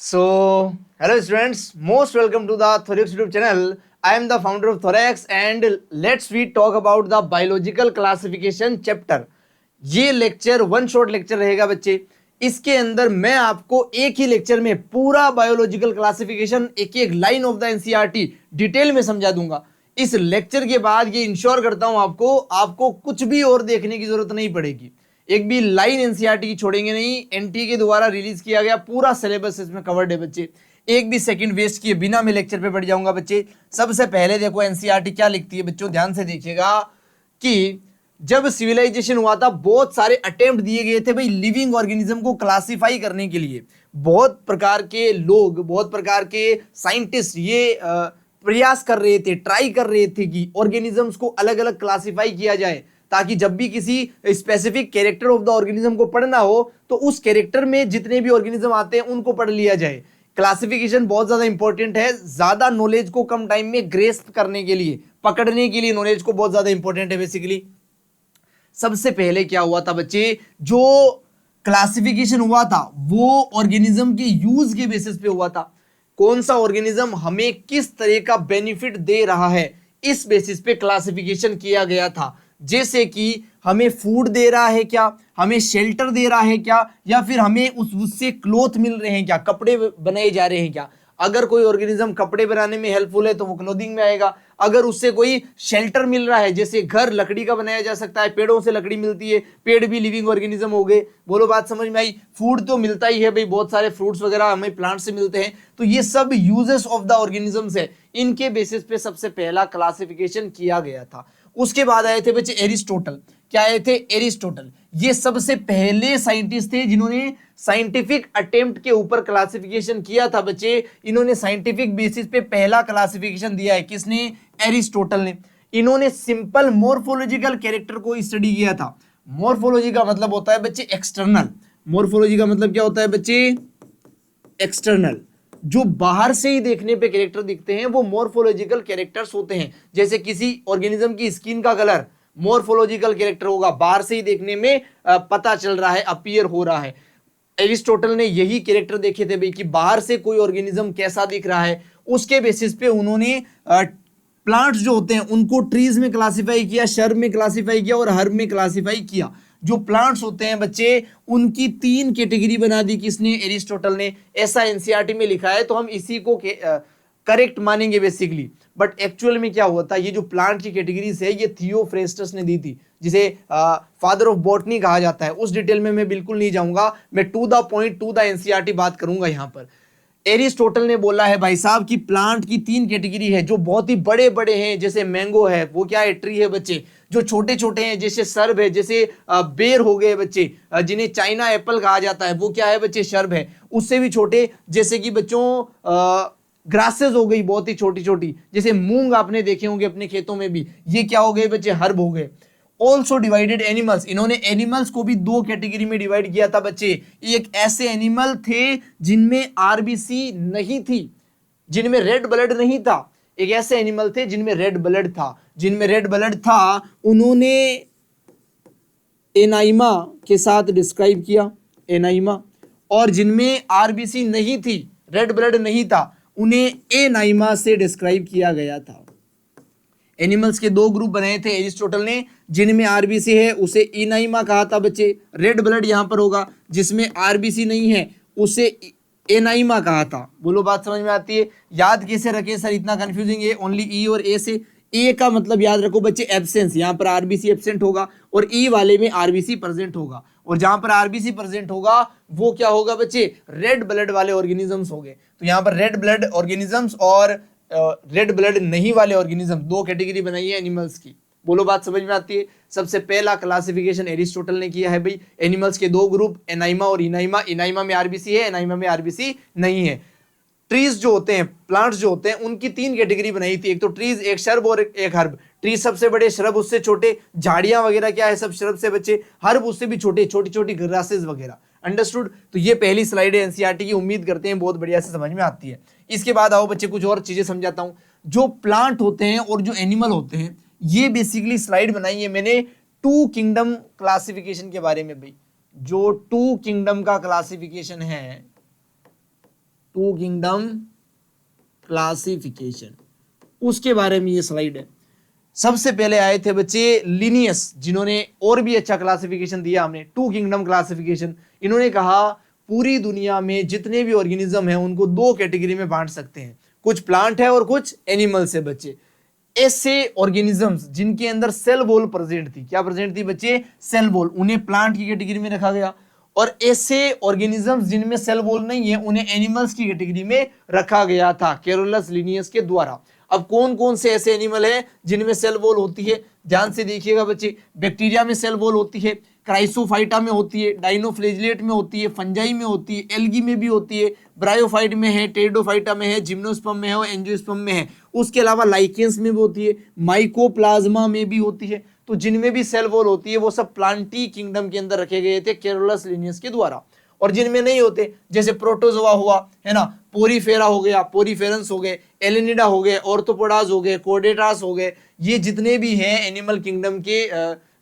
So, hello students, most welcome to the Thorax YouTube channel. I am the founder of Thorax and let's we talk about the biological classification chapter. ये lecture one shot lecture रहेगा बच्चे। इसके अंदर मैं आपको एक ही lecture में पूरा बायोलॉजिकल क्लासिफिकेशन एक एक line of the NCERT detail में समझा दूंगा। इस लेक्चर के बाद ये इंश्योर करता हूं आपको कुछ भी और देखने की जरूरत नहीं पड़ेगी। एक भी लाइन एनसीईआरटी की छोड़ेंगे नहीं। एनटीए के द्वारा रिलीज किया गया पूरा सिलेबस इसमें कवर्ड है बच्चे। एक भी सेकंड वेस्ट किए बिना मैं लेक्चर पे बढ़ जाऊंगा बच्चे। सबसे पहले देखो एनसीईआरटी क्या लिखती है बच्चों, ध्यान से देखिएगा कि जब सिविलाइजेशन हुआ था बहुत सारे अटेम्प्ट दिए गए थे भाई लिविंग ऑर्गेनिज्म को क्लासिफाई करने के लिए। बहुत प्रकार के लोग, बहुत प्रकार के साइंटिस्ट ये प्रयास कर रहे थे, ट्राई कर रहे थे कि ऑर्गेनिजम्स को अलग अलग क्लासिफाई किया जाए, ताकि जब भी किसी specific character of the organism को पढ़ना हो तो उस कैरेक्टर में जितने भी ऑर्गेनिज्म आते हैं उनको पढ़ लिया जाए। क्लासिफिकेशन बहुत ज्यादा इंपॉर्टेंट है, ज्यादा नॉलेज को कम टाइम में ग्रेस्प करने के लिए, पकड़ने के लिए नॉलेज को बहुत ज्यादा इंपॉर्टेंट है बेसिकली। सबसे पहले क्या हुआ था बच्चे, जो क्लासिफिकेशन हुआ था वो ऑर्गेनिज्म के यूज के बेसिस पे हुआ था। कौन सा ऑर्गेनिज्म हमें किस तरह का बेनिफिट दे रहा है, इस बेसिस पे क्लासिफिकेशन किया गया था। जैसे कि हमें फूड दे रहा है क्या, हमें शेल्टर दे रहा है क्या, या फिर हमें उससे क्लोथ मिल रहे हैं क्या, कपड़े बनाए जा रहे हैं क्या। अगर कोई ऑर्गेनिज्म कपड़े बनाने में हेल्पफुल है तो वो क्लोथिंग में आएगा। अगर उससे कोई शेल्टर मिल रहा है, जैसे घर लकड़ी का बनाया जा सकता है, पेड़ों से लकड़ी मिलती है, पेड़ भी लिविंग ऑर्गेनिज्म हो गए। बोलो बात समझ में आई। फूड तो मिलता ही है भाई, बहुत सारे फ्रूट्स वगैरह हमें प्लांट से मिलते हैं, तो ये सब यूजेस ऑफ द ऑर्गेनिजम्स है। इनके बेसिस पे सबसे पहला क्लासिफिकेशन किया गया था। उसके बाद आए थे बच्चे एरिस्टोटल। क्या आए थे? एरिस्टोटल। ये सबसे पहले साइंटिस्ट थे जिन्होंने साइंटिफिक अटेम्प्ट के ऊपर क्लासिफिकेशन किया था बच्चे। इन्होंने साइंटिफिक बेसिस पे पहला क्लासिफिकेशन दिया है। किसने? एरिस्टोटल ने। इन्होंने सिंपल मॉर्फोलॉजिकल कैरेक्टर को स्टडी किया था। मॉर्फोलॉजी का मतलब होता है बच्चे एक्सटर्नल। मॉर्फोलॉजी का मतलब क्या होता है बच्चे? एक्सटर्नल। जो बाहर से ही देखने पे कैरेक्टर दिखते हैं वो मॉर्फोलॉजिकल कैरेक्टर्स होते हैं। जैसे किसी ऑर्गेनिज्म की स्किन का कलर मॉर्फोलॉजिकल कैरेक्टर होगा, बाहर से ही देखने में पता चल रहा है, अपीयर हो रहा है। एरिस्टोटल ने यही कैरेक्टर देखे थे भाई कि बाहर से कोई ऑर्गेनिज्म कैसा दिख रहा है। उसके बेसिस पे उन्होंने प्लांट्स जो होते हैं उनको ट्रीज में क्लासिफाई किया, शर्ब में क्लासिफाई किया और हर्ब में क्लासिफाई किया। जो प्लांट्स होते हैं बच्चे उनकी 3 कैटेगरी बना दी। किसने? एरिस्टोटल ने। ऐसा एनसीईआरटी में लिखा है तो हम इसी को करेक्ट मानेंगे बेसिकली। बट एक्चुअल में क्या हुआ था, ये जो प्लांट की कैटेगरीज है ये थियोफ्रेस्टस ने दी थी, जिसे फादर ऑफ बॉटनी कहा जाता है। उस डिटेल में मैं बिल्कुल नहीं जाऊंगा, मैं to the point to the NCERT बात करूंगा यहां पर। एरिस्टोटल ने बोला है भाई साहब कि प्लांट की 3 कैटेगरी है। जो बहुत ही बड़े बड़े हैं जैसे मैंगो है, वो क्या है? ट्री है बच्चे। जो छोटे छोटे हैं जैसे सर्ब है, जैसे बेर हो गए बच्चे, जिन्हें चाइना एप्पल कहा जाता है, वो क्या है बच्चे? शर्ब है। उससे भी छोटे जैसे कि बच्चों ग्रासेस हो गई, बहुत ही छोटी छोटी, जैसे मूंग आपने देखे होंगे अपने खेतों में भी, ये क्या हो गए बच्चे? हर्ब हो गए। Also divided animals. इन्होंने एनिमल्स को भी 2 कैटेगरी में डिवाइड किया था बच्चे। एक ऐसे एनिमल थे जिनमें आरबीसी नहीं थी, जिनमें रेड ब्लड नहीं था। एक ऐसे एनिमल थे जिनमें रेड ब्लड था। जिनमें रेड ब्लड था उन्होंने एनाइमा के साथ डिस्क्राइब किया, एनाइमा। और जिनमें आरबीसी नहीं थी, रेड ब्लड नहीं था, उन्हें एनाइमा से डिस्क्राइब किया गया था। एनिमल्स के 2 ग्रुप बनाए थे एरिस्टोटल ने। जिनमें आरबीसी है उसे इनाइमा कहा था बच्चे। रेड ब्लड यहां पर होगा, जिसमें आरबीसी नहीं है उसे एनाइमा कहा था। बोलो बात समझ में आती है? याद कैसे रखे सर, इतना कंफ्यूजिंग है? ओनली ई और ए से। ए का मतलब याद रखो बच्चे एब्सेंस, यहां पर आरबीसी एब्सेंट होगा, और ई वाले में आरबीसी प्रेजेंट होगा। और जहां पर आरबीसी प्रेजेंट होगा वो क्या होगा बच्चे? रेड ब्लड वाले ऑर्गेनिजम्स हो गए। तो यहां पर रेड ब्लड ऑर्गेनिजम्स और रेड ब्लड नहीं वाले ऑर्गेनिज्म, 2 कैटेगरी बनाई है एनिमल्स की। बोलो बात समझ में आती है? सबसे पहला क्लासिफिकेशन एरिस्टोटल ने किया है भाई। एनिमल्स के 2 ग्रुप, एनाइमा और इनाइमा। इनाइमा में आरबीसी है, एनाइमा में आरबीसी नहीं है। ट्रीज जो होते हैं, प्लांट्स जो होते हैं, उनकी 3 कैटेगरी बनाई थी। एक तो ट्रीज, एक श्रब और एक हर्ब। ट्री सबसे बड़े, श्रब उससे छोटे। झाड़ियां वगैरह क्या है? सब श्रब से बच्चे। हर्ब उससे भी छोटे, छोटी छोटी ग्रासेस वगैरह। अंडरस्टूड? तो ये पहली स्लाइड है एनसीईआरटी की, उम्मीद करते हैं बहुत बढ़िया से समझ में आती है। इसके बाद आओ बच्चे कुछ और चीजें समझाता हूं। जो प्लांट होते हैं और जो एनिमल होते हैं, ये बेसिकली स्लाइड बनाई है मैंने 2 किंगडम क्लासिफिकेशन के बारे में भाई। जो 2 किंगडम का क्लासिफिकेशन है, टू किंगडम क्लासिफिकेशन, उसके बारे में ये स्लाइड है। सबसे पहले आए थे बच्चे लिनियस, जिन्होंने और भी अच्छा क्लासिफिकेशन दिया हमने, टू किंगडम क्लासिफिकेशन। इन्होंने कहा पूरी दुनिया में जितने भी ऑर्गेनिज्म हैं उनको दो कैटेगरी में बांट सकते हैं, कुछ प्लांट है और कुछ एनिमल्स है बच्चे। ऐसे ऑर्गेनिजम्स जिनके अंदर सेल वॉल प्रेजेंट थी, क्या प्रेजेंट थी बच्चे? सेल वॉल, उन्हें प्लांट की कैटेगरी में रखा गया। और ऐसे ऑर्गेनिजम्स जिनमें सेल वॉल नहीं है उन्हें एनिमल्स की कैटेगरी में रखा गया था कैरोलस लिनियस के द्वारा। अब कौन कौन से ऐसे एनिमल हैं जिनमें सेल वॉल होती है, ध्यान से देखिएगा बच्चे। बैक्टीरिया में सेल वॉल होती है, क्राइसोफाइटा में होती है, डाइनोफ्लेजिलेट में होती है, फंजाई में होती है, एल्गी में भी होती है, ब्रायोफाइट में है, टेरिडोफाइटा में है, जिम्नोस्पर्म में है और एंजियोस्पर्म में है। उसके अलावा लाइकेंस में भी होती है, माइकोप्लाज्मा में भी होती है। तो जिनमें भी सेल वॉल होती है वो सब प्लांटी किंगडम के अंदर रखे गए थे कैरोलस लिनियस के द्वारा। और जिनमें नहीं होते, जैसे प्रोटोजोआ हुआ है ना, पोरीफेरा हो गया, पोरीफेरंस हो गए, एलिनिडा हो गए, ऑर्थोपोडास हो गए, कोर्डेटास हो गए, ये जितने भी हैं एनिमल किंगडम के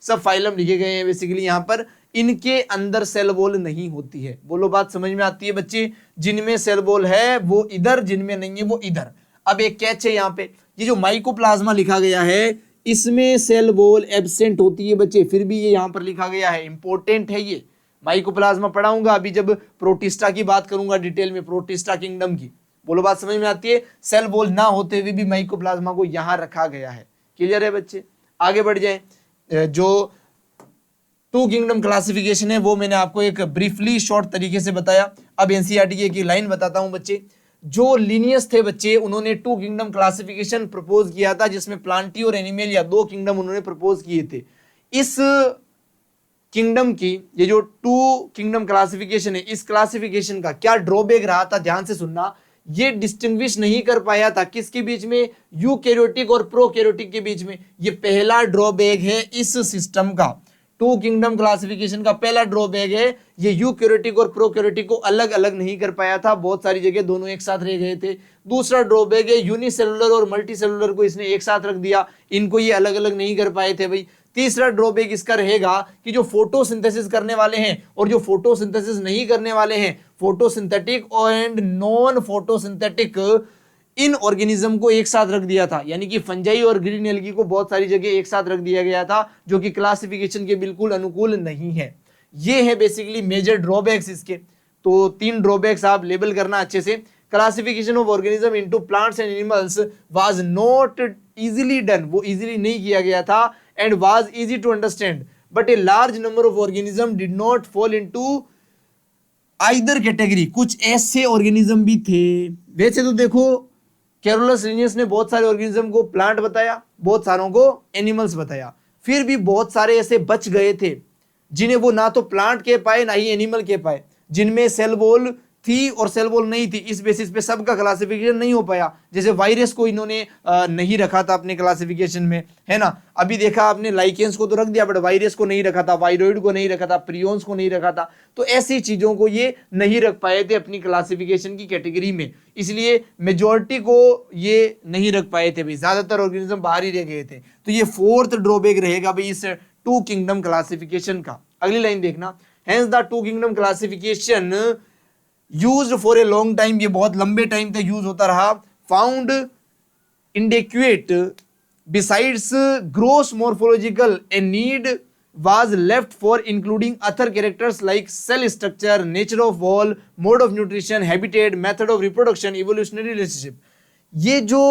सब फाइलम लिखे गए हैं बेसिकली यहाँ पर, इनके अंदर सेल वॉल नहीं होती है। बोलो बात समझ में आती है बच्चे? जिनमें सेल वॉल है वो इधर, जिनमें नहीं है वो इधर। अब एक कैच है यहाँ पे, ये जो माइकोप्लाज्मा लिखा गया है इसमें सेल वॉल एब्सेंट होती है बच्चे, फिर भी ये यहाँ पर लिखा गया है, इंपॉर्टेंट है ये। माइकोप्लाज्मा पढ़ाऊंगा अभी जब प्रोटिस्टा की बात करूंगा डिटेल में, प्रोटिस्टा किंगडम की। बोलो बात समझ में आती है? सेल वॉल ना होते हुए भी माइकोप्लाज्मा को यहां रखा गया है। क्लियर है बच्चे? आगे बढ़ जाए। जो टू किंगडम क्लासिफिकेशन है वो मैंने आपको एक ब्रीफली शॉर्ट तरीके से बताया। अब एनसीईआरटी की एक लाइन बताता हूं बच्चे। जो लिनियस थे बच्चे उन्होंने टू किंगडम क्लासिफिकेशन प्रपोज किया था, जिसमें प्लांटी और एनिमल या दो किंगडम उन्होंने प्रपोज किए थे। इस किंगडम की ये जो टू किंगडम क्लासिफिकेशन है, इस क्लासिफिकेशन का क्या ड्रॉबैक रहा था, ध्यान से सुनना। ये डिस्टिंग्विश नहीं कर पाया था किसके बीच में? यूकैरियोटिक और प्रोकैरियोटिक के बीच में। ये पहला ड्रॉबैक है इस सिस्टम का। टू किंगडम क्लासिफिकेशन का पहला ड्रॉबैक है ये यूकैरियोटिक और प्रोकैरियोटिक को अलग अलग नहीं कर पाया था, बहुत सारी जगह दोनों एक साथ रह गए थे। दूसरा ड्रॉबैक है यूनिसेलुलर और मल्टीसेलुलर को इसने एक साथ रख दिया, इनको ये अलग अलग नहीं कर पाए थे भाई। तीसरा ड्रॉबैक इसका रहेगा कि जो फोटोसिंथेसिस करने वाले हैं और जो फोटोसिंथेसिस नहीं करने वाले हैं, photosynthetic and non photosynthetic, in organism को एक साथ रख दिया था। यानी कि फंजाई और ग्रीन एल्गी को बहुत सारी जगह एक साथ रख दिया गया था, जो कि क्लासिफिकेशन के बिल्कुल अनुकूल नहीं है। ये है बेसिकली मेजर ड्रॉबैक्स इसके। तो तीन ड्रॉबैक्स आप लेबल करना अच्छे से। Classification of organism into plants and animals was not easily done, वो इजीली नहीं किया गया था, and was easy to understand, but a large number of organism did not fall into either category. कुछ ऐसे ऑर्गेनिज्म भी थे। वैसे तो देखो कैरोलस लिनियस ने बहुत सारे ऑर्गेनिज्म को प्लांट बताया, बहुत सारों को एनिमल्स बताया, फिर भी बहुत सारे ऐसे बच गए थे जिन्हें वो ना तो प्लांट कह पाए ना ही एनिमल कह पाए, जिनमें सेल वॉल थी और सेल वॉल नहीं थी। इस बेसिस पे सबका क्लासिफिकेशन नहीं हो पाया। जैसे वायरस को इन्होंने नहीं रखा था अपने क्लासिफिकेशन में, है ना। अभी देखा आपने लाइकेंस को तो रख दिया बट वायरस को नहीं रखा था, वायरॉइड को नहीं रखा था, प्रियोन्स को नहीं रखा था। तो ऐसी चीजों को ये नहीं रख पाए थे अपनी क्लासिफिकेशन की कैटेगरी में, इसलिए मेजॉरिटी को ये नहीं रख पाए थे भाई, ज्यादातर ऑर्गेनिज्म बाहर ही रह गए थे। तो ये फोर्थ ड्रॉबैक रहेगा भाई इस टू किंगडम क्लासिफिकेशन का। अगली लाइन देखना, hence the two kingdom classification used for a long time, ये बहुत लंबे टाइम तक यूज होता रहा, found inadequate besides gross morphological, a need was left for including other characters like cell structure, nature of wall, mode of nutrition, habitat, method of reproduction, evolutionary relationship। ये जो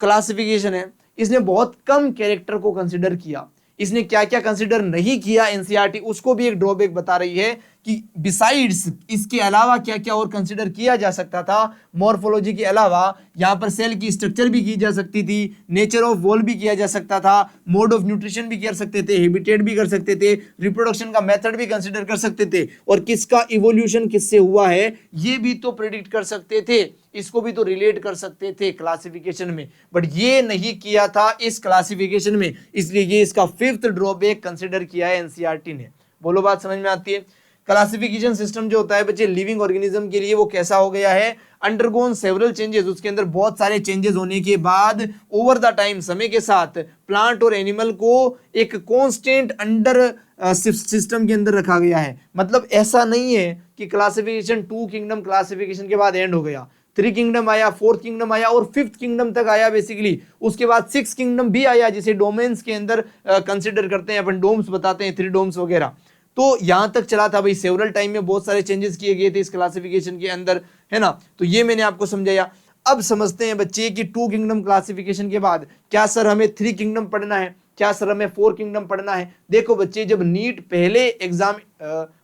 classification है इसने बहुत कम character को consider किया। इसने क्या क्या कंसिडर नहीं किया एनसीईआरटी उसको भी एक ड्रॉबैक बता रही है कि बिसाइड्स, इसके अलावा क्या क्या और कंसिडर किया जा सकता था। मॉर्फोलॉजी के अलावा यहाँ पर सेल की स्ट्रक्चर भी की जा सकती थी, नेचर ऑफ वॉल भी किया जा सकता था, मोड ऑफ न्यूट्रिशन भी कर सकते थे, हैबिटेट भी कर सकते थे, रिप्रोडक्शन का मेथड भी कंसिडर कर सकते थे, और किसका इवोल्यूशन किससे हुआ है ये भी तो प्रेडिक्ट कर सकते थे, इसको भी तो रिलेट कर सकते थे क्लासिफिकेशन में। बट ये नहीं किया था इस क्लासिफिकेशन में, इसलिए ये इसका फिफ्थ ड्रॉबैक कंसिडर किया है एनसीईआरटी ने। बोलो बात समझ में आती है? क्लासिफिकेशन सिस्टम जो होता है बच्चे लिविंग ऑर्गेनिज्म के लिए वो कैसा हो गया है? अंडरगोन सेवरल चेंजेस, उसके अंदर बहुत सारे चेंजेस होने के बाद ओवर द टाइम, समय के साथ प्लांट और एनिमल को एक कांस्टेंट अंडर सिस्टम के अंदर रखा गया है। मतलब ऐसा नहीं है कि क्लासिफिकेशन 2 किंगडम क्लासिफिकेशन के बाद एंड हो गया, 3 किंगडम आया, 4th किंगडम आया और 5th किंगडम तक आया बेसिकली। उसके बाद 6 किंगडम भी आया जिसे डोमेन्स के अंदर कंसिडर करते हैं अपन, डोम्स बताते हैं, 3 डोम्स वगैरह। तो यहां तक चला था भाई। सेवरल टाइम में बहुत सारे चेंजेस किए गए थे इस क्लासिफिकेशन के अंदर, है ना। तो ये मैंने आपको समझाया। अब समझते हैं बच्चे कि 2 किंगडम क्लासिफिकेशन के बाद क्या सर हमें 3 किंगडम पढ़ना है, क्या सर हमें 4 किंगडम पढ़ना है। देखो बच्चे, जब नीट पहले एग्जाम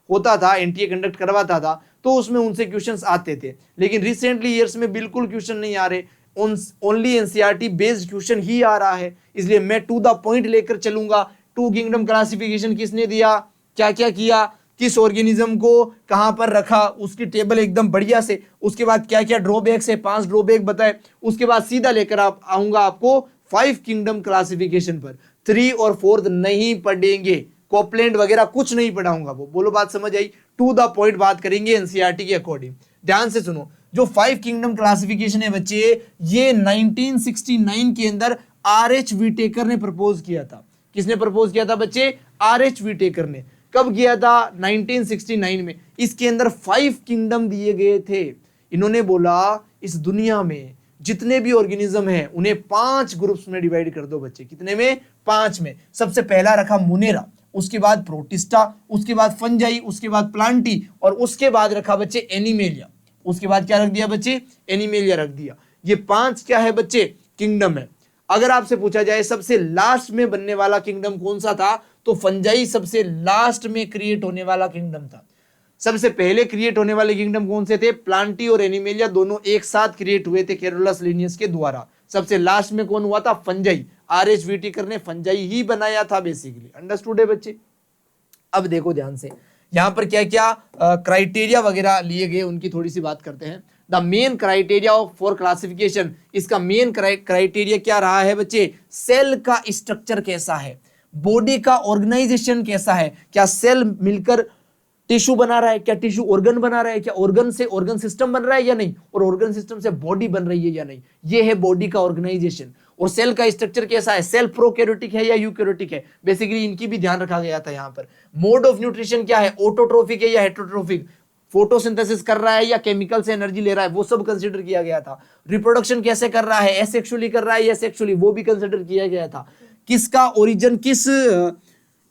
होता था, एनटीए कंडक्ट करवाता था, तो उसमें उनसे क्वेश्चंस आते थे, लेकिन रिसेंटली ईयर्स में बिल्कुल क्वेश्चन नहीं आ रहे, ओनली एनसीईआरटी बेस्ड क्वेश्चन ही आ रहा है। इसलिए मैं टू द पॉइंट लेकर चलूंगा। 2 किंगडम क्लासिफिकेशन किसने दिया, क्या क्या किया, किस ऑर्गेनिज्म को कहां पर रखा, उसकी टेबल एकदम बढ़िया से। उसके बाद क्या क्या ड्रॉबैक्स है, 5 ड्रॉबैक बताए। उसके बाद सीधा लेकर आऊंगा आपको 5 किंगडम क्लासिफिकेशन पर। 3 और 4 नहीं पढ़ेंगे, कोपलैंड वगैरह कुछ नहीं पढ़ाऊंगा वो। बोलो बात समझ आई। टू द पॉइंट बात करेंगे एनसीईआरटी के अकॉर्डिंग। ध्यान से सुनो, जो 5 किंगडम क्लासिफिकेशन है बच्चे, ये 1969 के अंदर आर.एच. विटेकर ने प्रपोज किया था। किसने प्रपोज किया था बच्चे? आर.एच. विटेकर ने। कब किया था? 1969 में। इसके अंदर 5 किंगडम दिए गए थे। इन्होंने बोला इस दुनिया में जितने भी ऑर्गेनिज्म हैं उन्हें 5 ग्रुप्स में डिवाइड कर दो बच्चे। कितने में? 5 में। सबसे पहला रखा मोनेरा, उसके बाद प्रोटिस्टा, उसके बाद फंजाई, उसके बाद प्लांटी और उसके बाद रखा बच्चे एनिमेलिया। उसके बाद क्या रख दिया बच्चे? एनिमेलिया रख दिया। ये 5 क्या है बच्चे? किंगडम है। अगर आपसे पूछा जाए सबसे लास्ट में बनने वाला किंगडम कौन सा था, तो फंजाई सबसे लास्ट में क्रिएट होने वाला किंगडम था। सबसे पहले क्रिएट होने वाले किंगडम कौन से थे? प्लांटी और एनिमेलिया दोनों एक साथ क्रिएट हुए थे कैरोलस लिनियस के द्वारा। सबसे लास्ट में कौन हुआ था? फंजाई। आर.एच. विटेकर ने फंजाई ही बनाया था बेसिकली। अंडरस्टूड है बच्चे? अब देखो ध्यान से, यहां पर क्या क्या क्राइटेरिया वगैरह लिए गए उनकी थोड़ी सी बात करते हैं। The main criteria for classification, इसका मेन क्राइटेरिया क्या रहा है बच्चे? सेल का स्ट्रक्चर कैसा है, बॉडी का ऑर्गेनाइजेशन कैसा है, क्या सेल मिलकर टिश्यू बना रहा है, क्या टिश्यू ऑर्गन बना रहा है, क्या ऑर्गन से ऑर्गन सिस्टम बन रहा है या नहीं, और ऑर्गन सिस्टम से बॉडी बन रही है या नहीं। ये है बॉडी का ऑर्गेनाइजेशन। और सेल का स्ट्रक्चर कैसा है, सेल प्रोकैरियोटिक है या यूकैरियोटिक है, बेसिकली इनकी भी ध्यान रखा गया था यहाँ पर। मोड ऑफ न्यूट्रिशन क्या है, ऑटोट्रोफिक है या हेटरोट्रोफिक, फोटोसिंथेसिस कर रहा है या केमिकल से एनर्जी ले रहा है, वो सब कंसीडर किया गया था। रिप्रोडक्शन कैसे कर रहा है, एसेक्सुअली कर रहा है या सेक्सुअली, वो भी कंसीडर किया गया था। किसका ओरिजिन किस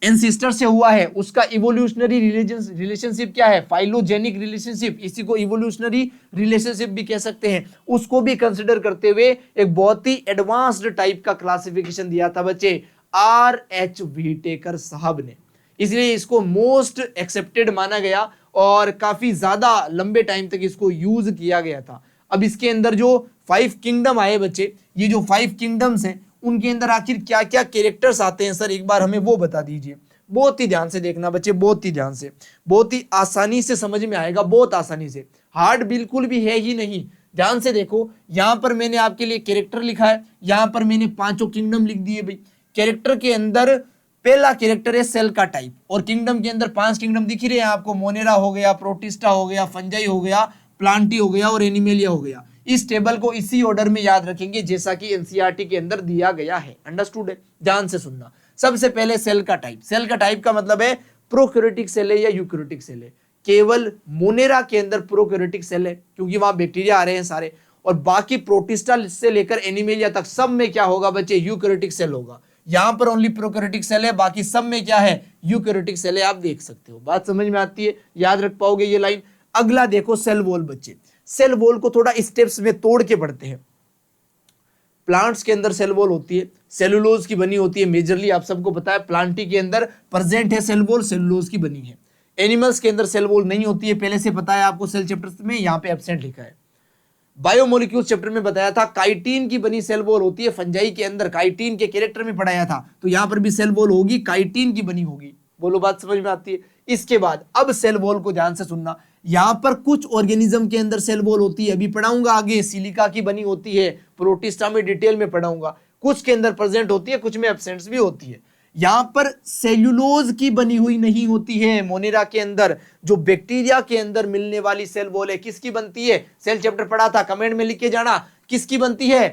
एंसेस्टर से हुआ है, उसका इवोल्यूशनरी रिलेशनशिप क्या है, फाइलोजेनिक रिलेशनशिप, इसी को इवोल्यूशनरी रिलेशनशिप भी कह सकते हैं, उसको भी कंसिडर करते हुए एक बहुत ही एडवांस्ड टाइप का क्लासिफिकेशन दिया था बच्चे आर.एच. विटेकर साहब ने। इसलिए इसको मोस्ट एक्सेप्टेड माना गया और काफी ज्यादा लंबे टाइम तक इसको यूज किया गया था। अब इसके अंदर जो 5 किंगडम आए बच्चे, ये जो 5 किंगडम्स हैं उनके अंदर आखिर क्या क्या कैरेक्टर्स आते हैं सर, एक बार हमें वो बता दीजिए। बहुत ही ध्यान से देखना बच्चे, बहुत ही ध्यान से, बहुत ही आसानी से समझ में आएगा, बहुत आसानी से, हार्ड बिल्कुल भी है ही नहीं। ध्यान से देखो, यहां पर मैंने आपके लिए कैरेक्टर लिखा है, यहां पर मैंने 5 किंगडम लिख दिए भाई। कैरेक्टर के अंदर पहला कैरेक्टर है सेल का टाइप, और किंगडम के अंदर 5 किंगडम दिख ही रहे हैं आपको, मोनेरा हो गया, प्रोटिस्टा हो गया, फंजाई हो गया, प्लांटी हो गया और एनिमेलिया हो गया। इस टेबल को इसी ऑर्डर में याद रखेंगे जैसा कि एनसीईआरटी के अंदर दिया गया है। अंडरस्टूड है? ध्यान से सुनना। सबसे पहले सेल का टाइप। सेल का टाइप का मतलब है प्रोकैरियोटिक सेल है या यूकैरियोटिक सेल है। केवल मोनेरा के अंदर प्रोकैरियोटिक सेल है क्योंकि वहां बैक्टीरिया आ रहे हैं सारे, और बाकी प्रोटिस्टा से लेकर एनिमेलिया तक सब में क्या होगा बच्चे? यूकैरियोटिक सेल होगा। यहां पर ओनली प्रोकैरियोटिक सेल है, बाकी सब में क्या है? यूकैरियोटिक सेल है। आप देख सकते हो, बात समझ में आती है, याद रख पाओगे ये लाइन। अगला देखो सेल वॉल बच्चे। सेल वॉल को थोड़ा स्टेप्स में तोड़ के पढ़ते हैं। प्लांट्स के अंदर सेल वॉल होती है, सेलुलोज की बनी होती है मेजरली, आप सबको पता है। प्लांटी के अंदर प्रेजेंट है सेल वॉल, सेलुलोज की बनी है। एनिमल्स के अंदर सेल वॉल नहीं होती है, पहले से पता है आपको, सेल चैप्टर में यहाँ पे एब्सेंट लिखा है। बायोमोलिक्यूल्स चैप्टर में बताया था काइटिन की बनी सेल वॉल होती है। फंजाई के अंदर काइटिन के कैरेक्टर में पढ़ाया था, तो यहां पर भी सेल वॉल होगी, काइटिन की बनी होगी। बोलो बात समझ में आती है? इसके बाद अब सेल वॉल को ध्यान से सुनना। यहां पर कुछ ऑर्गेनिज्म के अंदर सेल वॉल होती है, अभी पढ़ाऊंगा आगे, सिलिका की बनी होती है, प्रोटिस्टा में डिटेल में पढ़ाऊंगा। कुछ के अंदर प्रेजेंट होती है, कुछ में एब्सेंट भी होती है। यहां पर सेल्यूलोज की बनी हुई नहीं होती है। मोनेरा के अंदर जो बैक्टीरिया के अंदर मिलने वाली सेल वॉल है, किसकी बनती है? सेल चैप्टर पढ़ा था, कमेंट में लिख के जाना, किसकी बनती है?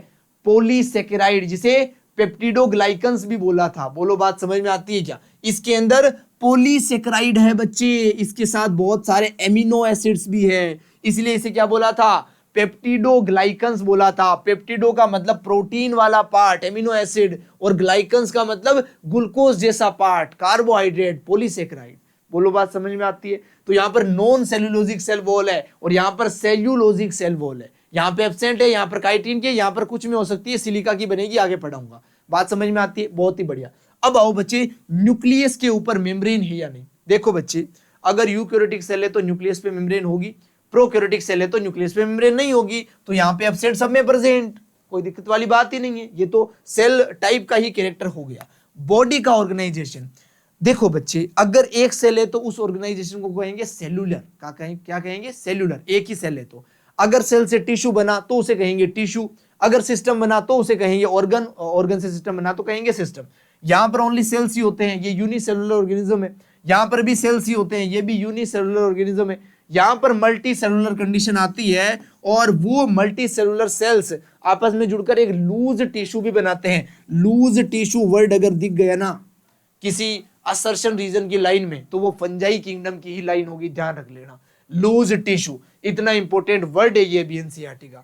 पॉलीसेकेराइड, जिसे पेप्टिडोग्लाइकन्स भी बोला था। बोलो बात समझ में आती है क्या? इसके अंदर पॉलीसेकेराइड है बच्चे, इसके साथ बहुत सारे एमिनो एसिड्स भी है, इसलिए इसे क्या बोला था, पेप्टिडोग्लाइकन्स बोला था। पेप्टिडो का मतलब प्रोटीन वाला पार्ट, एमिनो एसिड, और ग्लाइकन्स का मतलब ग्लूकोज जैसा पार्ट, कार्बोहाइड्रेट, पॉलीसेकेराइड। बोलो बात समझ में आती है। तो यहाँ पर नॉन सेल्यूलोजिक सेल वॉल है और यहाँ पर सेल्यूलोजिक सेल वॉल है। यहाँ पे एब्सेंट है, यहाँ पर काइटिन के, यहाँ पर कुछ में हो सकती है, सिलिका की बनेगी, आगे पढ़ाऊंगा। बात समझ में आती है, बहुत ही बढ़िया। अब आओ बच्चे, न्यूक्लियस के ऊपर मेम्ब्रेन है या नहीं। देखो बच्चे, अगर यूकैरियोटिक सेल है तो न्यूक्लियस पे मेम्ब्रेन होगी, प्रोकैरियोटिक सेल है तो न्यूक्लियस पे मेम्ब्रेन नहीं होगी, तो यहाँ पे एब्सेंट, सब में प्रेजेंट, कोई दिक्कत वाली बात ही नहीं है। ये तो सेल टाइप का ही कैरेक्टर हो गया। बॉडी का ऑर्गेनाइजेशन, देखो बच्चे, अगर एक सेल है तो उस ऑर्गेनाइजेशन को कहेंगे सेलुलर, क्या कहेंगे, सेलुलर, एक ही सेल है तो। अगर सेल से टिश्यू बना तो उसे कहेंगे टिश्यू, अगर सिस्टम बना तो उसे कहेंगे ऑर्गन, ऑर्गन से सिस्टम बना तो कहेंगे सिस्टम। यहाँ पर ओनली सेल्स ही होते हैं, ये यूनिसेलुलर ऑर्गेनिज्म है। यहाँ पर भी सेल्स ही होते हैं, ये भी यूनिसेलुलर ऑर्गेनिज्म है। यहाँ पर मल्टी सेलुलर कंडीशन आती है और वो मल्टी सेलुलर सेल्स आपस में जुड़कर एक लूज टिश्यू भी बनाते हैं। लूज टिश्यू वर्ड अगर दिख गया ना किसी असर्शन रीजन की लाइन में तो वो फंजाई किंगडम की ही लाइन होगी, ध्यान रख लेना। लूज टिश्यू, इतना इंपॉर्टेंट वर्ड है ये भी एनसीईआरटी का।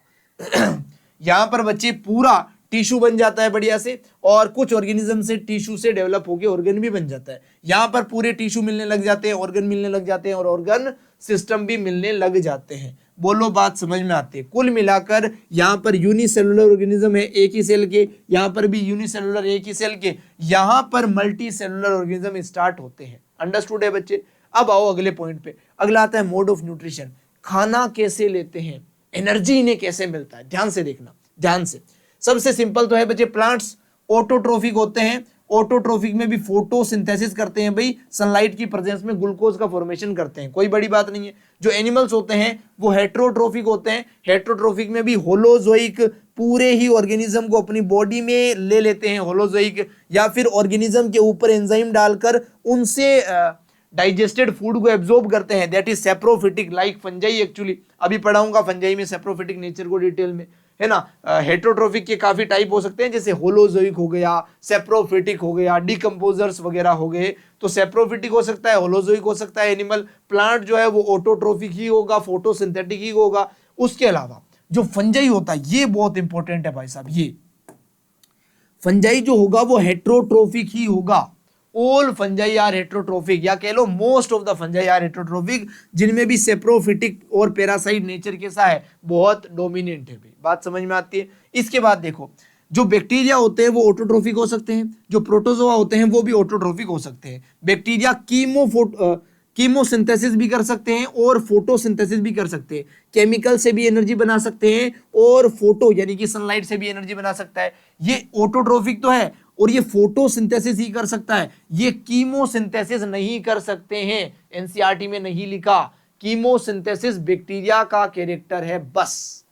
यहां पर बच्चे पूरा टिश्यू बन जाता है बढ़िया से, और कुछ ऑर्गेनिज्म से टिश्यू से डेवलप होकर ऑर्गन भी बन जाता है। यहां पर पूरे टिश्यू मिलने लग जाते हैं, ऑर्गन मिलने लग जाते हैं, और ऑर्गन सिस्टम भी मिलने लग जाते हैं। बोलो बात समझ में आती है। कुल मिलाकर यहाँ पर यूनिसेलुलर ऑर्गेनिज्म है एक ही सेल के, यहाँ पर भी यूनिसेलुलर एक ही सेल के, यहाँ पर मल्टी सेलुलर ऑर्गेनिज्म स्टार्ट होते हैं। अंडरस्टूड है बच्चे। अब आओ अगले पॉइंट पे। अगला आता है मोड ऑफ न्यूट्रिशन, खाना कैसे लेते हैं, एनर्जी इन्हें कैसे मिलता है। ध्यान से देखना, ध्यान से। सबसे सिंपल तो है बच्चे, प्लांट्स ऑटोट्रोफिक होते हैं। ऑटोट्रोफिक में भी फोटोसिंथेसिस करते हैं भाई, सनलाइट की प्रेजेंस में ग्लूकोज का फॉर्मेशन करते हैं, कोई बड़ी बात नहीं है। जो एनिमल्स होते हैं वो हेट्रोट्रोफिक होते हैं। हेट्रोट्रोफिक में भी होलोजोइक, पूरे ही ऑर्गेनिज्म को अपनी बॉडी में ले लेते हैं होलोजोइक, या फिर ऑर्गेनिज्म के ऊपर एंजाइम डालकर उनसे डाइजेस्टेड फूड को एब्जॉर्ब करते हैं, that is saprophytic, like fungi. Actually अभी पढ़ाऊंगा फंजाई में सेप्रोफिटिक नेचर को डिटेल में, है ना। हेट्रोट्रोफिक के काफी टाइप हो सकते हैं, जैसे होलोजोइक हो गया, सेप्रोफिटिक हो गया, डिकम्पोजर्स वगैरह हो गए। तो सेप्रोफिटिक हो सकता है, होलोजोइक हो सकता है एनिमल। प्लांट जो है वो ऑटोट्रोफिक ही होगा, फोटोसिंथेटिक ही होगा। उसके अलावा जो फंजाई होता है, ये बहुत इंपॉर्टेंट है भाई साहब, ये फंजाई जो होगा वो हेट्रोट्रोफिक ही होगा। ऑल फंजाई आर हेट्रोट्रोफिक, या कह लो most of the fungi are heterotrophic, जिनमें भी सेप्रोफिटिक और पैरासाइट नेचर कैसा है, बहुत डोमिनेंट है भाई। बात समझ में आती है। इसके बाद देखो, जो बैक्टीरिया होते हैं वो ऑटोट्रोफिक हो सकते हैं, जो प्रोटोजोआ होते हैं वो भी ऑटोट्रोफिक हो सकते हैं। बैक्टीरिया कीमोसिंथेसिस भी कर सकते हैं और फोटोसिंथेसिस भी कर सकते हैं। केमिकल से भी एनर्जी बना सकते हैं और फोटो यानी कि सनलाइट से भी एनर्जी बना सकता है। ये ऑटोट्रोफिक तो है, और ये फोटोसिंथेसिस ही कर सकता है, ये कीमोसिंथेसिस नहीं कर सकते हैं। एनसीईआरटी में नहीं लिखा, कीमोसिंथेसिस बैक्टीरिया का कैरेक्टर है बस,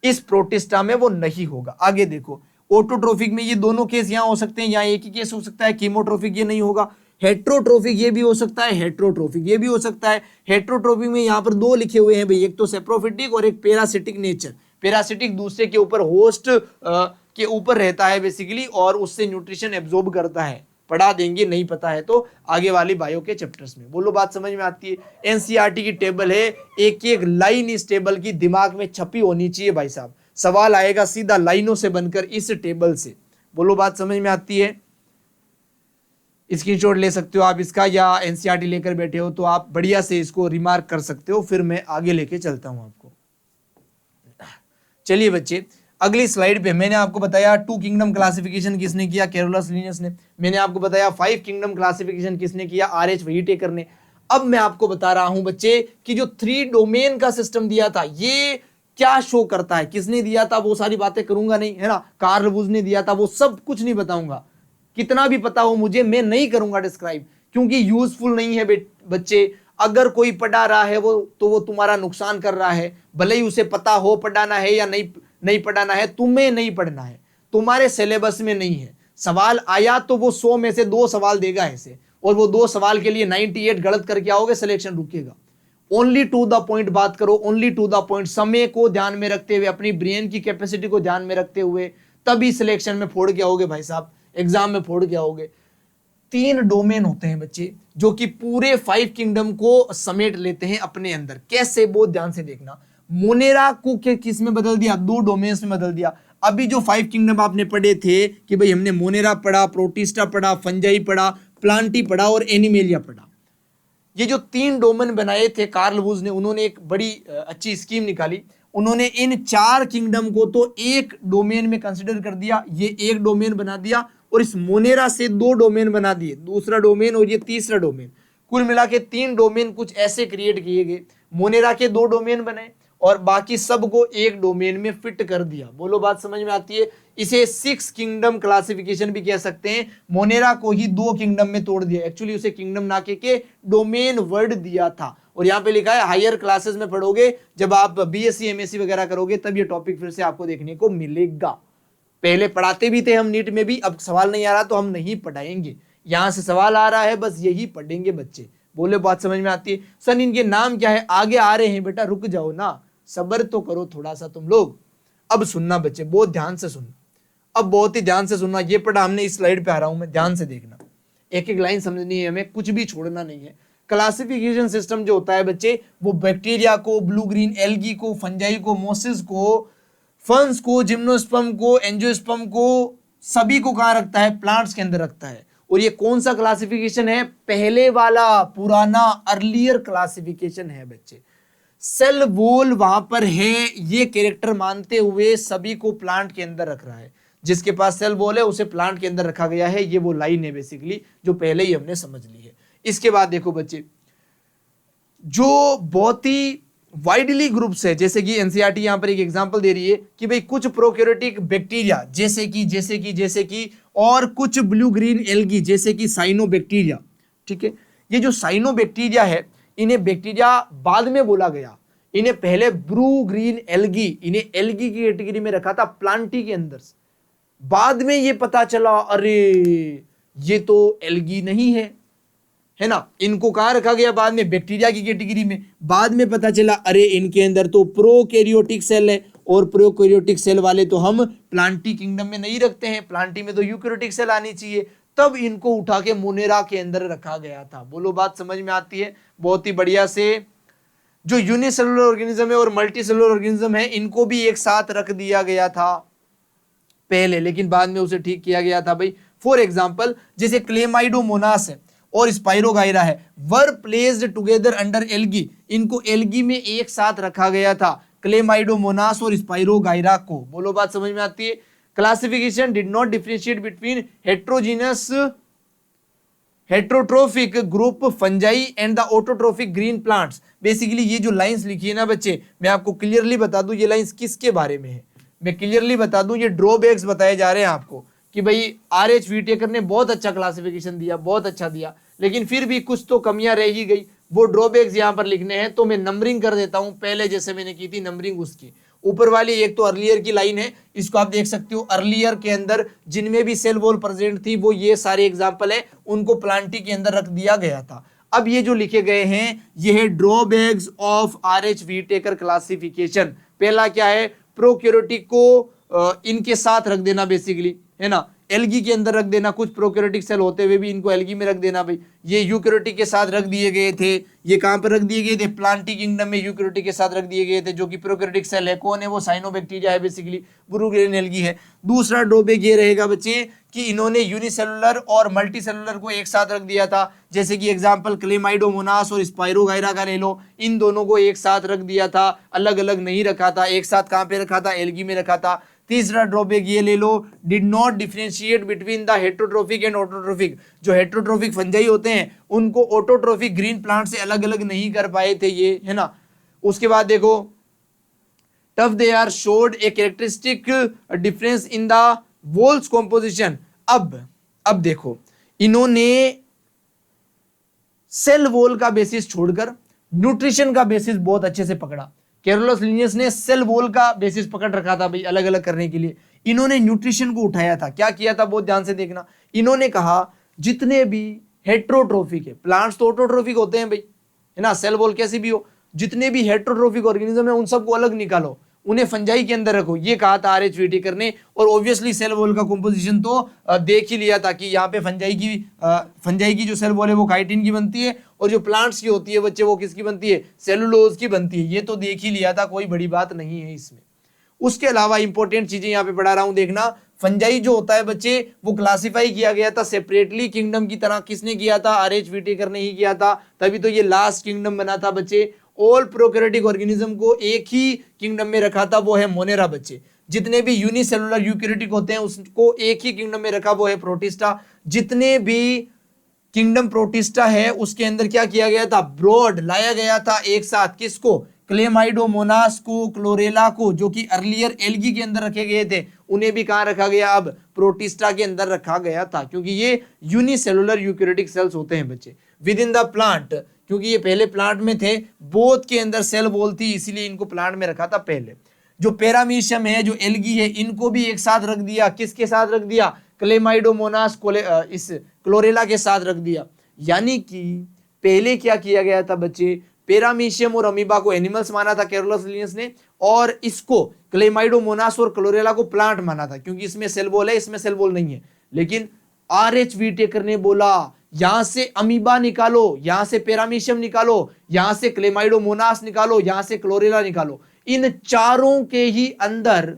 इस प्रोटिस्टा में वो नहीं होगा। आगे देखो, ऑटोट्रोफिक में ये दोनों केस यहां हो सकते हैं, यहाँ एक ही केस हो सकता है, कीमोट्रोफिक ये नहीं होगा। हेट्रोट्रोफिक ये भी हो सकता है, हेट्रोट्रोफिक ये भी हो सकता है। हेट्रोट्रोफिक में यहाँ पर दो लिखे हुए हैं भाई, एक तो सेप्रोफिटिक और एक पैरासिटिक नेचर। पैरासिटिक दूसरे के ऊपर, होस्ट के ऊपर रहता है बेसिकली, और उससे न्यूट्रिशन एब्जॉर्ब करता है। पढ़ा देंगे, नहीं पता है तो आगे वाली बायो के चैप्टर्स में। बोलो बात समझ में आती है। एनसीईआरटी की टेबल है, एक एक लाइन इस टेबल की दिमाग में छपी होनी चाहिए भाई साहब। सवाल आएगा सीधा लाइनों से बनकर इस टेबल से। बोलो बात समझ में आती है। स्क्रीनशॉट ले सकते हो आप इसका, या एनसीईआरटी लेकर बैठे हो तो आप बढ़िया से इसको रिमार्क कर सकते हो, फिर मैं आगे लेके चलता हूं आपको। चलिए बच्चे, अगली स्लाइड पे मैंने आपको बताया 2 किंगडम क्लासिफिकेशन किसने किया, कैरोलस लिनियस ने। मैंने आपको बताया 5 किंगडम क्लासिफिकेशन किसने किया, आरएच व्हीटेकर ने। अब मैं आपको बता रहा हूं बच्चे कि जो 3 डोमेन का सिस्टम दिया था ये क्या शो करता है, किसने दिया था, वो सारी बातें करूंगा नहीं, है ना। कार्ल वुज ने दिया था, वो सब कुछ नहीं बताऊंगा। कितना भी पता हो मुझे, मैं नहीं करूंगा डिस्क्राइब, क्योंकि यूजफुल नहीं है बच्चे। अगर कोई पढ़ा रहा है वो तुम्हारा नुकसान कर रहा है, भले ही उसे पता हो पढ़ाना है या नहीं पढ़ाना है, तुम्हें नहीं पढ़ना है, तुम्हारे सिलेबस में नहीं है। सवाल आया तो वो 100 में से 2 सवाल देगा ऐसे, और वो 2 सवाल के लिए 98 गलत करके आओगे, सिलेक्शन रुकेगा। ओनली टू द पॉइंट बात करो, ओनली टू द पॉइंट, समय को ध्यान में रखते हुए, अपनी ब्रेन की कैपेसिटी को ध्यान में रखते हुए, तभी सिलेक्शन में फोड़ के आओगे भाई साहब, एग्जाम में फोड़ के आओगे। 3 डोमेन होते हैं बच्चे जो कि पूरे 5 किंगडम को समेट लेते हैं अपने अंदर। कैसे, बहुत ध्यान से देखना। मोनेरा को किस में बदल दिया, 2 डोमेन्स में बदल दिया। अभी जो 5 किंगडम आपने पढ़े थे कि भाई हमने मोनेरा पढ़ा, प्रोटिस्टा पढ़ा, फंजाई पढ़ा, प्लांटी पढ़ा और एनिमेलिया पढ़ा। ये जो 3 डोमेन बनाए थे कार्ल वुज ने, उन्होंने एक बड़ी अच्छी स्कीम निकाली। उन्होंने इन 4 किंगडम को तो एक डोमेन में कंसिडर कर दिया, ये एक डोमेन बना दिया, और इस मोनेरा से 2 डोमेन बना दिए, दूसरा डोमेन और ये तीसरा डोमेन। कुल मिला के 3 डोमेन कुछ ऐसे क्रिएट किए गए। मोनेरा के 2 डोमेन बने और बाकी सबको एक डोमेन में फिट कर दिया। बोलो बात समझ में आती है? इसे 6 किंगडम क्लासिफिकेशन भी कह सकते हैं। मोनेरा को ही 2 किंगडम में तोड़ दिया, एक्चुअली उसे किंगडम ना के डोमेन वर्ड दिया था। और यहाँ पे लिखा है हायर क्लासेस में पढ़ोगे, जब आप बीएससी एमएससी वगैरह करोगे तब ये टॉपिक फिर से आपको देखने को मिलेगा। पहले पढ़ाते भी थे हम नीट में भी, अब सवाल नहीं आ रहा तो हम नहीं पढ़ाएंगे। यहां से सवाल आ रहा है, बस यही पढ़ेंगे बच्चे। बोले बात समझ में आती है? सर इनके नाम क्या है? आगे आ रहे हैं बेटा, रुक जाओ ना, सब्र तो करो थोड़ा सा तुम लोग। अब सुनना बच्चे, बहुत ध्यान से सुनना, अब बहुत ही ध्यान से सुनना। ये पढ़ा हमने, इस स्लाइड पे आ रहा हूं मैं, ध्यान से देखना, एक एक लाइन समझनी है हमें, कुछ भी छोड़ना नहीं है। क्लासिफिकेशन सिस्टम जो होता है बच्चे, वो बैक्टीरिया को, ब्लू ग्रीन एल्गी को, फंजाई को, मोसिस को, फंस को, जिम्नोस्पर्म को, एंजियोस्पर्म को, सभी को कहां रखता है? प्लांट्स के अंदर रखता है। और ये कौन सा क्लासिफिकेशन है? पहले वाला, पुराना अर्लियर क्लासिफिकेशन है बच्चे। सेल वॉल वहां पर है, ये कैरेक्टर मानते हुए सभी को प्लांट के अंदर रख रहा है। जिसके पास सेल वॉल है उसे प्लांट के अंदर रखा गया है। ये वो लाइन है बेसिकली जो पहले ही हमने समझ ली है। इसके बाद देखो बच्चे, जो बहुत ही वाइडली ग्रुप्स है, जैसे कि एनसीईआरटी यहां पर एक एग्जांपल दे रही है कि भाई कुछ प्रोकैरियोटिक बैक्टीरिया जैसे कि और कुछ ब्लू ग्रीन एल्गी जैसे कि साइनोबैक्टीरिया। ठीक है, ये जो साइनोबैक्टीरिया है, इन्हें बैक्टीरिया बाद में बोला गया, इन्हें पहले ब्लू ग्रीन एल्गी, इन्हें एल्गी की कैटेगरी में रखा था प्लांटी के अंदर। बाद में ये पता चला अरे ये तो एल्गी नहीं है ना, इनको कहां रखा गया? बाद में बैक्टीरिया की कैटेगरी में। बाद में पता चला अरे इनके अंदर तो प्रोकैरियोटिक सेल है, और प्रोकैरियोटिक सेल वाले तो हम प्लांटी किंगडम में नहीं रखते हैं, प्लांटी में तो यूकैरियोटिक सेल आनी चाहिए। तब इनको उठा के मोनेरा के अंदर रखा गया था। बोलो बात समझ में आती है? बहुत ही बढ़िया से। जो यूनिसेलुलर ऑर्गेनिज्म है और मल्टी सेलुलर ऑर्गेनिज्म है, इनको भी एक साथ रख दिया गया था पहले, लेकिन बाद में उसे ठीक किया गया था भाई। फॉर एग्जाम्पल जैसे क्लेमाइडोमोनास है और स्पाइरोगाइरा है, were placed together under algae, इनको एल्गी में एक साथ रखा गया था, क्लेमाइडोमोनास और स्पाइरोगाइरा को। बोलो बात समझ में आती है? Classification did not differentiate between heterogeneous heterotrophic group fungi and the autotrophic green plants. Basically ये जो लाइंस लिखी है ना बच्चे, मैं आपको क्लियरली बता दूं ये लाइंस किसके बारे में है। मैं क्लियरली बता दूं, ये ड्रॉबैक्स बताए जा रहे हैं आपको कि भाई आर.एच. व्हिटेकर ने बहुत अच्छा क्लासिफिकेशन दिया, बहुत अच्छा दिया, लेकिन फिर भी कुछ तो कमियां रह ही गई। वो ड्रॉबैक्स यहां पर लिखने हैं, तो मैं नंबरिंग कर देता हूं, पहले जैसे मैंने की थी नंबरिंग उसकी। ऊपर वाली एक तो अर्लियर की लाइन है, इसको आप देख सकते हो। अर्लियर के अंदर जिनमें भी सेल वॉल प्रेजेंट थी वो ये सारे एग्जांपल है, उनको प्लांटी के अंदर रख दिया गया था। अब ये जो लिखे गए हैं ये है drawbacks of R H. Whittaker classification. पहला क्या है? प्रोकैरियोटिक को इनके साथ रख देना बेसिकली, है ना, एल्गी के अंदर रख देना, कुछ प्रोकैरियोटिक सेल होते हुए भी इनको एल्गी में रख देना भाई। ये यूकैरियोटिक के साथ रख दिए गए थे, ये कहां पर रख दिए गए थे? प्लांटी किंगडम में यूकैरियोटिक के साथ रख दिए गए थे, जो कि प्रोकैरियोटिक सेल है। कौन है वो? साइनोबैक्टीरिया है बेसिकली, ब्लू ग्रीन एल्गी है। दूसरा ड्रॉबैक ये रहेगा बच्चे कि इन्होंने यूनिसेलुलर और मल्टी सेलुलर को एक साथ रख दिया था, जैसे कि एग्जांपल क्लेमाइडोमोनास और स्पाइरोगाइरा का ले लो, इन दोनों को एक साथ रख दिया था, अलग अलग नहीं रखा था। एक साथ कहां पे रखा था? एल्गी में रखा था। तीसरा ड्रॉबैक ये ले लो, did not differentiate between the heterotrophic and autotrophic. जो हेट्रोट्रोफिक फंजाई होते हैं उनको ऑटोट्रोफिक ग्रीन प्लांट से अलग अलग नहीं कर पाए थे ये, है ना। उसके बाद देखो, tough they are showed a characteristic difference in the walls composition. अब देखो, इन्होंने सेल वॉल का बेसिस छोड़कर न्यूट्रिशन का बेसिस बहुत अच्छे से पकड़ा। कैरोलस लिनियस ने सेल वॉल का बेसिस पकड़ रखा था भाई अलग अलग करने के लिए, इन्होंने न्यूट्रिशन को उठाया था। क्या किया था? बहुत ध्यान से देखना। इन्होंने कहा जितने भी हेट्रोट्रोफिक है, प्लांट्स तो ऑटोट्रोफिक होते हैं भाई, है ना, सेल वॉल कैसी भी हो, जितने भी हेट्रोट्रोफिक ऑर्गेनिज्म है उन सबको अलग निकालो उन्हें फंजाई के अंदर रखो, ये कहा था आरएच व्हिटेकर ने। और ऑब्वियसली सेल वॉल का कंपोजिशन तो देख ही लिया था कि यहाँ पे फंजाई की जो सेल वॉल है वो काइटिन की बनती है, और जो प्लांट्स की होती है बच्चे वो किसकी बनती है, सेलुलोज की बनती है। ये तो देख ही लिया था, कोई बड़ी बात नहीं है इसमें। उसके अलावा इंपॉर्टेंट चीजें यहाँ पे पढ़ा रहा हूं, देखना। फंजाई जो होता है बच्चे वो क्लासिफाई किया गया था सेपरेटली किंगडम की तरह। किसने किया था, आरएच व्हिटेकर ने ही किया था, तभी तो ये लास्ट किंगडम बना था बच्चे। ऑल प्रोकैरियोटिक ऑर्गेनिज्म को एक ही किंगडम में रखा था, वो है मोनेरा बच्चे। जितने भी यूनिसेलुलर यूकैरियोटिक होते हैं उसको एक ही किंगडम में रखा, वो है प्रोटिस्टा। जितने भी किंगडम प्रोटिस्टा है उसके अंदर क्या किया गया था, ब्रॉड लाया गया था एक साथ। किसको, क्लेमाइडोमोनास को, क्लोरेला को, जो कि अर्लियर एल्गी के अंदर रखे गए थे, उन्हें भी कहां रखा गया, अब प्रोटिस्टा के अंदर रखा गया था, क्योंकि ये यूनिसेलुलर यूकैरियोटिक सेल्स होते हैं बच्चे विद इन द प्लांट। क्योंकि ये पहले प्लांट में थे, बोथ के अंदर सेल वॉल थी, इसीलिए इनको प्लांट में रखा था पहले। जो पैरामीशियम है, जो एल्गी है, इनको भी एक साथ रख दिया। किसके साथ रख दिया, क्लेमाइडोमोनास इस क्लोरेला के साथ रख दिया। यानी कि पहले क्या किया गया था बच्चे, पैरामीशियम और अमीबा को एनिमल्स माना था कैरोलस लिनियस ने, और इसको क्लेमाइडोमोनास और क्लोरेला को प्लांट माना था, क्योंकि इसमें सेल वॉल है, इसमें सेल वॉल नहीं है। लेकिन आरएच व्हिटेकर ने बोला यहां से अमीबा निकालो, यहां से पैरामीशियम निकालो, यहां से क्लेमाइडोमोनास निकालो, यहां से क्लोरेला निकालो, इन चारों के ही अंदर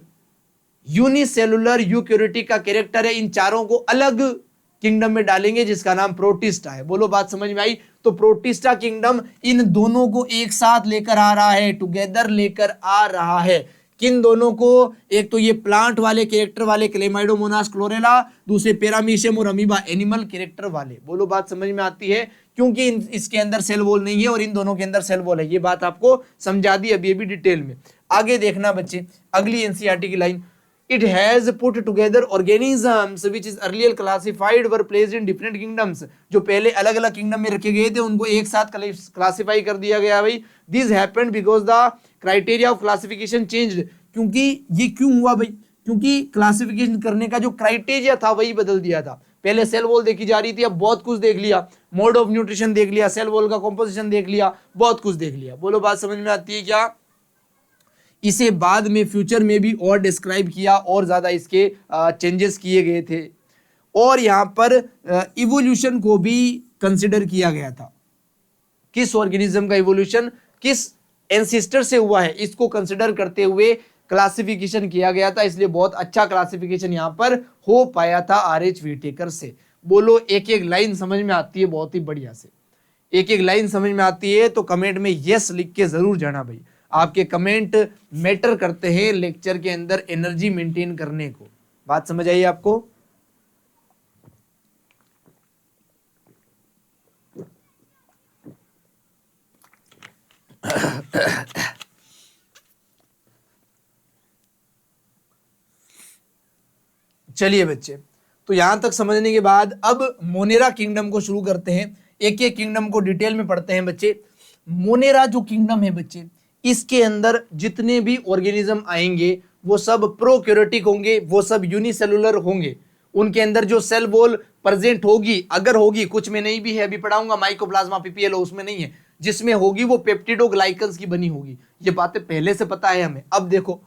यूनिसेलुलर यूकैरियोटिक का कैरेक्टर है। इन चारों को अलग किंगडम में डालेंगे जिसका नाम प्रोटिस्टा है। बोलो बात समझ में आई। तो प्रोटिस्टा किंगडम इन दोनों को एक साथ लेकर आ रहा है, टुगेदर लेकर आ रहा है। किन दोनों को, एक तो ये प्लांट वाले कैरेक्टर वाले क्लेमाइडोमोनास क्लोरेला, दूसरे पैरामीशियम और अमीबा एनिमल कैरेक्टर वाले। बोलो बात समझ में आती है, क्योंकि इसके अंदर सेल वॉल नहीं है और इन दोनों के अंदर सेल वॉल है। ये बात आपको समझा दी अभी अभी डिटेल में। आगे देखना बच्चे, अगली एनसीईआरटी की line, it has put together organisms which is earlier classified were placed in different kingdoms। जो पहले अलग अलग किंगडम में रखे गए थे उनको एक साथ क्लासिफाई कर दिया गया भाई। This happened because the criteria of classification changed। क्योंकि ये क्यों हुआ भाई, क्योंकि क्लासिफिकेशन करने का जो क्राइटेरिया था वही बदल दिया था। पहले सेल वॉल देखी जा रही थी, अब बहुत कुछ देख लिया, मोड ऑफ न्यूट्रिशन देख लिया, सेल वॉल का कॉम्पोजिशन देख लिया, बहुत कुछ देख लिया। बोलो बात समझ में आती है क्या। इसे बाद में फ्यूचर में भी और डिस्क्राइब किया, और ज्यादा इसके चेंजेस किए गए थे। और यहां पर इवोल्यूशन को भी कंसिडर किया गया था। किस ऑर्गेनिज्म का इवोल्यूशन किस एंसेस्टर से हुआ है, इसको कंसिडर करते हुए क्लासिफिकेशन किया गया था। इसलिए बहुत अच्छा क्लासिफिकेशन यहां पर हो पाया था आरएच व्हिटेकर से। बोलो एक एक लाइन समझ में आती है बहुत ही बढ़िया से, एक एक लाइन समझ में आती है तो कमेंट में यस लिख के जरूर जाना भाई। आपके कमेंट मैटर करते हैं लेक्चर के अंदर एनर्जी मेंटेन करने को। बात समझ आई आपको। चलिए बच्चे, तो यहां तक समझने के बाद अब मोनेरा किंगडम को शुरू करते हैं। एक एक किंगडम को डिटेल में पढ़ते हैं बच्चे। मोनेरा जो किंगडम है बच्चे, इसके अंदर जितने भी ऑर्गेनिज्म आएंगे वो सब प्रोकैरियोटिक होंगे, वो सब यूनिसेलुलर होंगे। उनके अंदर जो सेल वॉल प्रेजेंट होगी, अगर होगी, कुछ में नहीं भी है, अभी पढ़ाऊंगा माइकोप्लाज्मा पीपीएल उसमें नहीं है, जिसमें होगी वो पेप्टिडोग्लाइकन्स की बनी होगी। ये बातें पहले से पता है हमें। अब देखो,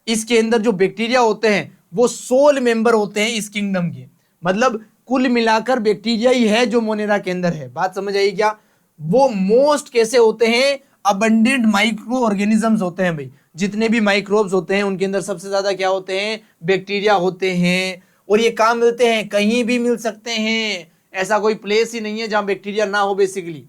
इसके अंदर जो बैक्टीरिया होते हैं वो सोल मेंबर होते हैं इस किंगडम के। मतलब कुल मिलाकर बैक्टीरिया ही है जो मोनेरा के अंदर है। बात समझ आई क्या। वो मोस्ट कैसे होते हैं, अबंडेंट माइक्रो ऑर्गेनिजम्स होते हैं भाई। जितने भी माइक्रोब्स होते हैं उनके अंदर सबसे ज्यादा क्या होते हैं, बैक्टीरिया होते हैं। और ये कहाँ मिलते हैं, कहीं भी मिल सकते हैं। ऐसा कोई प्लेस ही नहीं है जहां बैक्टीरिया ना हो। Basically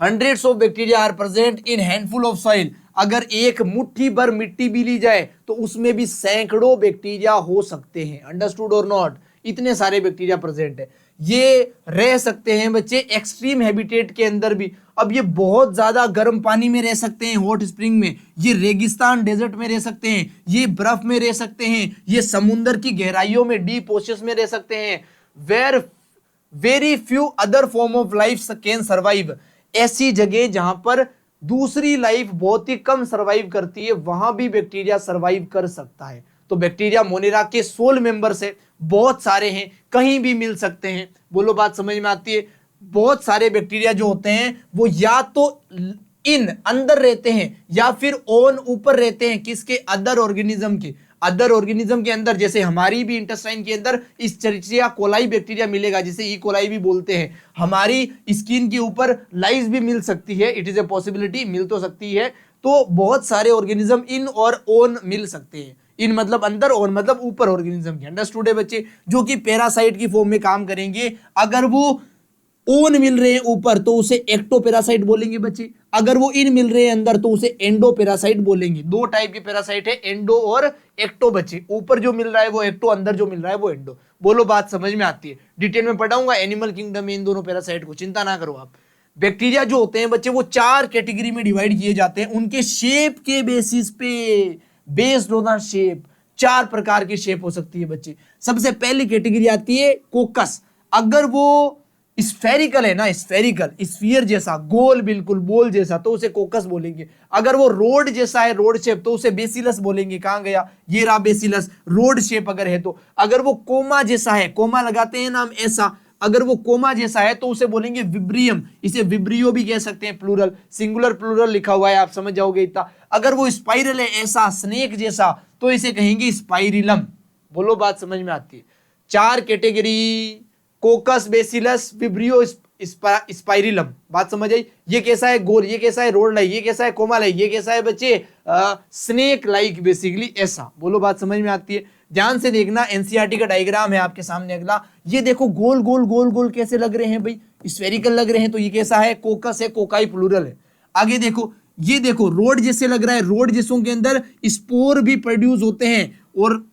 hundreds of bacteria are present in handful of soil। अगर एक मुट्ठी भर मिट्टी भी ली जाए तो उसमें भी सैकड़ों बैक्टीरिया हो सकते हैं। अंडरस्टूड और नॉट। इतने सारे बैक्टीरिया प्रेजेंट है। ये रह सकते हैं बच्चे एक्सट्रीम हैबिटेट के अंदर भी। अब ये बहुत ज्यादा गर्म पानी में रह सकते हैं, हॉट स्प्रिंग में, ये रेगिस्तान डेजर्ट में रह सकते हैं, ये बर्फ में रह सकते हैं, ये समुद्र की गहराइयों में डीप ओशंस में रह सकते हैं। Where very few other form of life can survive. ऐसी जगह जहां पर दूसरी लाइफ बहुत ही कम सर्वाइव करती है, वहां भी बैक्टीरिया सर्वाइव कर सकता है। तो बैक्टीरिया मोनेरा के सोल मेंबर से बहुत सारे हैं, कहीं भी मिल सकते हैं। बोलो बात समझ में आती है। बहुत सारे बैक्टीरिया जो होते हैं वो या तो इन अंदर रहते हैं या फिर ऑन ऊपर रहते हैं किसके, अदर ऑर्गेनिज्म के। अदर ऑर्गेनिज्म के अंदर जैसे हमारी भी इंटेस्टाइन के अंदर इस्चरिचिया कोलाई बैक्टीरिया मिलेगा, जिसे ई कोलाई भी बोलते हैं। हमारी स्किन के ऊपर लाइस भी मिल सकती है, इट इज ए पॉसिबिलिटी, मिल तो सकती है। तो बहुत सारे ऑर्गेनिज्म इन और ऑन मिल सकते हैं। इन मतलब अंदर, ऑन मतलब ऊपर ऑर्गेनिज्म के। अंडरस्टूड है बच्चे, जो कि पैरासाइट की फॉर्म में काम करेंगे। अगर वो ओन मिल रहे हैं ऊपर तो उसे एक्टोपैरासाइट बोलेंगे बच्चे, अगर वो इन मिल रहे हैं अंदर तो उसे एंडोपैरासाइट बोलेंगे। दो टाइप के पैरासाइट है, एंडो और एक्टो बच्चे। ऊपर जो मिल रहा है वो एक्टो, अंदर जो मिल रहा है वो एंडो। बोलो बात समझ में आती है? डिटेल में पढ़ाऊंगा एनिमल किंगडम में इन दोनों पैरासाइट को, चिंता ना करो आप। बैक्टीरिया जो होते हैं बच्चे वो 4 कैटेगरी में डिवाइड किए जाते हैं उनके शेप के बेसिस पे, बेस्ड ऑन द शेप। 4 प्रकार की शेप हो सकती है बच्चे। सबसे पहली कैटेगरी आती है कोकस। अगर वो स्फेरिकल है ना, स्फेरिकल, स्फीयर जैसा, गोल, बिल्कुल बॉल जैसा, तो उसे कोकस बोलेंगे। अगर वो रोड जैसा है, रोड शेप, तो उसे बेसिलस बोलेंगे। कहां गया, ये रहा बेसिलस, रोड शेप अगर है तो। अगर वो कोमा जैसा है, कोमा लगाते हैं नाम ऐसा, अगर वो कोमा जैसा है तो उसे बोलेंगे विब्रियम। इसे विब्रियो भी कह सकते हैं, प्लूरल, सिंगुलर प्लूरल लिखा हुआ है, आप समझ जाओगे इतना। अगर वो स्पाइरल है ऐसा, स्नेक जैसा, तो इसे कहेंगे स्पाइरिलम। बोलो बात समझ में आती है? 4 कैटेगरी, कोकस, बेसिलस, विब्रियो, स्पाइरिलम। बात समझ आई? ये कैसा है, गोल, ये कैसा है, रोड लाइक, ये कैसा है, कोमा लाइक, ये कैसा है बच्चे, स्नेक लाइक, बेसिकली ऐसा। बोलो बात समझ में आती है? ध्यान से देखना, एनसीईआरटी का डायग्राम है आपके सामने अगला। ये देखो गोल गोल गोल गोल कैसे लग रहे हैं भाई, स्फेरिकल लग रहे हैं, तो ये कैसा है, कोकस है, कोकाई प्लूरल है। आगे देखो, ये देखो रोड जैसे लग रहा है, रोड जैसों के अंदर स्पोर भी प्रोड्यूस होते हैं। और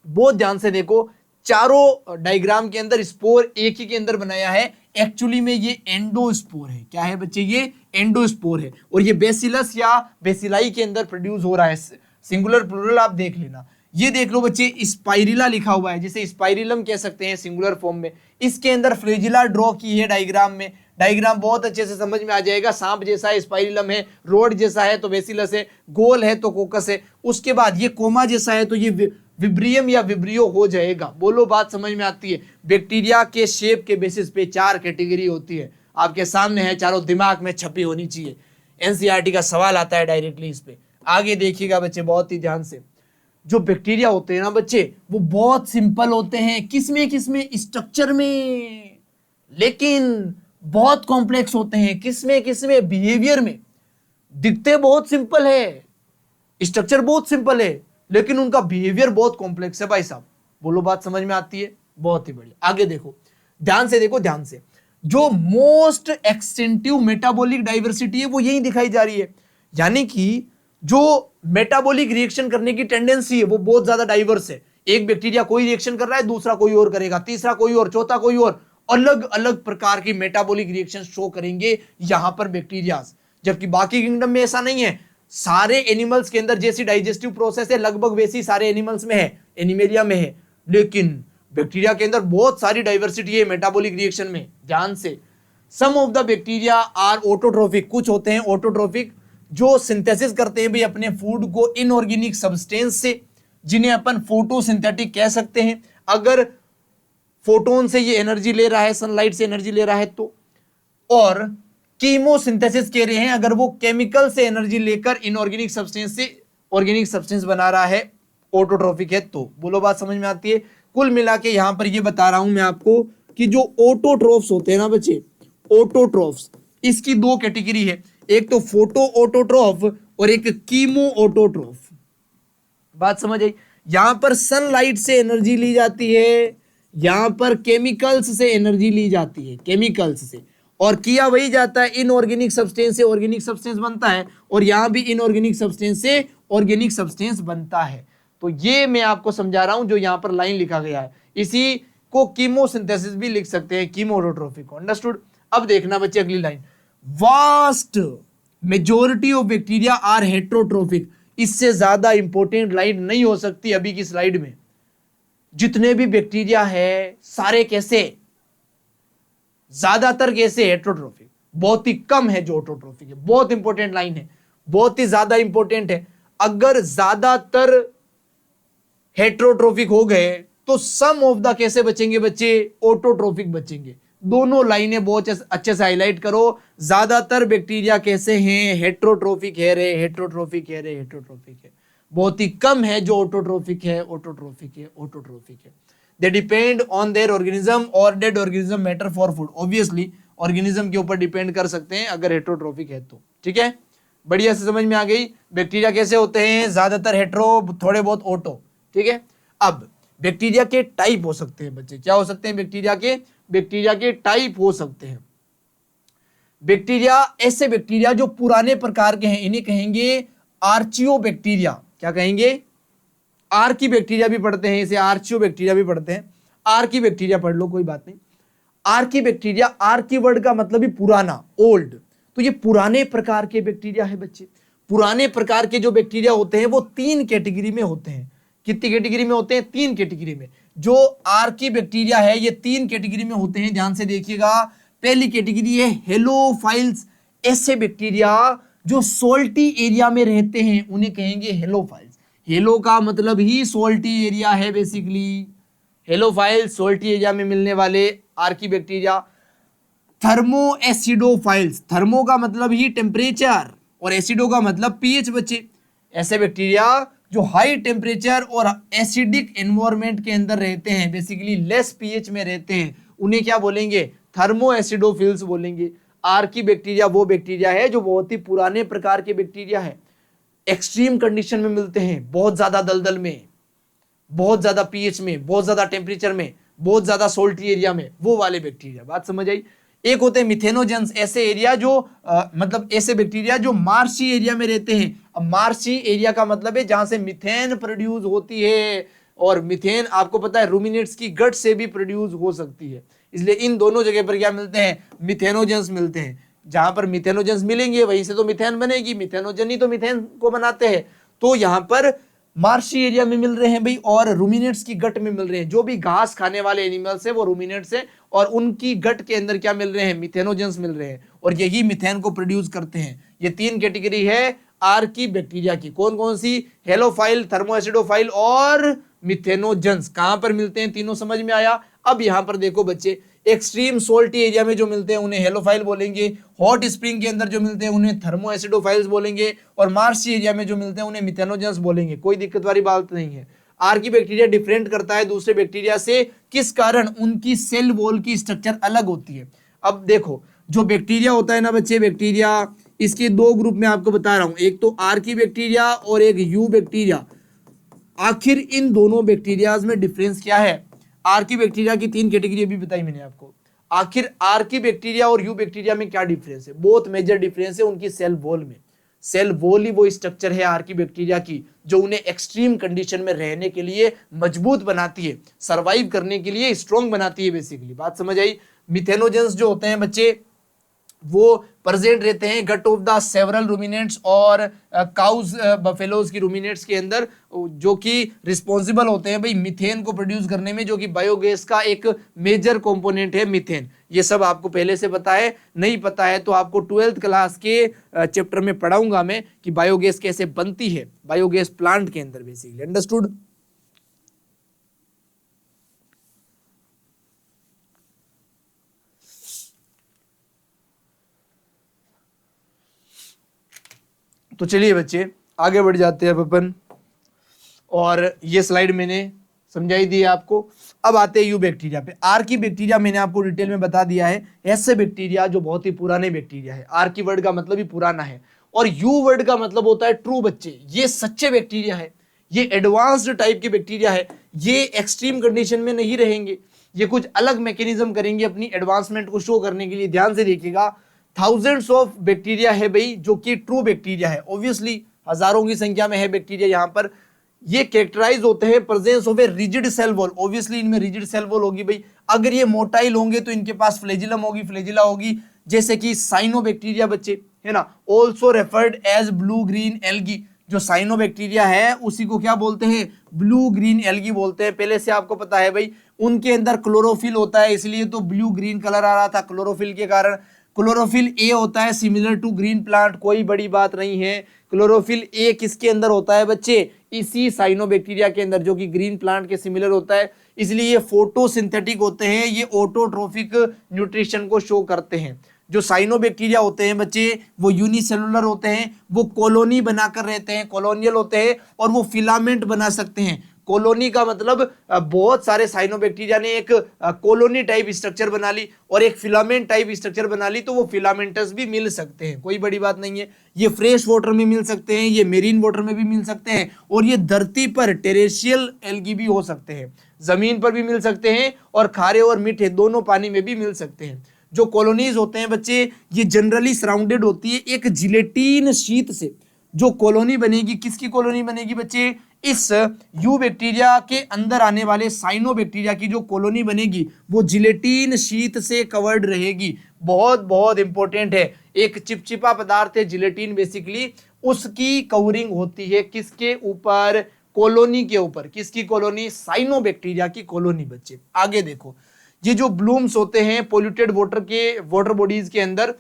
बहुत ध्यान से देखो, चारों डायग्राम के अंदर स्पोर एक ही के अंदर बनाया है, एक्चुअली में ये एंडोस्पोर है। क्या है बच्चे, ये एंडोस्पोर है। और ये बेसिलस या बेसिलाई के अंदर प्रोड्यूस हो रहा है। सिंगुलर प्लूरल आप देख लेना। ये देख लो बच्चे, स्पाइरिला लिखा हुआ है, जिसे स्पाइरिलम कह सकते हैं सिंगुलर फॉर्म में। इसके अंदर फ्लैजिला ड्रॉ की है डायग्राम में। डायग्राम बहुत अच्छे से समझ में आ जाएगा। सांप जैसा है स्पाइरिलम है, रोड जैसा है तो बेसिलस है, गोल है तो कोकस है। उसके बाद ये कोमा जैसा है तो ये विब्रियम या विब्रियो हो जाएगा। बोलो बात समझ में आती है? बैक्टीरिया के शेप के बेसिस पे 4 कैटेगरी होती है, आपके सामने है, चारों दिमाग में छपी होनी चाहिए। एनसीईआरटी का सवाल आता है डायरेक्टली इस पे। आगे देखिएगा बच्चे बहुत ही ध्यान से। जो बैक्टीरिया होते हैं ना बच्चे, वो बहुत सिंपल होते हैं, किसमें किसमें, स्ट्रक्चर में, लेकिन बहुत कॉम्प्लेक्स होते हैं किसमें किसमें, बिहेवियर में। दिखते बहुत सिंपल है, स्ट्रक्चर बहुत सिंपल है, लेकिन उनका बिहेवियर बहुत कॉम्प्लेक्स है भाई साहब। बोलो बात समझ में आती है? बहुत ही बढ़िया। आगे देखो, ध्यान से देखो, ध्यान से। जो मोस्ट एक्सटेंटिव मेटाबॉलिक डाइवर्सिटी है वो यही दिखाई जा रही है, यानी कि जो मेटाबॉलिक रिएक्शन करने की टेंडेंसी है वो बहुत ज्यादा डाइवर्स है। एक बैक्टीरिया कोई रिएक्शन कर रहा है, दूसरा कोई और करेगा, तीसरा कोई और, चौथा कोई और, अलग अलग प्रकार की मेटाबॉलिक रिएक्शन शो करेंगे यहां पर बैक्टीरिया। जबकि बाकी किंगडम में ऐसा नहीं है। सारे एनिमल्स के अंदर जैसी डाइजेस्टिव प्रोसेस है लगभग वैसी सारे एनिमल्स में है, एनिमेलिया में है, लेकिन बैक्टीरिया के अंदर बहुत सारी डाइवर्सिटी है मेटाबॉलिक रिएक्शन में। ध्यान से, some of the bacteria are autotrophic, कुछ होते हैं ऑटोट्रोफिक जो सिंथेसिस करते हैं भी अपने फूड को इनऑर्गेनिक सब्सटेंस से, जिन्हें अपन फोटोसिंथेटिक कह सकते हैं। अगर फोटोन से ये एनर्जी ले रहा है, सनलाइट से एनर्जी ले रहा है तो। और कीमोसिंथेसिस कह रहे हैं अगर वो केमिकल से एनर्जी लेकर इनऑर्गेनिक सब्सटेंस से ऑर्गेनिक सब्सटेंस बना रहा है, ऑटोट्रोफिक है तो। बोलो बात समझ में आती है? कुल मिला के यहां पर ये बता रहा हूं मैं आपको कि जो ऑटोट्रोफ्स होते हैं ना बच्चे, ऑटोट्रोफ्स, इसकी 2 कैटेगरी है, एक तो फोटो ऑटोट्रोफ और एक कीमो ऑटोट्रोफ। बात समझ आई? यहां पर सनलाइट से एनर्जी ली जाती है, यहां पर केमिकल्स से एनर्जी ली जाती है, केमिकल्स से, और किया वही जाता है इनऑर्गेनिक सब्सटेंस से ऑर्गेनिक सब्सटेंस बनता है, और यहां भी इनऑर्गेनिक सब्सटेंस से ऑर्गेनिक सब्सटेंस बनता है। तो ये मैं आपको समझा रहा हूं जो यहां पर लाइन लिखा गया है, इसी को कीमोसिंथेसिस भी लिख सकते हैं, कीमो ऑटोट्रोफिक को। अंडरस्टूड? अब देखना बच्चे अगली line, vast majority of bacteria are heterotrophic. इससे ज्यादा इंपॉर्टेंट लाइन नहीं हो सकती अभी की स्लाइड में। जितने भी बैक्टीरिया है सारे कैसे, ज्यादातर कैसे, हेट्रोट्रोफिक। बहुत ही कम है जो ऑटोट्रोफिक है। बहुत इंपॉर्टेंट लाइन है, बहुत ही ज्यादा इंपॉर्टेंट है। अगर ज्यादातर हेट्रोट्रोफिक हो गए तो सम ऑफ द कैसे बचेंगे बच्चे, ऑटोट्रोफिक बचेंगे। दोनों लाइनें बहुत अच्छे से हाईलाइट करो। ज्यादातर बैक्टीरिया कैसे हैं, हेट्रोट्रोफिक है रे, हेट्रोट्रोफिक है रे, हेट्रोट्रोफिक है। बहुत ही कम है जो ऑटोट्रोफिक है, ऑटोट्रोफिक है, ऑटोट्रोफिक है। They depend on their organism और dead organism matter for food. Obviously organism के ऊपर डिपेंड कर सकते हैं अगर हेट्रोट्रोफिक है तो। ठीक है, बढ़िया से समझ में आ गई। बैक्टीरिया कैसे होते हैं, ज्यादातर हेट्रो, थोड़े बहुत ऑटो। ठीक है, अब बैक्टीरिया के टाइप हो सकते हैं बच्चे। क्या हो सकते हैं बैक्टीरिया के टाइप हो सकते हैं। बैक्टीरिया, ऐसे बैक्टीरिया जो पुराने प्रकार के हैं, इन्हें कहेंगे आर्चियो बैक्टीरिया। क्या कहेंगे, आर्की बैक्टीरिया भी पढ़ते हैं इसे, आर्चियो बैक्टीरिया भी पढ़ते हैं। आर्की बैक्टीरिया पढ़ लो, कोई बात नहीं। आर्की बैक्टीरिया, आर्की वर्ड का मतलब ही पुराना, ओल्ड। तो ये पुराने प्रकार के बैक्टीरिया है बच्चे। पुराने प्रकार के जो बैक्टीरिया होते हैं वो 3 कैटेगरी में होते हैं। कितनी कैटेगरी में होते हैं, 3 कैटेगरी में। जो आर्की बैक्टीरिया है ये 3 कैटेगरी में होते हैं, ध्यान से देखिएगा। पहली कैटेगरी है हेलोफाइल्स। ऐसे बैक्टीरिया जो सोल्टी एरिया में रहते हैं उन्हें कहेंगे हेलोफाइल्स। हेलो का मतलब ही सोल्टी एरिया है बेसिकली। हेलोफाइल, सोल्टी एरिया में मिलने वाले Archie bacteria. Thermo acidophiles, thermo का मतलब ही टेम्परेचर और एसिडो का मतलब पीएच बच्चे। ऐसे बैक्टीरिया जो हाई टेम्परेचर और एसिडिक एनवायरनमेंट के अंदर रहते हैं, बेसिकली लेस पीएच में रहते हैं, उन्हें क्या बोलेंगे, थर्मो एसिडोफिल्स बोलेंगे। आर्की बैक्टीरिया वो बैक्टीरिया है जो बहुत ही पुराने प्रकार के बैक्टीरिया है, एक्सट्रीम कंडीशन में मिलते हैं, बहुत ज्यादा दलदल में, बहुत ज्यादा पीएच में, बहुत ज्यादा टेम्परेचर में, बहुत ज्यादा सोल्टी एरिया में, वो वाले बैक्टीरिया। बात समझ आई। एक होते हैं मिथेनोजेंस, ऐसे एरिया जो मतलब ऐसे बैक्टीरिया जो मार्शी एरिया में रहते हैं। अब मार्शी एरिया का मतलब है जहां से मिथेन प्रोड्यूस होती है, और मिथेन आपको पता है रूमिनेट्स की गट से भी प्रोड्यूस हो सकती है। इसलिए इन दोनों जगह पर क्या मिलते हैं, मिथेनोजेंस मिलते हैं। जहां पर मिथेनोजेंस मिलेंगे वहीं से तो मिथेन बनेगी, मिथेनोजन ही तो मिथेन को बनाते हैं। तो यहां पर मार्शी एरिया में मिल रहे हैं भाई, और रूमिनेट्स की गट में मिल रहे हैं। जो भी घास खाने वाले एनिमल्स है वो रूमिनेट्स है, और उनकी गट के अंदर क्या मिल रहे हैं, मिथेनोजेंस मिल रहे हैं, और यही मिथेन को प्रोड्यूस करते हैं। ये 3 कैटेगरी है आर्की बैक्टीरिया की। कौन कौन सी, हेलोफाइल, थर्मोएसिडोफाइल और मिथेनोजेंस। कहां पर मिलते हैं, तीनों समझ में आया। अब यहां पर देखो बच्चे, एक्सट्रीम सोल्टी एरिया में जो मिलते हैं उन्हें हेलोफाइल बोलेंगे, हॉट स्प्रिंग के अंदर जो मिलते हैं उन्हें थर्मोएसिडोफाइल्स बोलेंगे, और मार्शी एरिया में जो मिलते हैं उन्हें मिथेनोजेंस बोलेंगे। कोई दिक्कत वाली बात नहीं है। आर्की बैक्टीरिया डिफरेंट करता है दूसरे बैक्टीरिया से, किस कारण, उनकी सेल वॉल की स्ट्रक्चर अलग होती है। अब देखो, जो बैक्टीरिया होता है ना बच्चे, बैक्टीरिया इसके 2 ग्रुप में आपको बता रहा हूं, एक तो आर्की बैक्टीरिया और एक यू बैक्टीरिया। आखिर इन दोनों बैक्टीरियाज में डिफरेंस क्या है। आर्की बैक्टीरिया की 3 कैटेगरी अभी बताई मैंने आपको। आखिर आर्की बैक्टीरिया और यू बैक्टीरिया में क्या डिफरेंस है, बहुत मेजर डिफरेंस है उनकी सेल वॉल में। सेल वॉल ही वो स्ट्रक्चर है आर्की बैक्टीरिया की जो उन्हें एक्सट्रीम कंडीशन में रहने के लिए मजबूत बनाती है, सरवाइव करने के लिए स्ट्रॉन्ग बनाती है बेसिकली। बात समझ आई। मिथेनोजेंस जो होते हैं बच्चे वो प्रेजेंट रहते हैं gut of the several ruminants और काउज बफेलोज की रूमिनेट्स के अंदर, जो कि रिस्पॉन्सिबल होते हैं भाई मिथेन को प्रोड्यूस करने में, जो कि बायोगैस का एक मेजर कंपोनेंट है मिथेन। ये सब आपको पहले से पता है, नहीं पता है तो आपको 12th क्लास के चैप्टर में पढ़ाऊंगा मैं कि बायोगैस कैसे बनती है, बायोगैस प्लांट के अंदर बेसिकली। अंडरस्टूड। तो चलिए बच्चे आगे बढ़ जाते हैं अपन, और ये स्लाइड मैंने समझाई दी है आपको। अब आते हैं यू बैक्टीरिया पे। आर्की बैक्टीरिया मैंने आपको डिटेल में बता दिया है, ऐसे बैक्टीरिया जो बहुत ही पुराने बैक्टीरिया है। आर्की वर्ड का मतलब ही पुराना है, और यू वर्ड का मतलब होता है ट्रू बच्चे। ये सच्चे बैक्टीरिया है, ये एडवांस्ड टाइप के बैक्टीरिया है, ये एक्सट्रीम कंडीशन में नहीं रहेंगे, ये कुछ अलग मैकेनिज्म करेंगे अपनी एडवांसमेंट को शो करने के लिए। ध्यान से देखिएगा, थाउजेंड्स ऑफ बैक्टीरिया है भाई जो कि ट्रू बैक्टीरिया है, ऑब्वियसली हजारों की संख्या में है बैक्टीरिया यहाँ पर। ये कैरेक्टराइज होते हैं presence of a rigid cell wall, obviously इनमें रिजिड सेल वॉल होगी भाई। अगर ये मोटाइल होंगे तो इनके पास फ्लैजिलम होगी, फ्लैजिला होगी, जैसे कि साइनोबैक्टीरिया बच्चे है ना, also referred as blue green algae. जो साइनोबैक्टीरिया है उसी को क्या बोलते हैं, ब्लू ग्रीन एल्गी बोलते हैं। पहले से आपको पता है भाई, उनके अंदर क्लोरोफिल होता है, इसलिए तो ब्लू ग्रीन कलर आ रहा था क्लोरोफिल के कारण। क्लोरोफिल ए होता है सिमिलर टू ग्रीन प्लांट, कोई बड़ी बात नहीं है। क्लोरोफिल ए किसके अंदर होता है बच्चे, इसी साइनोबैक्टीरिया के अंदर, जो कि ग्रीन प्लांट के सिमिलर होता है, इसलिए ये फोटोसिंथेटिक होते हैं, ये ऑटोट्रोफिक न्यूट्रिशन को शो करते हैं। जो साइनोबैक्टीरिया होते हैं बच्चे, वो यूनिसेलुलर होते हैं, वो कॉलोनी बनाकर रहते हैं, कॉलोनियल होते हैं, और वो फिलामेंट बना सकते हैं। कॉलोनी का मतलब बहुत सारे साइनोबैक्टीरिया ने एक कॉलोनी टाइप स्ट्रक्चर बना ली और एक फिलामेंट टाइप स्ट्रक्चर बना ली, तो वो फिलामेंटस भी मिल सकते हैं, कोई बड़ी बात नहीं है। ये फ्रेश वाटर में मिल सकते हैं, ये मेरीन वाटर में भी मिल सकते हैं, और ये धरती पर टेरेशियल एल्गी भी हो सकते हैं, जमीन पर भी मिल सकते हैं, और खारे और मीठे दोनों पानी में भी मिल सकते हैं। जो कॉलोनीज होते हैं बच्चे, ये जनरली सराउंडेड होती है एक जिलेटिन शीट से। जो कॉलोनी बनेगी, किसकी कॉलोनी बनेगी बच्चे? इस यू बैक्टीरिया के अंदर आने वाले साइनोबैक्टीरिया की जो कॉलोनी बनेगी वो जिलेटिन शीट से कवर्ड रहेगी। बहुत बहुत इंपॉर्टेंट है, एक चिपचिपा पदार्थ है जिलेटिन, बेसिकली उसकी कवरिंग होती है किसके ऊपर? कॉलोनी के ऊपर। किसकी कॉलोनी? साइनोबैक्टीरिया की कॉलोनी। बच्चे आगे देखो, ये जो ब्लूम्स होते हैं पोल्यूटेड वाटर के, वाटर बॉडीज के अंदर,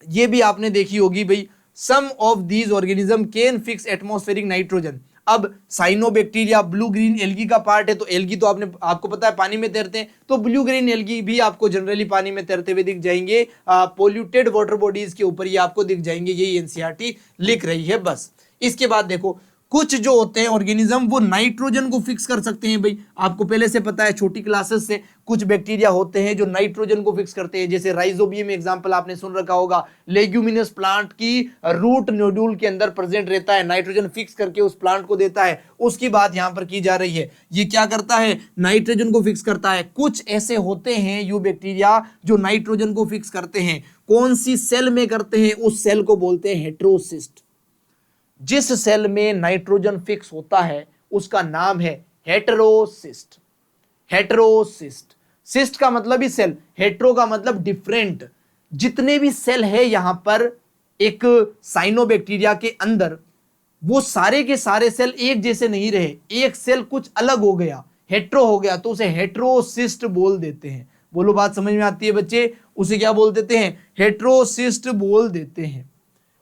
ये भी आपने देखी होगी भाई। Some of these organism can fix atmospheric nitrogen. अब साइनोबैक्टीरिया ब्लू ग्रीन एल्गी का पार्ट है, तो एल्गी तो आपको पता है पानी में तैरते हैं, तो ब्लू ग्रीन एल्गी भी आपको जनरली पानी में तैरते हुए दिख जाएंगे, पोल्यूटेड वाटर बॉडीज के ऊपर ये आपको दिख जाएंगे। यही एनसीईआरटी लिख रही है बस। इसके बाद देखो, कुछ जो होते हैं ऑर्गेनिज्म वो नाइट्रोजन को फिक्स कर सकते हैं। भाई आपको पहले से पता है छोटी क्लासेस से, कुछ बैक्टीरिया होते हैं जो नाइट्रोजन को फिक्स करते हैं, जैसे राइजोबियम एग्जांपल आपने सुन रखा होगा। लेग्यूमिनस प्लांट की रूट नोड्यूल के अंदर प्रेजेंट रहता है, नाइट्रोजन फिक्स करके उस प्लांट को देता है। उसकी बात यहां पर की जा रही है, ये क्या करता है? नाइट्रोजन को फिक्स करता है। कुछ ऐसे होते हैं यू बैक्टीरिया जो नाइट्रोजन को फिक्स करते हैं। कौन सी सेल में करते हैं? उस सेल को बोलते हैं हेटेरोसिस्ट। जिस सेल में नाइट्रोजन फिक्स होता है उसका नाम है हेटेरोसिस्ट। हेटेरोसिस्ट, सिस्ट का मतलब ही सेल, हेटेरो का मतलब डिफरेंट। जितने भी सेल है यहां पर एक साइनोबैक्टीरिया के अंदर, वो सारे के सारे सेल एक जैसे नहीं रहे, एक सेल कुछ अलग हो गया, हेटेरो हो गया, तो उसे हेटेरोसिस्ट बोल देते हैं। बोलो बात समझ में आती है बच्चे? उसे क्या बोल देते हैं? हेटेरोसिस्ट बोल देते हैं।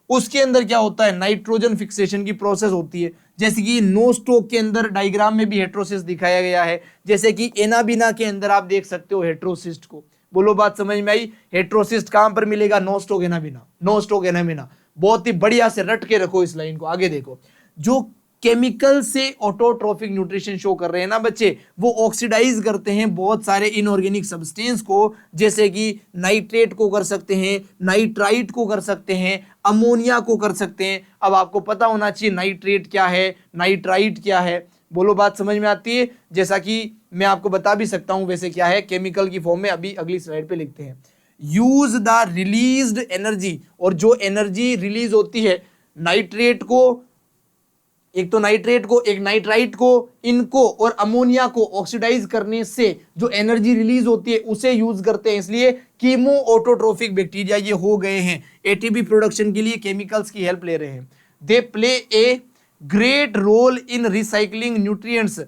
उसके अंदर क्या होता है? नाइट्रोजन फिक्सेशन की प्रोसेस होती है, जैसे कि नोस्टोक के अंदर डायग्राम में भी हेटेरोसिस्ट दिखाया गया है, जैसे कि एनाबिना के अंदर आप देख सकते हो हेटेरोसिस्ट को। बोलो बात समझ में आई? हेटेरोसिस्ट कहां पर मिलेगा? Nostoc Anabaena. नोस्टोक एनाबिना बहुत ही बढ़िया से रट के रखो इस लाइन को। आगे देखो, जो केमिकल से ऑटोट्रोफिक न्यूट्रिशन शो कर रहे हैं ना बच्चे, वो ऑक्सीडाइज करते हैं बहुत सारे इनऑर्गेनिक सब्सटेंस को, जैसे कि नाइट्रेट को कर सकते हैं, नाइट्राइट को कर सकते हैं, अमोनिया को कर सकते हैं। अब आपको पता होना चाहिए नाइट्रेट क्या है, नाइट्राइट क्या है। बोलो बात समझ में आती है? जैसा कि मैं आपको बता भी सकता हूं वैसे क्या है केमिकल की फॉर्म में, अभी अगली स्लाइड पे लिखते हैं। यूज द रिलीज्ड एनर्जी, और जो एनर्जी रिलीज होती है नाइट्रेट को, एक तो नाइट्रेट को, एक नाइट्राइट को, इनको और अमोनिया को ऑक्सीडाइज करने से जो एनर्जी रिलीज होती है उसे यूज करते हैं। इसलिए कीमो ऑटोट्रोफिक बैक्टीरिया ये हो गए हैं, एटीपी प्रोडक्शन के लिए केमिकल्स की हेल्प ले रहे हैं। They play a great role in recycling nutrients.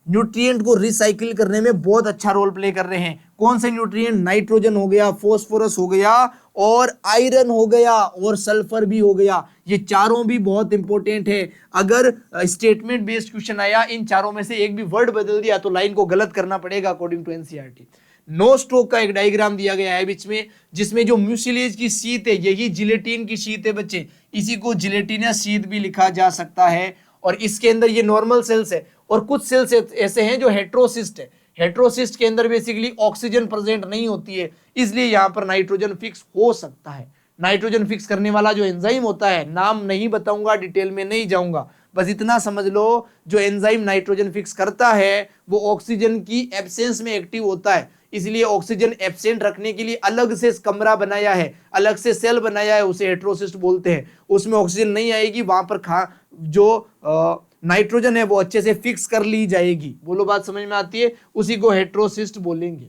Nutrient को रिसाइकिल करने में बहुत अच्छा रोल प्ले कर रहे हैं। कौन से न्यूट्रिएंट? नाइट्रोजन हो गया, फास्फोरस हो गया, और आयरन हो गया, और सल्फर भी हो गया। ये चारों भी बहुत इंपॉर्टेंट है। अगर स्टेटमेंट बेस्ड क्वेश्चन आया, इन चारों में से एक भी वर्ड बदल दिया तो लाइन को गलत करना पड़ेगा अकॉर्डिंग टू एनसीईआरटी। नोस्टोक का एक डायग्राम दिया गया है बीच में, जिसमें जो म्यूसिलेज की शीट है यही जिलेटिन की शीट है बच्चे, इसी को जिलेटिनस शीट भी लिखा जा सकता है। और इसके अंदर ये नॉर्मल सेल्स है, और कुछ सेल्स ऐसे हैं जो हेटेरोसिस्ट है। हेटेरोसिस्ट के अंदर बेसिकली ऑक्सीजन प्रेजेंट नहीं होती है, इसलिए यहां पर नाइट्रोजन फिक्स हो सकता है। नाइट्रोजन फिक्स करने वाला जो एंजाइम होता है, नाम नहीं बताऊंगा, डिटेल में नहीं जाऊंगा, बस इतना समझ लो, जो एंजाइम नाइट्रोजन फिक्स करता है वो ऑक्सीजन की एब्सेंस में एक्टिव होता है। इसलिए ऑक्सीजन एब्सेंट रखने के लिए अलग से कमरा बनाया है, अलग से सेल बनाया है, उसे हेटेरोसिस्ट बोलते हैं। उसमें ऑक्सीजन नहीं आएगी, वहां पर जो नाइट्रोजन है वो अच्छे से फिक्स कर ली जाएगी। बोलो बात समझ में आती है? उसी को हेटेरोसिस्ट बोलेंगे।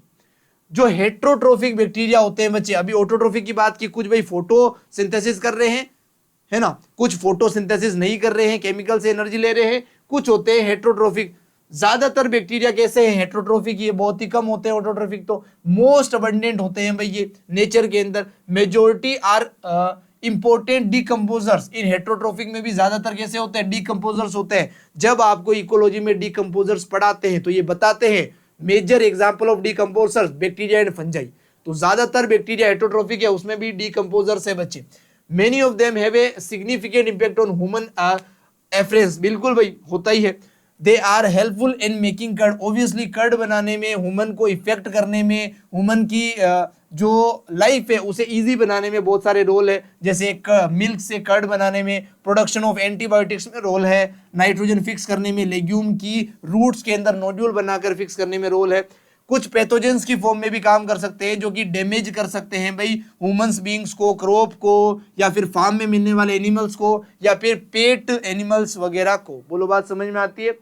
जो हेटेरोट्रोफिक बैक्टीरिया होते हैं बच्चे, अभी ऑटोट्रोफिक की बात की, कुछ भाई फोटोसिंथेसिस कर रहे हैं, है ना, कुछ फोटोसिंथेसिस नहीं कर रहे हैं, केमिकल से एनर्जी ले रहे हैं, कुछ होते हैं हेटेरोट्रोफिक। ज्यादातर बैक्टीरिया कैसे हैं? हेटेरोट्रोफिक। ये बहुत ही कम होते हैं ऑटोट्रोफिक, तो मोस्ट अबंडेंट होते हैं भाई ये नेचर के अंदर। मेजोरिटी आर इंपॉर्टेंट डिकम्पोजर्स इन हेट्रोट्रोफिक में भी ज्यादातर कैसे होते हैं, डिकम्पोजर्स होते हैं। जब आपको इकोलॉजी में डिकम्पोजर्स पढ़ाते हैं तो ये बताते हैं major example of decomposers bacteria and fungi. तो ज्यादातर बैक्टीरिया हेट्रोट्रोफिक है, उसमें भी डिकम्पोजर्स है बच्चे। Many of them have a significant impact on human affairs, बिल्कुल भाई होता ही है। They are helpful in making curd, obviously curd बनाने में, ह्यूमन को इफेक्ट करने में, ह्यूमन की जो लाइफ है उसे इजी बनाने में बहुत सारे रोल है। जैसे एक मिल्क से कर्ड बनाने में, प्रोडक्शन ऑफ एंटीबायोटिक्स में रोल है, नाइट्रोजन फिक्स करने में, लेग्यूम की रूट्स के अंदर नोड्यूल बनाकर फिक्स करने में रोल है। कुछ पैथोजेंस की फॉर्म में भी काम कर सकते हैं जो कि डैमेज कर सकते हैं भाई ह्यूमंस बीइंग्स को, क्रॉप को, या फिर फार्म में मिलने वाले एनिमल्स को, या फिर पेट एनिमल्स वगैरह को। बोलो बात समझ में आती है।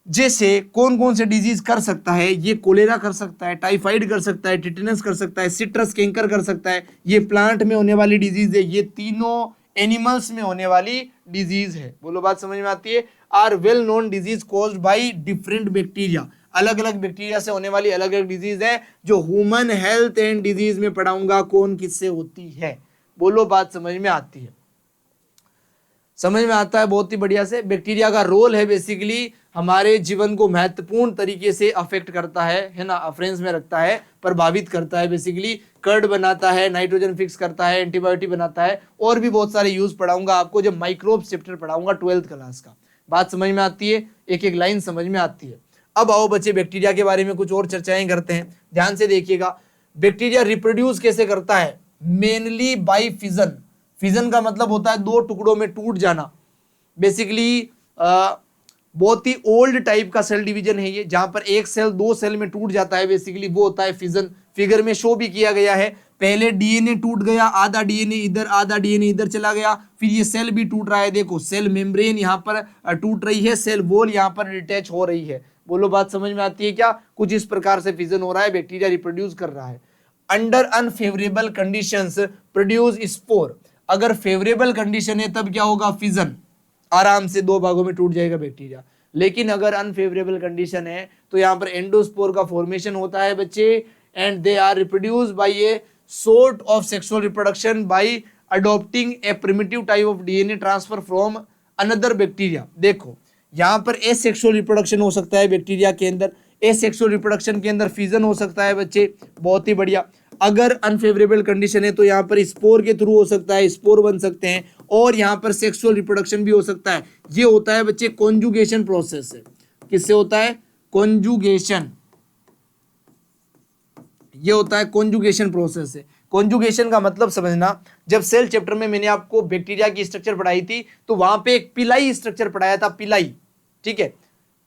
जैसे कौन कौन से डिजीज कर सकता है, ये कोलेरा कर सकता है, टाइफाइड कर सकता है, टिटेनस कर सकता है, सिट्रस कैंकर कर सकता है, ये प्लांट में होने वाली डिजीज है, ये तीनों एनिमल्स में होने वाली डिजीज है। बोलो बात समझ में आती है। Are well known disease caused by different bacteria, अलग अलग बैक्टीरिया से होने वाली अलग अलग डिजीज है जो ह्यूमन हेल्थ एंड डिजीज में पढ़ाऊंगा कौन किससे होती है। बोलो बात समझ में आती है, समझ में आता है बहुत ही बढ़िया से। बैक्टीरिया का रोल है बेसिकली हमारे जीवन को महत्वपूर्ण तरीके से अफेक्ट करता है ना, अफरेंस में रखता है, प्रभावित करता है। बेसिकली कर्ड बनाता है, नाइट्रोजन फिक्स करता है, एंटीबायोटिक बनाता है, और भी बहुत सारे यूज पढ़ाऊंगा आपको जब माइक्रोब चैप्टर पढ़ाऊंगा 12th क्लास का। बात समझ में आती है, एक एक लाइन समझ में आती है। अब आओ बच्चे बैक्टीरिया के बारे में कुछ और चर्चाएं करते हैं, ध्यान से देखिएगा। बैक्टीरिया रिप्रोड्यूस कैसे करता है, मेनली बाय फिजन। फिजन का मतलब होता है दो टुकड़ों में टूट जाना। बेसिकली बहुत ही ओल्ड टाइप का सेल डिवीजन है ये, जहां पर एक सेल दो सेल में टूट जाता है, बेसिकली वो होता है फिजन। फिगर में शो भी किया गया है, पहले डीएनए टूट गया, आधा डीएनए इधर आधा डीएनए इधर चला गया, फिर ये सेल भी टूट रहा है। देखो सेल मेम्ब्रेन यहाँ पर टूट रही है, सेल वॉल यहाँ पर डिटैच हो रही है। बोलो बात समझ में आती है क्या, कुछ इस प्रकार से फिजन हो रहा है, बैक्टीरिया रिप्रोड्यूस कर रहा है। Under unfavourable conditions produce spore, अगर फेवरेबल कंडीशन है तब क्या होगा, फिजन, आराम से दो भागों में टूट जाएगा बैक्टीरिया। लेकिन अगर अनफेवरेबल कंडीशन है तो यहाँ पर एंडोस्पोर का फॉर्मेशन होता है बच्चे, and they are reproduce by a sort of sexual reproduction by adopting a primitive type of DNA transfer from another bacteria। देखो यहाँ पर एसेक्सुअल रिप्रोडक्शन हो सकता है बैक्टीरिया के अंदर, एसेक्सुअल रिप्रोडक्शन के अंदर फिजन हो सकता है बच्चे, बहुत ही बढ़िया। अगर अनफेवरेबल कंडीशन है तो यहाँ पर स्पोर के थ्रू हो सकता है, स्पोर बन सकते हैं, और यहाँ पर सेक्सुअल रिप्रोडक्शन भी हो सकता है। ये होता है बच्चे कॉन्जुगेशन प्रोसेस से। किससे होता है, कॉन्जुगेशन, ये होता है कॉन्जुगेशन प्रोसेस है। कॉन्जुगेशन का मतलब समझना, जब सेल चैप्टर में मैंने आपको बैक्टीरिया की स्ट्रक्चर पढ़ाई थी तो वहां पे एक पिलाई स्ट्रक्चर पढ़ाया था, पिलाई, ठीक है।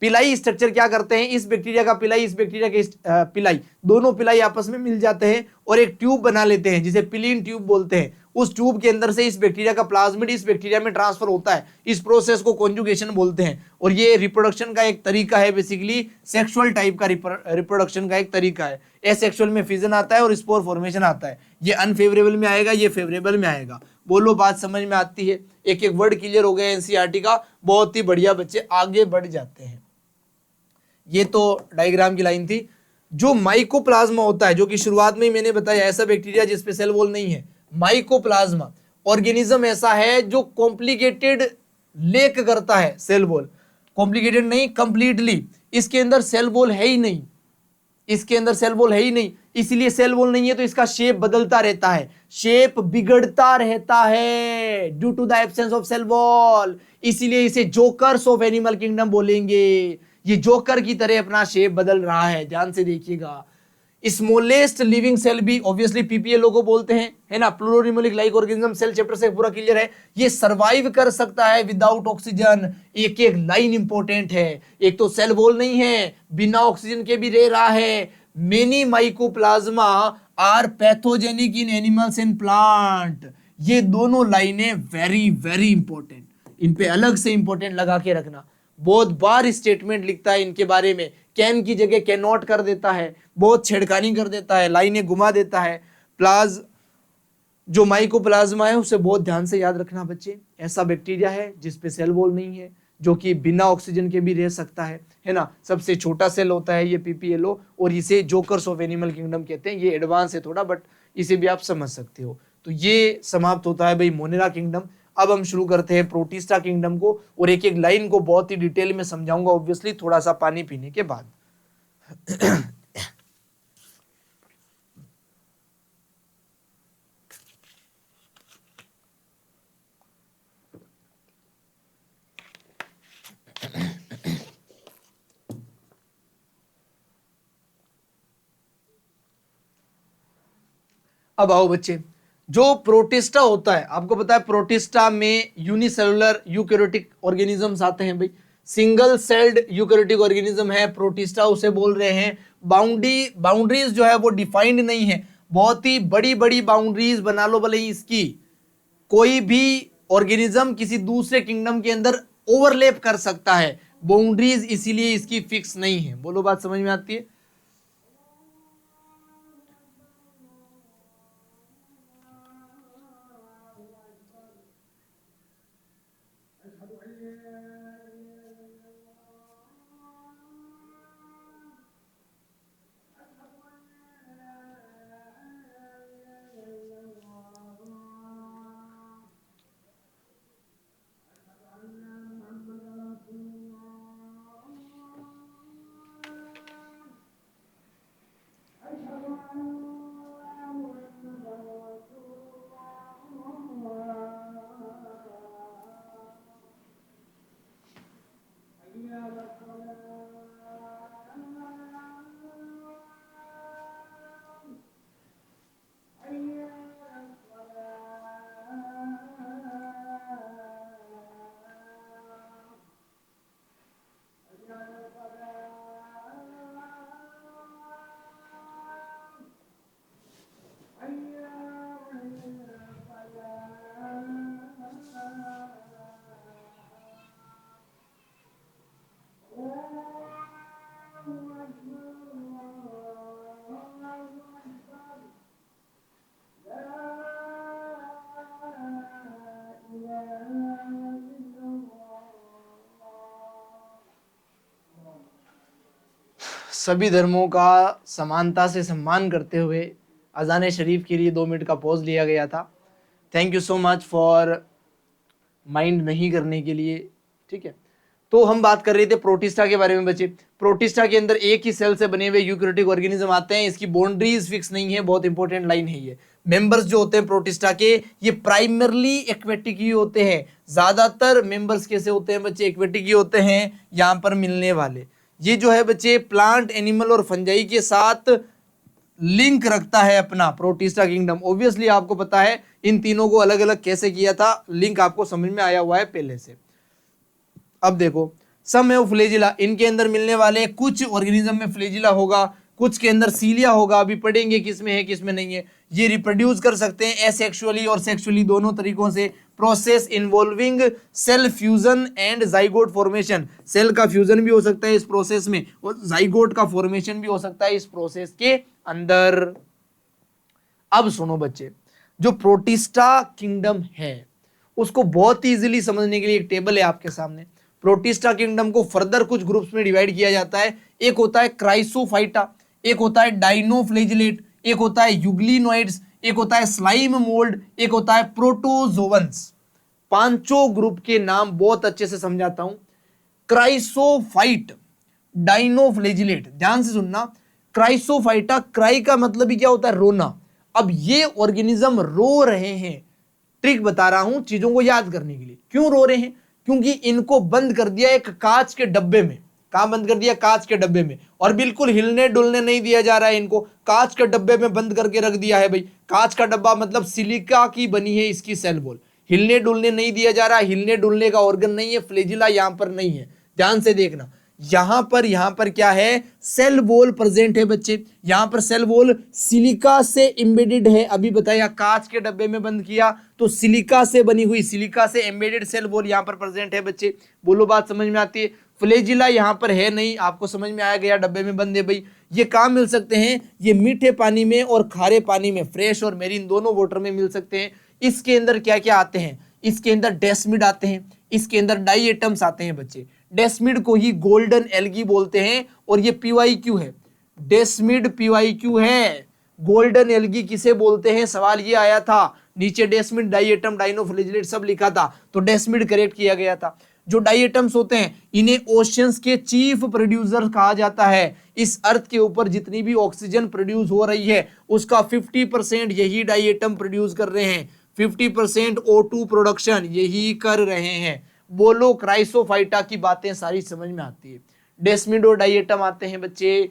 पिलाई स्ट्रक्चर क्या करते हैं, इस बैक्टीरिया का पिलाई, इस बैक्टीरिया के पिलाई, दोनों पिलाई आपस में मिल जाते हैं और एक ट्यूब बना लेते हैं जिसे पिलीन ट्यूब बोलते हैं। उस ट्यूब के अंदर से इस बैक्टीरिया का प्लाज्मिड इस बैक्टीरिया में ट्रांसफर होता है, इस प्रोसेस को कॉन्जुगेशन बोलते हैं। और ये रिप्रोडक्शन का एक तरीका है, बेसिकली सेक्सुअल टाइप का रिप्रोडक्शन का एक तरीका है। एसेक्सुअल में फिजन आता है और स्पोर फॉर्मेशन आता है। ये अनफेवरेबल में आएगा, ये फेवरेबल में आएगा। बोलो बात समझ में आती है, एक एक वर्ड क्लियर हो गया एनसीईआरटी का, बहुत ही बढ़िया बच्चे, आगे बढ़ जाते हैं। ये तो डायग्राम की लाइन थी। जो माइकोप्लाज्मा होता है, जो कि शुरुआत में ही मैंने बताया, ऐसा बैक्टीरिया जिसपे सेल वॉल नहीं है, माइकोप्लाज्मा ऑर्गेनिज्म ऐसा है जो कॉम्प्लिकेटेड लेक करता है सेल वॉल, कॉम्प्लिकेटेड नहीं, कंप्लीटली इसके अंदर सेल वॉल है ही नहीं, इसके अंदर सेल वॉल है ही नहीं, इसलिए सेल वॉल नहीं है तो इसका शेप बदलता रहता है, शेप बिगड़ता रहता है due to the absence of cell wall. इसीलिए इसे जोकर्स ऑफ एनिमल किंगडम बोलेंगे। ये जोकर की तरह अपना शेप बदल रहा है, ध्यान से देखिएगा। स्मॉलेस्ट लिविंग सेल भी ऑब्वियसली पीपीएलओ को बोलते हैं, है ना, प्लूरोनिमोलिक लाइक ऑर्गेनिज्म। सेल चैप्टर से पूरा क्लियर है। ये सरवाइव कर सकता है विदाउट ऑक्सीजन। एक एक लाइन इंपॉर्टेंट है, एक तो सेल वॉल नहीं है, बिना ऑक्सीजन के भी रह रहा है। Many mycoplasma are pathogenic in animals and plant. ये दोनों लाइनें वेरी वेरी इंपॉर्टेंट, इन पे अलग से इंपॉर्टेंट लगा के रखना। बहुत बार स्टेटमेंट लिखता है इनके बारे में, कैन की जगह कैन नॉट कर देता है, बहुत छेड़खानी कर देता है, लाइनें घुमा देता है। जो माइकोप्लाज्मा है उसे बहुत ध्यान से याद रखना बच्चे। ऐसा बैक्टीरिया है जिसपे सेल वॉल नहीं है, जो कि बिना ऑक्सीजन के भी रह सकता है ना। सबसे छोटा सेल होता है ये पीपीएलओ, और इसे जोकर्स ऑफ एनिमल किंगडम कहते हैं। ये एडवांस है थोड़ा, बट इसे भी आप समझ सकते हो। तो तो ये समाप्त होता है भाई मोनेरा किंगडम। अब हम शुरू करते हैं प्रोटिस्टा किंगडम को और एक एक लाइन को बहुत ही डिटेल में समझाऊंगा, ऑब्वियसली थोड़ा सा पानी पीने के बाद। अब आओ बच्चे, जो प्रोटिस्टा होता है आपको पता है प्रोटिस्टा में यूनिसेलुलर यूकैरियोटिक ऑर्गेनिजम्स आते हैं भाई। सिंगल सेल्ड यूकैरियोटिक ऑर्गेनिज्म है प्रोटिस्टा, उसे बोल रहे हैं। बाउंड्रीज जो है वो डिफाइंड नहीं है, बहुत ही बड़ी बड़ी बाउंड्रीज बना लो भले ही इसकी। कोई भी ऑर्गेनिज्म किसी दूसरे किंगडम के अंदर ओवरलैप कर सकता है, बाउंड्रीज इसीलिए इसकी फिक्स नहीं है। बोलो बात समझ में आती है? सभी धर्मों का समानता से सम्मान करते हुए अजान शरीफ के लिए 2 मिनट का पॉज लिया गया था। Thank you so much for mind नहीं करने के लिए, ठीक है। तो हम बात कर रहे थे प्रोटिस्टा के बारे में बच्चे। प्रोटिस्टा के अंदर एक ही सेल से बने हुए यूकैरियोटिक ऑर्गेनिज्म आते हैं, इसकी बाउंड्रीज फिक्स नहीं है, बहुत इंपॉर्टेंट लाइन है ये। मेंबर्स जो होते हैं प्रोटिस्टा के, ये प्राइमरली एक्वेटिक ही होते हैं। ज्यादातर मेंबर्स कैसे होते हैं बच्चे? एक्वेटिक ही होते हैं यहाँ पर मिलने वाले। ये जो है बच्चे प्लांट, एनिमल और फंजाई के साथ लिंक रखता है अपना प्रोटिस्टा किंगडम। ऑब्वियसली आपको पता है इन तीनों को अलग अलग कैसे किया था, लिंक आपको समझ में आया हुआ है पहले से। अब देखो, सम है फ्लैजिला, इनके अंदर मिलने वाले कुछ ऑर्गेनिज्म में फ्लैजिला होगा, कुछ के अंदर सीलिया होगा। अभी पढ़ेंगे किस में है किस में नहीं है। ये रिप्रोड्यूस कर सकते हैं एसेक्सुअली और सेक्सुअली दोनों तरीकों से। Process involving cell fusion and zygote formation, cell का फ्यूजन भी हो सकता है इस प्रोसेस में और जाइगोट का फॉर्मेशन भी हो सकता है इस प्रोसेस के अंदर। अब सुनो बच्चे, जो प्रोटिस्टा किंगडम है उसको बहुत ही इजीली समझने के लिए एक टेबल है आपके सामने। प्रोटिस्टा किंगडम को फर्दर कुछ ग्रुप्स में डिवाइड किया जाता है। एक होता है क्राइसोफाइटा, एक होता है डाइनोफ्लैजिलेट, एक होता है यूग्लिनोइड्स, एक होता है स्लाइम मोल्ड, एक होता है प्रोटोजोवंस। पांचों ग्रुप के नाम बहुत अच्छे से समझाता हूं। क्राइसोफाइट, डाइनोफ्लैजिलेट, ध्यान से सुनना। क्राइसोफाइटा, क्राई का मतलब ही क्या होता है? रोना। अब ये ऑर्गेनिज्म रो रहे हैं, ट्रिक बता रहा हूं चीजों को याद करने के लिए। क्यों रो रहे हैं? क्योंकि इनको बंद कर दिया एक कांच के डब्बे में। कहां बंद कर दिया? कांच के डब्बे में। और बिल्कुल हिलने डुलने नहीं दिया जा रहा है इनको, कांच के डब्बे में बंद करके रख दिया है भाई। कांच का डब्बा मतलब सिलिका की बनी है इसकी सेल वॉल, हिलने डुलने नहीं दिया जा रहा। हिलने डुलने का ऑर्गन नहीं है, फ्लैजिला यहां पर नहीं है, ध्यान से देखना। यहां पर क्या है? सेल वॉल प्रेजेंट है बच्चे। यहां पर सेल वॉल सिलिका से एम्बेडेड है। अभी बताया कांच के डब्बे में बंद किया तो सिलिका से बनी हुई, सिलिका से एम्बेडेड सेल वॉल यहां पर प्रेजेंट है बच्चे। बोलो बात समझ में आती है? फ्लैजिला यहां पर है नहीं, आपको समझ में आया गया, डब्बे में बंद है भाई। ये कहां मिल सकते हैं? ये मीठे पानी में और खारे पानी में, फ्रेश और मेरीन दोनों वाटर में मिल सकते हैं। इसके अंदर क्या क्या आते हैं? इसके अंदर डेस्मिड आते हैं, इसके अंदर डाई एटम्स आते हैं बच्चे। डेस्मिड को ही गोल्डन एल्गी बोलते हैं और ये पीवाईक्यू है। डेस्मिड पीवाईक्यू है। गोल्डन एल्गी किसे बोलते हैं? सवाल ये आया था। नीचे डेस्मिड, डाइएटम, डाइनोफ्लैजिलेट सब लिखा था, तो डेस्मिड करेक्ट किया गया था। जो डाइएटम्स होते हैं इन्हें ओशियंस के चीफ प्रोड्यूसर कहा जाता है। इस अर्थ के ऊपर जितनी भी ऑक्सीजन प्रोड्यूस हो रही है उसका 50% यही डाइएटम प्रोड्यूस कर रहे हैं, 50% O2 प्रोडक्शन यही कर रहे हैं। बोलो क्राइसोफाइटा की बातें सारी समझ में आती है। डेस्मिड और डाइएटम आते हैं बच्चे।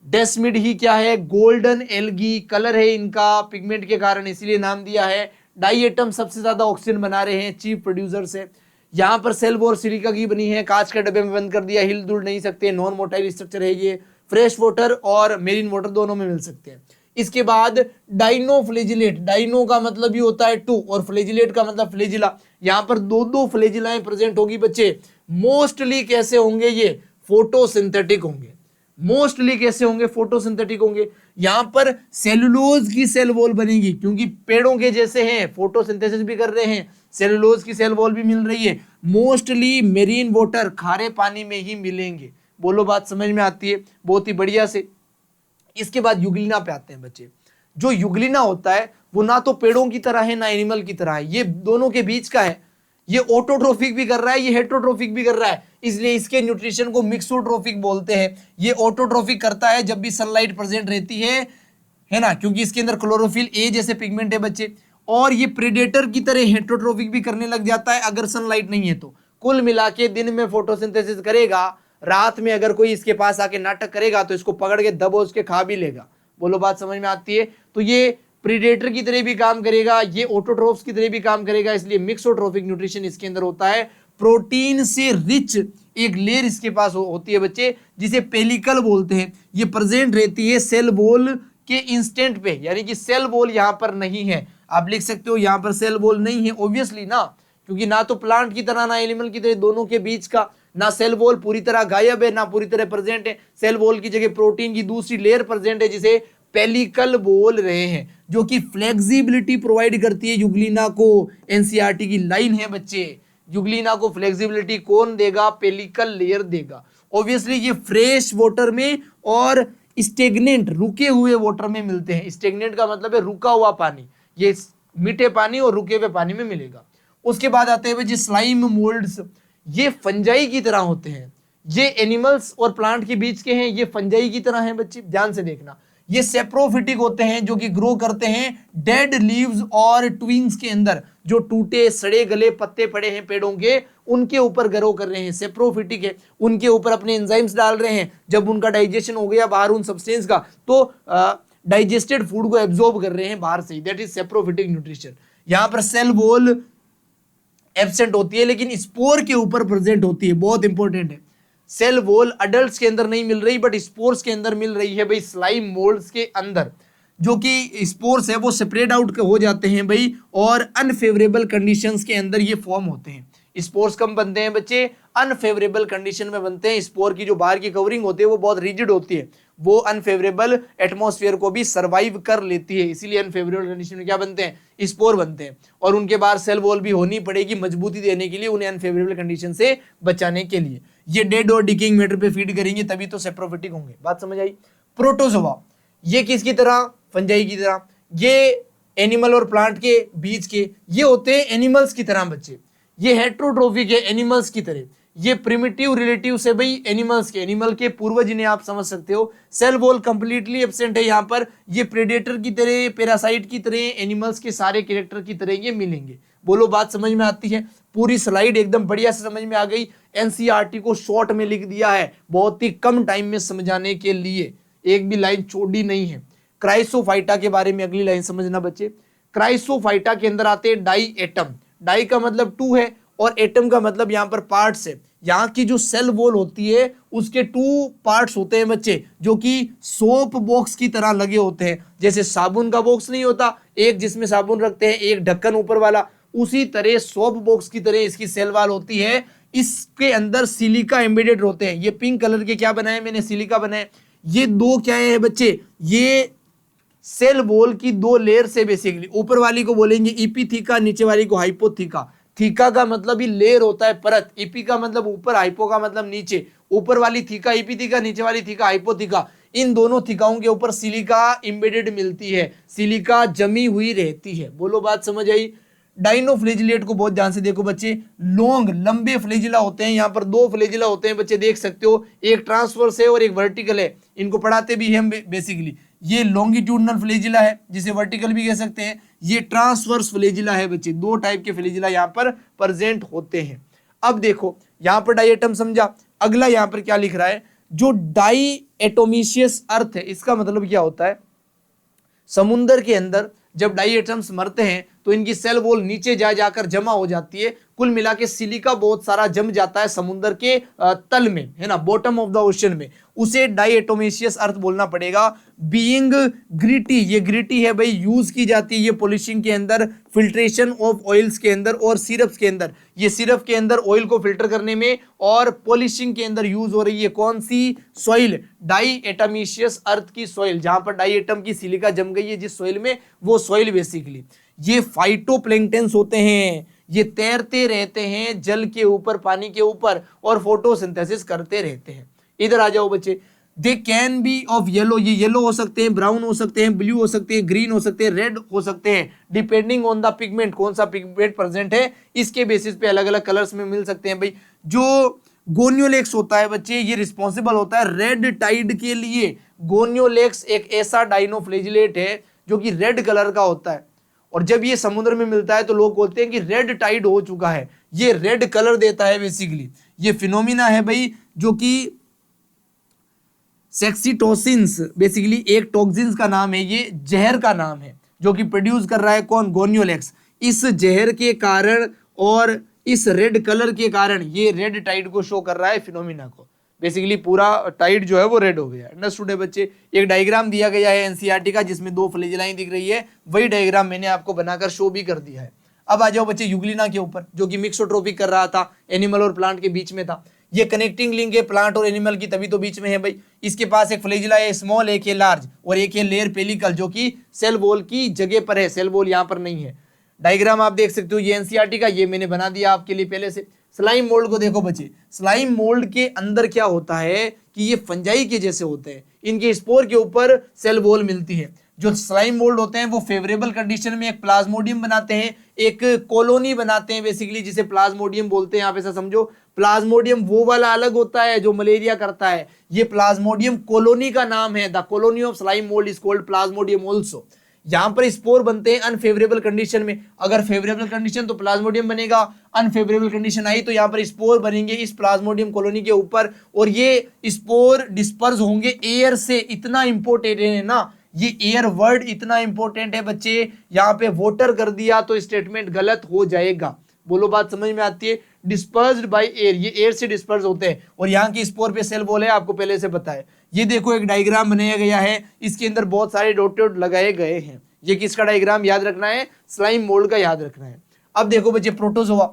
डेस्मिड ही क्या है, गोल्डन एल्गी कलर है इनका पिगमेंट के कारण, इसलिए नाम दिया है। डाइएटम सबसे ज्यादा ऑक्सीजन बना रहे हैं, चीफ प्रोड्यूसर से। यहाँ पर सेल बोर सिलिका की बनी है, कांच के डब्बे में बंद कर दिया, हिल डुल नहीं सकते, नॉन मोटाइल स्ट्रक्चर है ये। फ्रेश वाटर और मेरीन वाटर दोनों में मिल सकते हैं। इसके बाद डाइनोफ्लैजिलेट, डाइनो का मतलब ये होता है टू और फ्लैजिलेट का मतलब फ्लैजिला। यहाँ पर दो दो फ्लैजिलाएं प्रेजेंट होगी बच्चे। मोस्टली कैसे होंगे ये, फोटोसिंथेटिक होंगे। मोस्टली कैसे होंगे, फोटोसिंथेटिक होंगे। यहां पर सेलुलोज की सेल वॉल बनेगी क्योंकि पेड़ों के जैसे हैं, फोटोसिंथेसिस भी कर रहे हैं, सेलुलोज की सेल वॉल भी मिल रही है। मोस्टली मेरीन वाटर, खारे पानी में ही मिलेंगे। बोलो बात समझ में आती है, बहुत ही बढ़िया से। इसके बाद युग्लिना पे आते हैं बच्चे। जो युग्लिना होता है वो ना तो पेड़ों की तरह है ना एनिमल की तरह है, ये दोनों के बीच का है। ये ऑटोट्रोफिक भी कर रहा है, ये हेटरोट्रोफिक भी कर रहा है, इसलिए इसके न्यूट्रिशन को मिक्सोट्रोफिक बोलते हैं। ये ऑटोट्रोफिक करता है जब भी सनलाइट प्रेजेंट रहती है ना, क्योंकि इसके अंदर क्लोरोफिल ए जैसे पिगमेंट है बच्चे। और ये प्रेडेटर की तरह हेटरोट्रोफिक भी करने लग जाता है अगर सनलाइट नहीं है तो। कुल मिला के दिन में फोटोसिंथेसिस करेगा, रात में अगर कोई इसके पास आके नाटक करेगा तो इसको पकड़ के दबोच के खा भी लेगा। बोलो बात समझ में आती है। तो ये प्रीडेटर की तरह भी काम करेगा, ये ऑटोट्रोफ्स की तरह भी काम करेगा, इसलिए मिक्सोट्रोफिक न्यूट्रिशन इसके अंदर होता है। प्रोटीन से रिच एक लेयर इसके पास होती है बच्चे, जिसे पेलिकल बोलते हैं। ये प्रेजेंट रहती है सेल वॉल के इंस्टेंट पे, यानी कि सेल वॉल यहां पर नहीं है। आप लिख सकते हो यहां पर सेल वॉल नहीं है, ऑब्वियसली ना, क्योंकि ना तो प्लांट की तरह ना एनिमल की तरह, दोनों के बीच का ना सेल वॉल पूरी तरह गायब है ना पूरी तरह प्रेजेंट है। सेल वॉल की जगह प्रोटीन की दूसरी लेयर प्रेजेंट है जिसे पेलिकल बोल रहे हैं, जो कि फ्लेक्सिबिलिटी प्रोवाइड करती है युग्लिना को। एनसीईआरटी की लाइन है बच्चे, युग्लिना को फ्लेक्सिबिलिटी कौन देगा, पेलिकल लेयर देगा। ऑब्वियसली ये फ्रेश वाटर में और स्टेगनेंट रुके हुए वाटर में मिलते हैं। स्टेगनेंट का मतलब है रुका हुआ पानी, ये मीठे पानी और रुके हुए पानी में मिलेगा। उसके बाद आते हैं स्लाइम मोल्ड्स। ये फंजाई की तरह होते हैं, ये एनिमल्स और प्लांट के बीच के हैं, ये फंजाई की तरह हैं बच्चे, ध्यान से देखना। ये सेप्रोफिटिक होते हैं जो कि ग्रो करते हैं डेड लीव्स और ट्विंग्स के अंदर। जो टूटे सड़े गले पत्ते पड़े हैं पेड़ों के, उनके ऊपर ग्रो कर रहे हैं, सेप्रोफिटिक है। उनके ऊपर अपने एंजाइम्स डाल रहे हैं, जब उनका डाइजेशन हो गया बाहर उन सब्सटेंस का, तो डाइजेस्टेड फूड को एब्जॉर्ब कर रहे हैं बाहर से, दैट इज सेप्रोफिटिक न्यूट्रिशन। यहां पर सेल वॉल एब्सेंट होती है लेकिन स्पोर के ऊपर प्रेजेंट होती है, बहुत इंपॉर्टेंट है। सेल वॉल अडल्ट्स के अंदर नहीं मिल रही बट स्पोर्स के अंदर मिल रही है भाई, स्लाइम मोल्ड्स के अंदर। जो कि स्पोर्स है वो सेपरेट आउट हो जाते हैं भाई, और अनफेवरेबल कंडीशंस के अंदर ये फॉर्म होते हैं। स्पोर्स कम बनते हैं बच्चे, अनफेवरेबल कंडीशन में बनते हैं। स्पोर की जो बाहर की कवरिंग होती है वो बहुत रिजिड होती है, वो अनफेवरेबल एटमॉस्फेयर को भी सर्वाइव कर लेती है, इसीलिए अनफेवरेबल कंडीशन में क्या बनते हैं, स्पोर बनते हैं। और उनके बाहर सेल वॉल भी होनी पड़ेगी मजबूती देने के लिए, उन्हें अनफेवरेबल कंडीशन से बचाने के लिए। ये डेड और डिकेइंग मैटर पे फीड करेंगे तभी तो सेप्रोफिटिक होंगे, बात समझ आई। प्रोटोजोआ, ये किसकी तरह, फंजाई की तरह। ये एनिमल और प्लांट के बीच के, ये होते हैं एनिमल्स की तरह बच्चे। ये हेट्रोट्रोफिक है एनिमल्स की तरह। ये प्रिमिटिव रिलेटिव से भाई एनिमल्स के, एनिमल के पूर्वज इन्हें आप समझ सकते हो। सेल वॉल कंप्लीटली एब्सेंट है यहाँ पर। ये प्रेडेटर की तरह, पैरासाइट की तरह, एनिमल्स के सारे कैरेक्टर की तरह ये मिलेंगे। बोलो बात समझ में आती है। पूरी स्लाइड एकदम बढ़िया से समझ में आ गई। एनसीईआरटी को शॉर्ट में लिख दिया है बहुत ही कम टाइम में समझाने के लिए, एक भी लाइन छोड़ी नहीं है। क्राइसोफाइटा के बारे में अगली लाइन समझना बच्चे। क्राइसोफाइटा के अंदर आते हैं डाई एटम। डाई का मतलब टू है और एटम का मतलब यहाँ पर पार्ट्स है। यहाँ की जो सेल वॉल होती है उसके टू पार्ट्स होते हैं बच्चे, जो कि सोप बॉक्स की तरह लगे होते हैं। जैसे साबुन का बॉक्स नहीं होता एक, जिसमें साबुन रखते हैं, एक ढक्कन ऊपर वाला, उसी तरह सोप बॉक्स की तरह इसकी सेल वॉल होती है। इसके अंदर सिलिका एम्बेडेड होते हैं। ये पिंक कलर के क्या बनाए मैंने, सिलिका बनाए। ये दो क्या है बच्चे, ये सेल वॉल की दो लेयर से बेसिकली, ऊपर वाली को बोलेंगे इपीथीका, नीचे वाली को हाइपोथीका। थीका का मतलब ही लेयर होता है, परत। इपी का मतलब ऊपर, हाइपो का मतलब नीचे। ऊपर वाली थीका इपीथीका, नीचे वाली थीका हाइपोथीका। इन दोनों थिकाओं के ऊपर सिलिका एम्बेडेड मिलती है, सिलिका जमी हुई रहती है। बोलो बात समझ आई। डाइनोफ्लेजिलेट को बहुत ध्यान से देखो बच्चे, लॉन्ग लंबे फ्लेजिला होते हैं, यहाँ पर दो फ्लेजिला होते हैं बच्चे, देख सकते हो, एक ट्रांसवर्स है और एक वर्टिकल है। इनको पढ़ाते भी हम बेसिकली। ये लॉन्गिट्यूडनल फ्लेजिला है जिसे वर्टिकल भी कह सकते हैं, ये ट्रांसवर्स फ्लेजिला है बच्चे। दो टाइप के फ्लेजिला यहाँ पर प्रेजेंट होते हैं। अब देखो यहाँ पर डाइएटम समझा, अगला यहाँ पर क्या लिख रहा है, जो डाई एटोमिशियस अर्थ है, इसका मतलब क्या होता है, समुद्र के अंदर जब डाई एटम्स मरते हैं तो इनकी सेल वॉल नीचे जा जाकर जमा हो जाती है। कुल मिला के सिलिका बहुत सारा जम जाता है समुद्र के तल में, है ना, बॉटम ऑफ द ओशन में, उसे डाइएटोमेशियस अर्थ बोलना पड़ेगा। बीइंग ग्रिटी, ये ग्रिटी है भाई, यूज की जाती है ये पॉलिशिंग के अंदर, फिल्ट्रेशन ऑफ ऑयल्स के अंदर और सिरप्स के अंदर। ये सिरप के अंदर ऑयल को फिल्टर करने में और पॉलिशिंग के अंदर यूज हो रही है। कौन सी सॉइल, डाइएटोमेशियस अर्थ की सॉइल, जहां पर डाइएटम की सिलिका जम गई है जिस सॉइल में, वो सॉइल बेसिकली। ये फाइटोप्लैंक्टन्स होते हैं, ये तैरते रहते हैं जल के ऊपर, पानी के ऊपर, और फोटोसिंथेसिस करते रहते हैं। इधर आ जाओ बच्चे, they can be of yellow, ये येलो हो सकते हैं, ब्राउन हो सकते हैं, ब्लू हो सकते हैं, ग्रीन हो सकते हैं, रेड हो सकते हैं, डिपेंडिंग ऑन द पिगमेंट, कौन सा पिगमेंट प्रेजेंट है इसके बेसिस पे अलग अलग कलर्स में मिल सकते हैं भाई। जो गोनियोलेक्स होता है बच्चे, ये रिस्पॉन्सिबल होता है रेड टाइड के लिए। गोनियोलेक्स एक ऐसा डाइनोफ्लेजिलेट है जो कि रेड कलर का होता है, और जब ये समुद्र में मिलता है तो लोग बोलते हैं कि रेड टाइड हो चुका है, ये रेड कलर देता है बेसिकली। ये फिनोमिना है भाई, जो कि सेक्सीटोसिन्स, बेसिकली एक टॉक्सिन्स का नाम है, ये जहर का नाम है, जो कि प्रोड्यूस कर रहा है कौन, गोनियोलेक्स। इस जहर के कारण और इस रेड कलर के कारण ये रेड टाइड को शो कर रहा है, फिनोमिना को। बेसिकली पूरा टाइड जो है वो रेड हो गया है। अंडरस्टूड है बच्चे। एक डायग्राम दिया गया है एनसीईआरटी का जिसमें दो फ्लेजिलाएं दिख रही है, वही डायग्राम मैंने आपको बनाकर शो भी कर दिया है। अब आ जाओ बच्चे यूग्लिना के ऊपर, जो कि मिक्सोट्रोपिक कर रहा था, एनिमल और प्लांट के बीच में था। ये कनेक्टिंग लिंक है प्लांट और एनिमल की, तभी तो बीच में है भाई। इसके पास एक फ्लेजिला है स्मॉल, एक है लार्ज, और एक है लेयर पेलिकल, जो कि सेल वॉल की जगह पर है, सेल वॉल यहाँ पर नहीं है। डायग्राम आप देख सकते हो, ये एनसीईआरटी का, ये मैंने बना दिया आपके लिए पहले से। स्लाइम मोल्ड को देखो बच्चे, स्लाइम मोल्ड के अंदर क्या होता है कि ये फंजाई के जैसे होते हैं, इनके स्पोर के ऊपर सेल वॉल मिलती है। जो स्लाइम मोल्ड होते हैं वो फेवरेबल कंडीशन में एक प्लाज्मोडियम बनाते हैं, एक कॉलोनी बनाते हैं बेसिकली, जिसे प्लाज्मोडियम बोलते हैं। आप ऐसा समझो, प्लाज्मोडियम वो वाला अलग होता है जो मलेरिया करता है, ये प्लाज्मोडियम कॉलोनी का नाम है। The colony of slime mould is called Plasmodium also. यहां पर स्पोर बनते हैं अनफेवरेबल कंडीशन में, अगर फेवरेबल कंडीशन तो प्लाज्मोडियम बनेगा, अनफेवरेबल कंडीशन आई तो यहां पर स्पोर बनेंगे इस प्लाज्मोडियम कॉलोनी के ऊपर, और ये स्पोर डिस्पर्स होंगे एयर से। इतना इंपॉर्टेंट है ना ये एयर वर्ड, इतना इंपॉर्टेंट है बच्चे। यहां पे वोटर कर दिया तो स्टेटमेंट गलत हो जाएगा। बोलो बात समझ में आती है। डिस्पर्स्ड बाय एयर, ये एयर से डिस्पर्स होते हैं, और यहाँ की स्पोर पे सेल वॉल है, आपको पहले से पता है। ये देखो एक डायग्राम बनाया गया है, इसके अंदर बहुत सारे डॉट लगाए गए हैं। ये किसका डायग्राम याद रखना है, स्लाइम मोल्ड का याद रखना है। अब देखो बच्चे प्रोटोजोआ,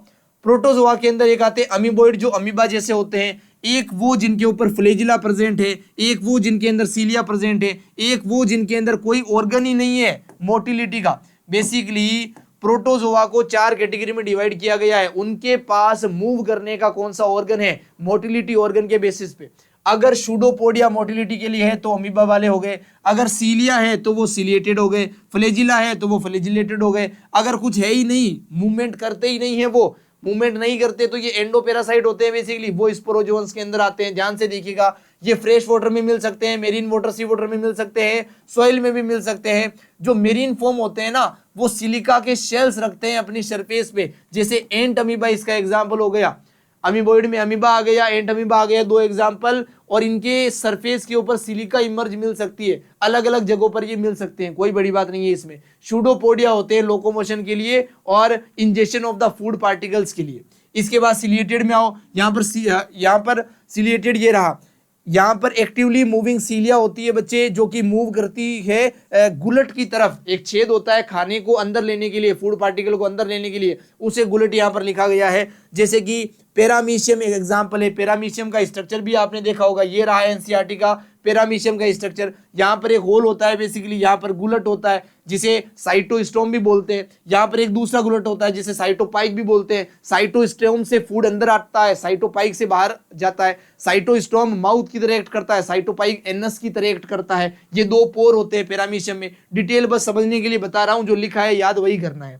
प्रोटोजोआ के अंदर एक आते हैं अमीबॉइड, जो अमीबा जैसे होते हैं। एक वो जिनके ऊपर फ्लेजिला प्रेजेंट है, एक वो जिनके अंदर सीलिया प्रेजेंट है, एक वो जिनके अंदर कोई ऑर्गन ही नहीं है मोटिलिटी का। बेसिकली प्रोटोजोआ को चार कैटेगरी में डिवाइड किया गया है। उनके पास मूव करने का कौन सा ऑर्गन है, मोटिलिटी ऑर्गन के बेसिस पे। अगर सूडोपोडिया मोटिलिटी के लिए है तो अमीबा वाले हो गए, अगर सीलिया है तो वो सीलिएटेड हो गए, फ्लेजिला है तो वो फ्लेजिलेटेड हो गए। अगर कुछ है ही नहीं, मूवमेंट करते ही नहीं है, वो मूवमेंट नहीं करते, तो ये एंडोपेरासाइट होते हैं बेसिकली, वो स्पोरोजोन्स के अंदर आते हैं। ध्यान से देखिएगा, ये फ्रेश वाटर में मिल सकते हैं, मेरीन वाटर, सी वाटर में मिल सकते हैं, सॉइल में भी मिल सकते हैं। जो मेरीन फॉर्म होते हैं ना, वो सिलिका के शेल्स रखते हैं अपनी सरफेस पे, जैसे एंट अमीबा इसका एग्जाम्पल हो गया। अमीबॉइड में अमीबा आ गया, एंट अमीबा आ गया, दो एग्जाम्पल। और इनके सरफेस के ऊपर सिलिका इमर्ज मिल सकती है, अलग अलग जगहों पर ये मिल सकते हैं, कोई बड़ी बात नहीं है इसमें। सूडोपोडिया होते हैं लोकोमोशन के लिए और injection of the food particles के लिए। इसके बाद सिलिएटेड में आओ, यहाँ पर सिलिएटेड ये रहा। यहाँ पर एक्टिवली मूविंग सीलिया होती है बच्चे, जो कि मूव करती है गुलट की तरफ। एक छेद होता है खाने को अंदर लेने के लिए, फूड पार्टिकल को अंदर लेने के लिए, उसे गुलट यहाँ पर लिखा गया है। जैसे कि पैरामीशियम एक एग्जांपल है। पैरामीशियम का स्ट्रक्चर भी आपने देखा होगा, ये रहा है एनसीईआरटी का पैरामीशियम का स्ट्रक्चर। यहाँ पर एक होल होता है बेसिकली, यहाँ पर गुलट होता है जिसे साइटोस्टोम भी बोलते हैं। यहाँ पर एक दूसरा गुलट होता है जिसे साइटोपाइक भी बोलते हैं। साइटोस्टोम से फूड अंदर आता है, साइटोपाइक से बाहर जाता है। साइटोस्टोम माउथ की तरह एक्ट करता है, साइटोपाइक एनस की तरह एक्ट करता है। ये दो पोर होते हैं पैरामीशियम में। डिटेल बस समझने के लिए बता रहा हूं, जो लिखा है याद वही करना है।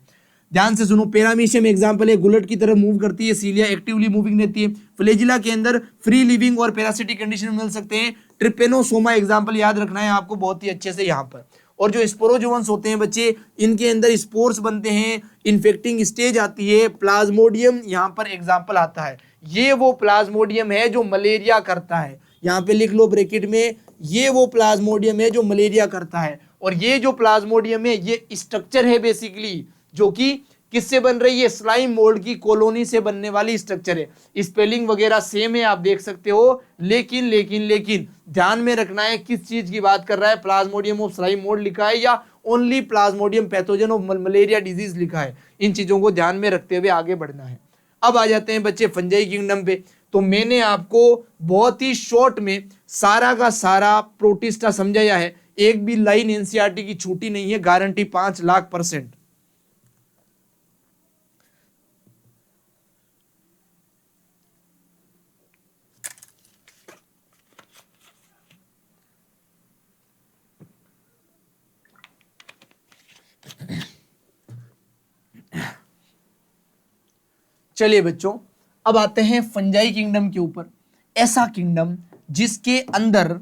ध्यान से सुनो, पैरामीशियम एग्जांपल है, गुलट की तरह मूव करती है, सीलिया एक्टिवली मूविंग रहती है। फ्लैजिला के अंदर फ्री लिविंग और पैरासिटिक कंडीशन मिल सकते हैं। ट्रिपेनोसोमा एग्जांपल याद रखना है आपको बहुत ही अच्छे से यहाँ पर। और जो स्पोरोजोअन्स होते हैं बच्चे, इनके अंदर स्पोर्स बनते हैं, इन्फेक्टिंग स्टेज आती है। प्लाज्मोडियम यहाँ पर एग्जांपल आता है, ये वो प्लाज्मोडियम है जो मलेरिया करता है। यहाँ पे लिख लो ब्रैकेट में, ये वो प्लाज्मोडियम है जो मलेरिया करता है। और ये जो प्लाज्मोडियम है ये स्ट्रक्चर है बेसिकली, जो कि किससे बन रही है, स्लाइम मोल्ड की कॉलोनी से बनने वाली स्ट्रक्चर है। स्पेलिंग वगैरह सेम है, आप देख सकते हो, लेकिन लेकिन लेकिन ध्यान में रखना है किस चीज की बात कर रहा है। प्लाज्मोडियम ऑफ स्लाइम मोल्ड लिखा है या only Plasmodium pathogen of malaria disease लिखा है, इन चीजों को ध्यान में रखते हुए आगे बढ़ना है। अब आ जाते हैं बच्चे फंजाई किंगडम पे। तो मैंने आपको बहुत ही शॉर्ट में सारा का सारा प्रोटिस्टा समझाया है, एक भी लाइन एनसीईआरटी की छूटी नहीं है, गारंटी 5,00,000%। चलिए बच्चों, अब आते हैं फंजाई किंगडम के ऊपर। ऐसा किंगडम जिसके अंदर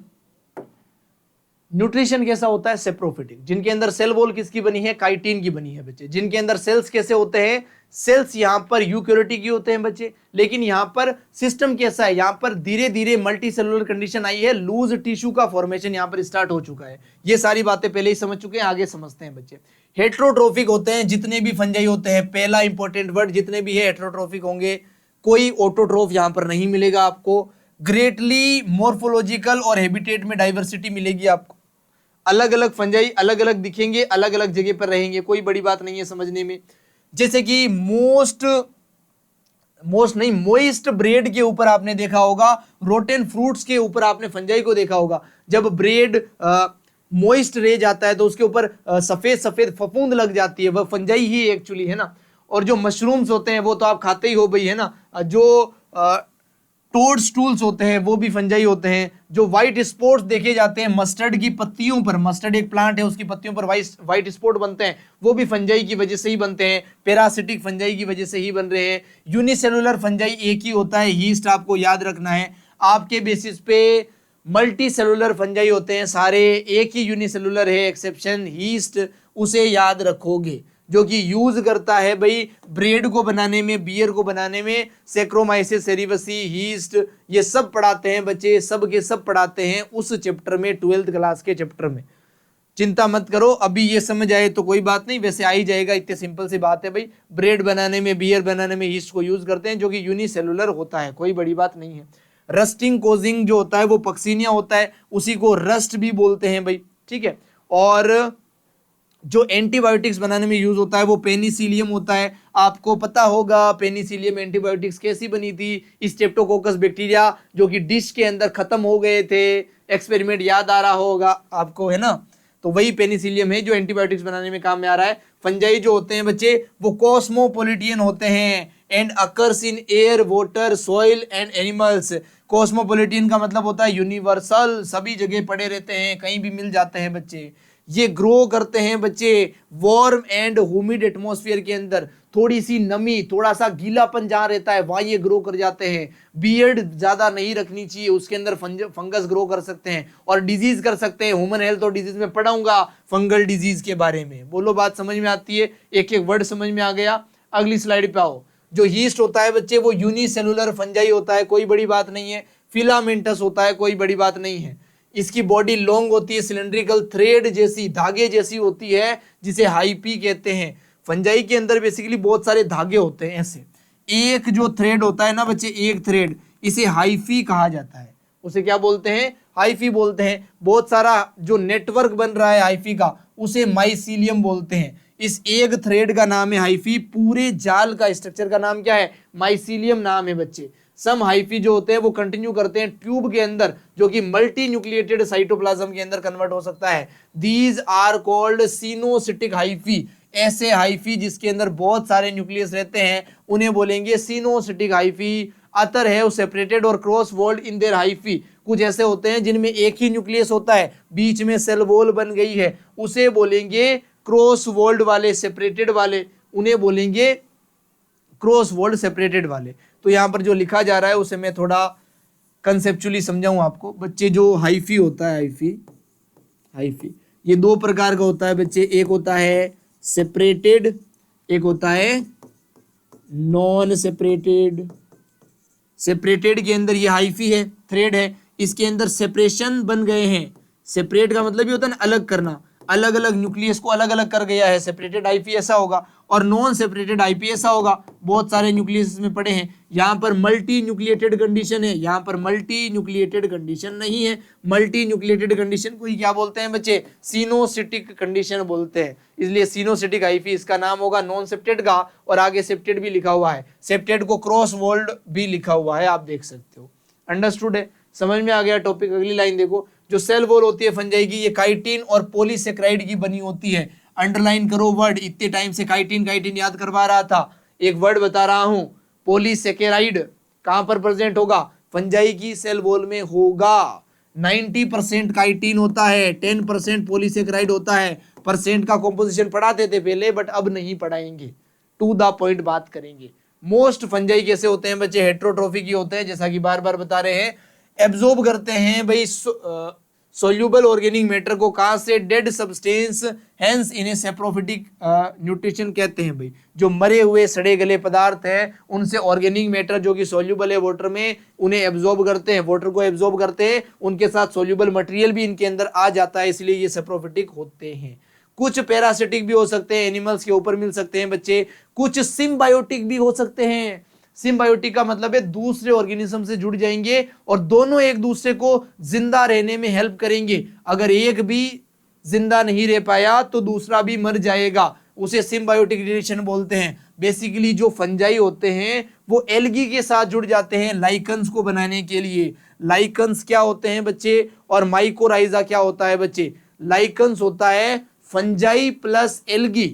न्यूट्रिशन कैसा होता है, सेप्रोफिटिक, जिनके अंदर सेल वॉल किसकी बनी है, काइटिन की बनी है बच्चे। जिनके अंदर सेल्स कैसे होते हैं, सेल्स यहाँ पर यूकैरियोटिक की होते हैं बच्चे। लेकिन यहाँ पर सिस्टम कैसा है, यहाँ पर धीरे धीरे मल्टी सेलुलर कंडीशन आई है, लूज टिश्यू का फॉर्मेशन यहाँ पर स्टार्ट हो चुका है। ये सारी बातें पहले ही समझ चुके हैं, आगे समझते हैं बच्चे। हेट्रोट्रोफिक होते हैं जितने भी फंजाई होते हैं, पहला इंपॉर्टेंट वर्ड, जितने भी है हेट्रोट्रोफिक होंगे, कोई ऑटोट्रोफ यहाँ पर नहीं मिलेगा आपको। ग्रेटली मॉर्फोलॉजिकल और हैबिटेट में डाइवर्सिटी मिलेगी आपको। अलग अलग फंजाई अलग अलग दिखेंगे, अलग अलग जगह पर रहेंगे, कोई बड़ी बात नहीं है समझने में। जैसे कि मोइस्ट ब्रेड के ऊपर आपने देखा होगा, रोटेन फ्रूट्स के ऊपर आपने फंजाई को देखा होगा। जब ब्रेड मोइस्ट रह जाता है तो उसके ऊपर सफेद सफेद फफूंद लग जाती है, वह फंजाई ही एक्चुअली है ना। और जो मशरूम्स होते हैं वो तो आप खाते ही हो भाई, है ना। जो टोड स्टूल्स होते हैं वो भी फंजाई होते हैं। जो व्हाइट स्पॉट्स देखे जाते हैं मस्टर्ड की पत्तियों पर, मस्टर्ड एक प्लांट है उसकी पत्तियों पर व्हाइट स्पॉट बनते हैं, वो भी फंजाई की वजह से ही बनते हैं, पैरासिटिक फंजाई की वजह से ही बन रहे हैं। यूनिसेलुलर फंजाई एक ही होता है, यीस्ट आपको याद रखना है। आपके बेसिस पे मल्टी सेलुलर फंजाई होते हैं सारे, एक ही यूनिसेलुलर है एक्सेप्शन यीस्ट, उसे याद रखोगे, जो कि यूज करता है भाई ब्रेड को बनाने में, बियर को बनाने में। सैक्रोमाइसिस सेरेवसी, यीस्ट, ये सब पढ़ाते हैं बच्चे, सब के सब पढ़ाते हैं उस चैप्टर में, 12th क्लास के चैप्टर में। चिंता मत करो, अभी ये समझ आए तो कोई बात नहीं, वैसे आ ही जाएगा, इतनी सिंपल सी बात है भाई। ब्रेड बनाने में, बियर बनाने में यीस्ट को यूज करते हैं, जो कि यूनिसेलुलर होता है, कोई बड़ी बात नहीं है। रस्टिंग कोजिंग जो होता है वो पक्सीनिया होता है, उसी को रस्ट भी बोलते हैं भाई, ठीक है। और जो एंटीबायोटिक्स बनाने में यूज होता है वो पेनिसिलियम होता है। आपको पता होगा पेनिसिलियम एंटीबायोटिक्स कैसी बनी थी, स्ट्रेप्टोकोकस बैक्टीरिया जो कि डिश के अंदर खत्म हो गए थे, एक्सपेरिमेंट याद आ रहा होगा आपको, है ना। तो वही पेनिसिलियम है जो एंटीबायोटिक्स बनाने में काम में आ रहा है। फंजाई जो होते हैं बच्चे वो कॉस्मोपोलिटियन होते हैं and occurs in air, water, soil and animals. Cosmopolitan का मतलब होता है यूनिवर्सल, सभी जगह पड़े रहते हैं, कहीं भी मिल जाते हैं बच्चे। ये ग्रो करते हैं बच्चे वार्म एंड ह्यूमिड एटमॉस्फेयर के अंदर, थोड़ी सी नमी, थोड़ा सा गीलापन जहां रहता है वहां ये ग्रो कर जाते हैं। बियर्ड ज्यादा नहीं रखनी चाहिए, उसके अंदर फंगस ग्रो कर सकते हैं और डिजीज कर सकते हैं। ह्यूमन हेल्थ और डिजीज में पढ़ाऊंगा फंगल डिजीज के बारे में। बोलो बात समझ में आती है, एक एक वर्ड समझ में आ गया। अगली स्लाइड पे आओ। जो यीस्ट होता है बच्चे वो यूनिसेलुलर फंजाई होता है, कोई बड़ी बात नहीं है। फिलामेंटस होता है, कोई बड़ी बात नहीं है। इसकी बॉडी लॉन्ग होती है, सिलेंड्रिकल थ्रेड जैसी, धागे जैसी होती है, जिसे हाइपी कहते हैं। फंजाई के अंदर बेसिकली बहुत सारे धागे होते हैं ऐसे। एक जो थ्रेड होता है ना बच्चे, एक थ्रेड, इसे हाइफी कहा जाता है। उसे क्या बोलते हैं, हाइफी बोलते हैं। बहुत सारा जो नेटवर्क बन रहा है हाइफी का, उसे माइसीलियम बोलते हैं। इस एक थ्रेड का नाम है हाइफी, पूरे जाल का स्ट्रक्चर का नाम क्या है, माइसीलियम नाम है बच्चे। सम हाइफी जो होते हैं वो कंटिन्यू करते हैं ट्यूब के अंदर, जो कि मल्टी न्यूक्लिएटेड साइटोप्लाज्म के अंदर कन्वर्ट हो सकता है। These are called coenocytic hyphae. ऐसे हाइफी जिसके अंदर बहुत सारे न्यूक्लियस रहते हैं उन्हें बोलेंगे सिनोसिटिक हाइफी। अतर है सेपरेटेड और cross walled in their hyphae. कुछ ऐसे होते हैं जिनमें एक ही न्यूक्लियस होता है, बीच में सेल वॉल बन गई है, उसे बोलेंगे क्रॉस वॉल्ड वाले, सेपरेटेड वाले, उन्हें बोलेंगे क्रॉस वॉल्ड सेपरेटेड वाले। तो यहाँ पर जो लिखा जा रहा है उसे मैं थोड़ा कंसेप्चुअली समझाऊं आपको बच्चे। जो हाइफी होता है, हाइफी ये दो प्रकार का होता है बच्चे। एक होता है सेपरेटेड, एक होता है नॉन सेपरेटेड। सेपरेटेड के अंदर ये हाइफी है, थ्रेड है, इसके अंदर सेपरेशन बन गए हैं। सेपरेट का मतलब ये होता है ना अलग करना, अलग अलग न्यूक्लियस को अलग अलग कर गया है, सेपरेटेड हाइफी ऐसा होगा। और नॉन सेपरेटेड हाइफी ऐसा होगा, बहुत सारे न्यूक्लियस में पड़े हैं। यहाँ पर मल्टी न्यूक्लिएटेड कंडीशन है, यहाँ पर मल्टी न्यूक्लिएटेड कंडीशन नहीं है। मल्टी न्यूक्लिएटेड कंडीशन को क्या बोलते हैं बच्चे, सिनोसिटिक कंडीशन बोलते हैं। इसलिए सिनोसिटिक हाइफी इसका नाम होगा नॉन सेप्टेड का, और आगे सेप्टेड भी लिखा हुआ है, सेप्टेड को क्रॉस वॉल्ड भी लिखा हुआ है, आप देख सकते हो। अंडरस्टूड है, समझ में आ गया टॉपिक। अगली लाइन देखो, जो सेल वॉल होती है फंजाई की, ये काइटिन और पॉलीसेक्राइड की बनी होती है। अंडरलाइन करो वर्ड, इतने टाइम से काइटिन काइटिन याद करवा रहा था, एक वर्ड बता रहा हूं, पॉलीसेकेराइड कहां पर प्रेजेंट होगा, फंजाई की सेल वॉल में होगा। 90% काइटिन होता है, 10% पॉलीसेकेराइड होता है। परसेंट का कॉम्पोजिशन पढ़ाते थे पहले, बट अब नहीं पढ़ाएंगे, टू द पॉइंट बात करेंगे। मोस्ट फंजाई कैसे होते हैं बच्चे, हेट्रोट्रोफिक ही होते हैं, जैसा कि बार बार बता रहे हैं। एब्जॉर्ब करते हैं भाई सोल्यूबल ऑर्गेनिक मैटर को, कहां से, डेड सब्सटेंस, हेंस इन्हें सेप्रोफिटिक न्यूट्रिशन कहते हैं भाई। जो मरे हुए सड़े गले पदार्थ है उनसे ऑर्गेनिक मैटर जो कि सोल्यूबल है वाटर में, उन्हें एब्जॉर्ब करते हैं, वाटर को एब्जॉर्ब करते हैं, उनके साथ सोल्यूबल मटेरियल भी इनके अंदर आ जाता है, इसलिए ये सेप्रोफिटिक होते हैं। कुछ पैरासिटिक भी हो सकते हैं, एनिमल्स के ऊपर मिल सकते हैं बच्चे। कुछ सिम्बायोटिक भी हो सकते हैं। सिम्बायोटिक का मतलब है दूसरे ऑर्गेनिज्म से जुड़ जाएंगे और दोनों एक दूसरे को जिंदा रहने में हेल्प करेंगे। अगर एक भी जिंदा नहीं रह पाया तो दूसरा भी मर जाएगा, उसे सिम्बायोटिक रिलेशन बोलते हैं। बेसिकली जो फंजाई होते हैं वो एल्गी के साथ जुड़ जाते हैं लाइकन्स को बनाने के लिए। लाइकन्स क्या होते हैं बच्चे, और माइकोराइजा क्या होता है बच्चे। लाइकन्स होता है फंजाई प्लस एल्गी,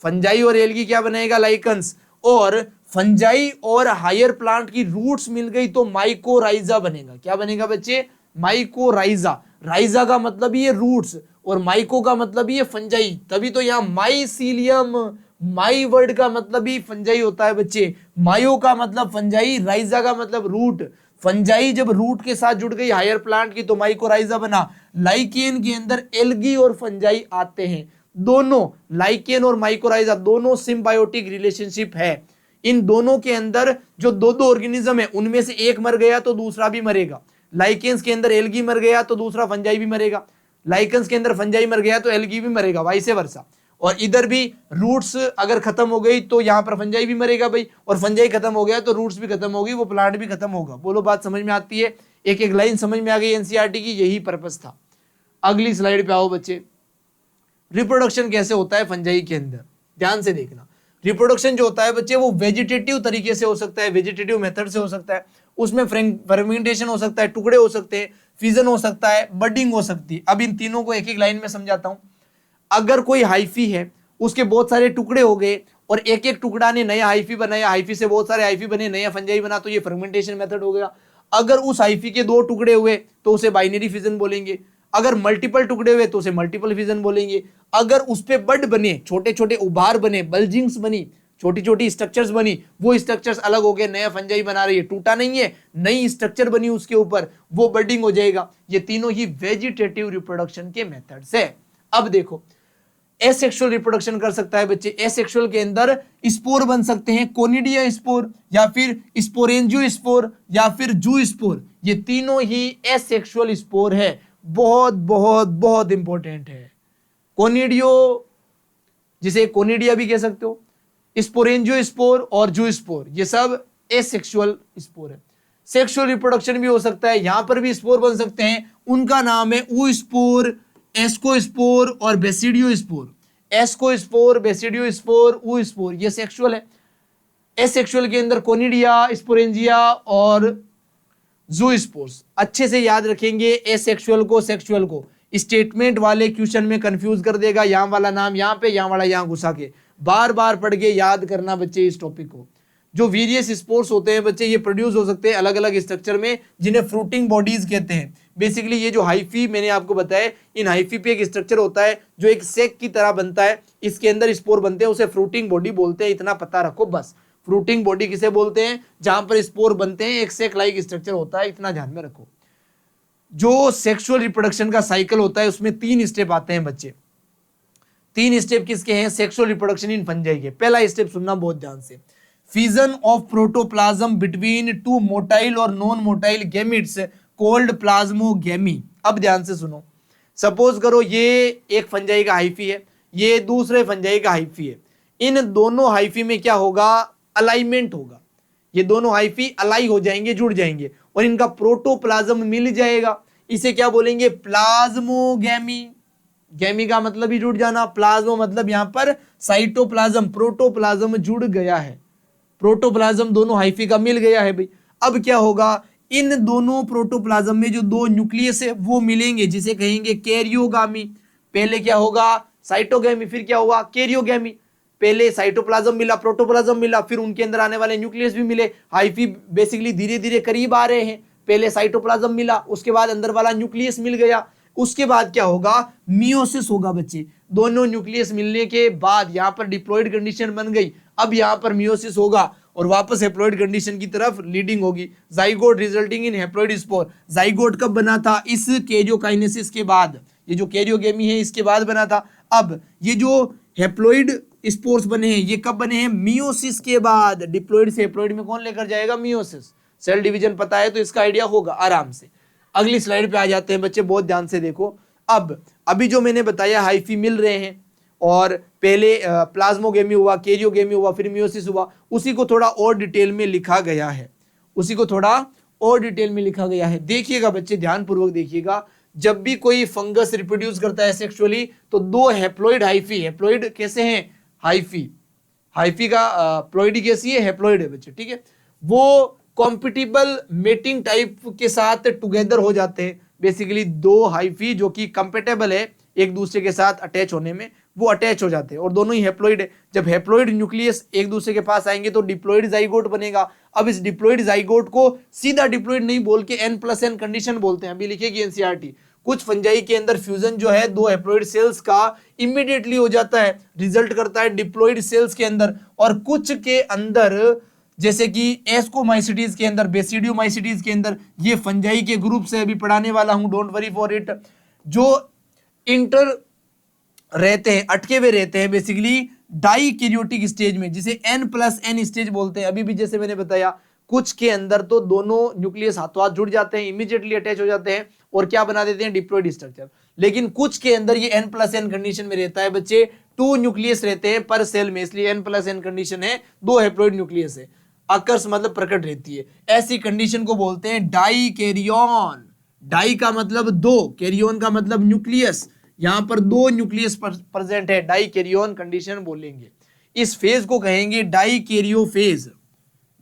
फंजाई और एल्गी क्या बनेगा, लाइकन्स। और फंजाई और हायर प्लांट की रूट्स मिल गई तो माइकोराइजा बनेगा। क्या बनेगा बच्चे, माइकोराइजा। राइजा का मतलब ये रूट्स और माइको का मतलब ये फंजाई, तभी तो यहाँ माइसीलियम, माई वर्ड का मतलब ही फंजाई होता है बच्चे। मायो का मतलब फंजाई, राइजा का मतलब रूट। फंजाई जब रूट के साथ जुड़ गई हायर प्लांट की तो माइकोराइजा बना। लाइकेन के अंदर एल्गी और फंजाई आते हैं, दोनों लाइकेन और माइकोराइजा दोनों सिम्बायोटिक रिलेशनशिप है। इन दोनों के अंदर जो दो दो ऑर्गेनिज्म है उनमें से एक मर गया तो दूसरा भी मरेगा। लाइकेंस के अंदर एल्गी मर गया तो दूसरा फंजाई भी मरेगा, लाइकेंस के अंदर फंजाई मर गया तो एल्गी भी मरेगा, वाइस वर्सा। और इधर भी रूट्स अगर खत्म हो गई तो यहाँ पर फंजाई भी मरेगा भाई, और फंजाई खत्म हो गया तो रूट्स भी खत्म होगी, वो प्लांट भी खत्म होगा। बोलो बात समझ में आती है, एक एक लाइन समझ में आ गई एनसीईआरटी की, यही पर्पस था। अगली स्लाइड पे आओ बच्चे। रिप्रोडक्शन कैसे होता है फंजाई के अंदर, ध्यान से देखना। रिप्रोडक्शन जो होता है बच्चे वो वेजिटेटिव तरीके से हो सकता है, वेजिटेटिव मेथड से हो सकता है। उसमें फर्मेंटेशन हो सकता है, टुकड़े हो सकते हैं, फिजन हो सकता है, बडिंग हो सकती है। अब इन तीनों को एक एक लाइन में समझाता हूं। अगर कोई हाइफी है, उसके बहुत सारे टुकड़े हो गए और एक एक टुकड़ा ने नया हाइफी बनाया, हाइफी से बहुत सारे हाइफी बने, नया फंजाई बना, तो ये फर्मेंटेशन मेथड हो गया। अगर उस हाइफी के दो टुकड़े हुए तो उसे बाइनरी फिजन बोलेंगे। अगर मल्टीपल टुकड़े हुए तो उसे मल्टीपल फिजन बोलेंगे। अगर उस पे बड बने, छोटे छोटे उभार बने, बल्जिंग्स बनी, छोटी छोटी स्ट्रक्चर्स बनी, वो स्ट्रक्चर्स अलग हो गए, नया फंजाई बना रही है, टूटा नहीं है, नई स्ट्रक्चर बनी उसके ऊपर, वो बडिंग हो जाएगा। ये तीनों ही वेजिटेटिव रिप्रोडक्शन के मेथड्स है। अब देखो, एसेक्सुअल रिप्रोडक्शन कर सकता है बच्चे। एसेक्सुअल के अंदर स्पोर बन सकते हैं, कोनिडिया स्पोर या फिर स्पोरेंजियो स्पोर या फिर जू स्पोर, ये तीनों ही एसेक्सुअल स्पोर है। बहुत बहुत बहुत इंपॉर्टेंट है। कोनिडियो, जिसे कोनिडिया भी कह सकते हो, स्पोरेंजियो स्पोर और जू स्पोर, ये सब एसेक्सुअल स्पोर है। सेक्सुअल रिप्रोडक्शन भी हो सकता है, यहां पर भी स्पोर बन सकते हैं, उनका नाम है ऊ स्पोर, एस्को स्पोर और basidio spore. Ascospore, basidiospore, oospore ये सेक्सुअल है। एसेक्सुअल के अंदर कोनिडिया, स्पोरेंजिया और ज़ूस्पोर्स। अच्छे से याद रखेंगे एसेक्सुअल को सेक्सुअल को, स्टेटमेंट वाले क्वेश्चन में कंफ्यूज कर देगा, यहाँ वाला नाम यहाँ पे, यहाँ वाला यहाँ घुसा के। बार बार पढ़ के याद करना बच्चे इस टॉपिक को। जो वेरियस स्पोर्स होते हैं बच्चे, ये प्रोड्यूस हो सकते हैं अलग अलग स्ट्रक्चर में, जिन्हें फ्रूटिंग बॉडीज कहते हैं। बेसिकली ये जो हाइफी मैंने आपको बताया, इन हाइफी पे एक स्ट्रक्चर होता है जो एक सेक की तरह बनता है, इसके अंदर स्पोर बनते हैं, उसे फ्रूटिंग बॉडी बोलते हैं। इतना पता रखो बस, फ्रूटिंग बॉडी किसे बोलते हैं? जहां पर स्पोर बनते हैं, एक सेक लाइक स्ट्रक्चर होता है, इतना ध्यान में रखो। जो सेक्सुअल रिप्रोडक्शन का साइकिल होता है उसमें 3 स्टेप आते हैं बच्चे। 3 स्टेप किसके हैं? सेक्सुअल रिप्रोडक्शन इन फंजाई के। पहला स्टेप सुनना बहुत ध्यान से, fusion of protoplasm between 2 motile और non motile gametes called plasmogamy. अब ध्यान से सुनो, सपोज करो ये एक फंजाई का हाइफी है, ये दूसरे फंजाई का हाइफी है। इन दोनों हाइफी में क्या होगा? अलाइनमेंट होगा। ये दोनों हाइफी अलाई हो जाएंगे, जुड़ जाएंगे और इनका प्रोटोप्लाज्म मिल जाएगा। इसे क्या बोलेंगे? प्लाज्मोगैमी। गैमी का मतलब ही जुड़ जाना, प्लाज्मो मतलब यहां पर साइटोप्लाज्म, प्रोटोप्लाज्म जुड़ गया है। प्रोटोप्लाज्म दोनों हाइफी का मिल गया है भाई। अब क्या होगा? इन दोनों प्रोटोप्लाज्म में जो 2 न्यूक्लियस है वो मिलेंगे, जिसे कहेंगे कैरियोगामी। पहले क्या होगा? साइटोगैमी, फिर क्या होगा? कैरियोगैमी। पहले साइटोप्लाज्म मिला, प्रोटोप्लाज्म मिला, फिर उनके अंदर आने वाले न्यूक्लियस भी मिले। हाइफी बेसिकली धीरे धीरे करीब आ रहे हैं। पहले साइटोप्लाज्म मिला, उसके बाद अंदर वाला न्यूक्लियस मिल गया। उसके बाद क्या होगा? मियोसिस होगा बच्चे। दोनों न्यूक्लियस मिलने के बाद यहाँ पर डिप्लॉयड कंडीशन बन गई। अब यहाँ पर मियोसिस होगा और वापस हैप्लॉयड कंडीशन की तरफ लीडिंग होगी। Zygote resulting in haploid spore. Zygote कब बना था? इस कैरियोकाइनेसिस के बाद। ये जो कैरियोगेमी है इसके बाद बना था। अब ये जो हैप्लॉयड स्पोर्स बने हैं, ये कब बने हैं? मियोसिस के बाद। डिप्लॉयड से हैप्लॉयड में कौन लेकर जाएगा? मियोसिस। सेल डिवीजन पता है तो इसका आइडिया होगा आराम से। अगली स्लाइड पे आ जाते हैं बच्चे, बहुत ध्यान से देखो। अब अभी जो मैंने बताया हाइफी मिल रहे हैं और पहले प्लाज्मोगेमी हुआ, कैरियोगेमी हुआ, फिर मियोसिस हुआ, उसी को थोड़ा और डिटेल में लिखा गया है। उसी को थोड़ा और डिटेल में लिखा गया है। देखिएगा बच्चे, ध्यान पूर्वक देखिएगा। जब भी कोई फंगस रिप्रोड्यूस करता है सेक्सुअली तो 2 हैप्लॉइड हाइफी, हैप्लॉइड कैसे हैं? हाइफी। हाइफी का प्लॉइडी कैसी है? हैप्लॉइड है बच्चे, ठीक है। वो कॉम्पिटिबल मेटिंग टाइप के साथ टुगेदर हो जाते हैं। बेसिकली 2 हाइफी जो कि कंपेटेबल है एक दूसरे के साथ अटैच होने में, वो अटैच हो जाते हैं और दोनों ही हैप्लॉइड है। जब हैप्लॉइड न्यूक्लियस एक दूसरे के पास आएंगे तो डिप्लॉइड जाइगोट बनेगा। अब इस डिप्लॉइड जाइगोट को सीधा डिप्लॉइड नहीं बोल के N+N कंडीशन बोलते हैं। अभी लिखेगी एनसीईआरटी। कुछ फंजाई के अंदर फ्यूजन जो है 2 हैप्लॉइड सेल्स का इमीडिएटली हो जाता है, रिजल्ट करता है डिप्लॉइड सेल्स के अंदर। और कुछ के अंदर जैसे कि एस्कोमाइसिटीज के अंदर, बेसिडियोमाइसिटीज के अंदर, ये फंजाई के ग्रुप से अभी पढ़ाने वाला हूं, डोंट वरी फॉर इट। जो इंटर रहते हैं, अटके हुए रहते हैं बेसिकली डाइकैरियोटिक स्टेज में, जिसे N+N स्टेज बोलते हैं। अभी भी जैसे मैंने बताया, कुछ के अंदर तो दोनों न्यूक्लियस हाथों हाथ जुड़ जाते हैं, इमीडिएटली अटैच हो जाते हैं और क्या बना देते हैं? Diploid structure. लेकिन कुछ के अंदर ये N+N कंडीशन में रहता है बच्चे। 2 न्यूक्लियस रहते हैं पर सेल में, इसलिए N+N कंडीशन है, 2 हैप्लॉइड न्यूक्लियस है। अकर्स मतलब प्रकट रहती है। ऐसी कंडीशन को बोलते हैं डाइकैरियन। डाई का मतलब 2, कैरियन का मतलब न्यूक्लियस। यहां पर 2 न्यूक्लियस प्रेजेंट है, डाइकैरियन कंडीशन बोलेंगे। इस फेज को कहेंगे डाइकैरियोफेज।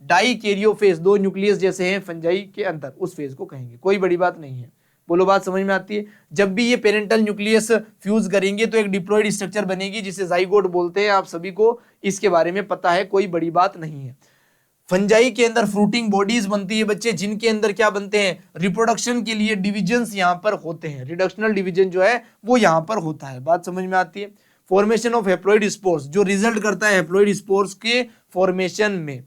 डाइकैरियोफेज 2 न्यूक्लियस जैसे हैं फंजाई के अंदर, उस फेज को कहेंगे। कोई बड़ी बात नहीं है, बोलो बात समझ में आती है। जब भी ये पेरेंटल न्यूक्लियस फ्यूज करेंगे तो एक डिप्लॉइड स्ट्रक्चर बनेगी जिसे जाइगोट बोलते हैं। आप सभी को इसके बारे में पता है, कोई बड़ी बात नहीं है। फंजाई के अंदर फ्रूटिंग बॉडीज बनती है बच्चे, जिनके अंदर क्या बनते हैं? रिप्रोडक्शन के लिए डिविजन्स यहां पर होते हैं। रिडक्शनल डिवीजन जो है वो यहां पर होता है। बात समझ में आती है। फॉर्मेशन ऑफ हैप्लॉइड स्पोर्स जो रिजल्ट करता है हैप्लॉइड स्पोर्स के फॉर्मेशन में।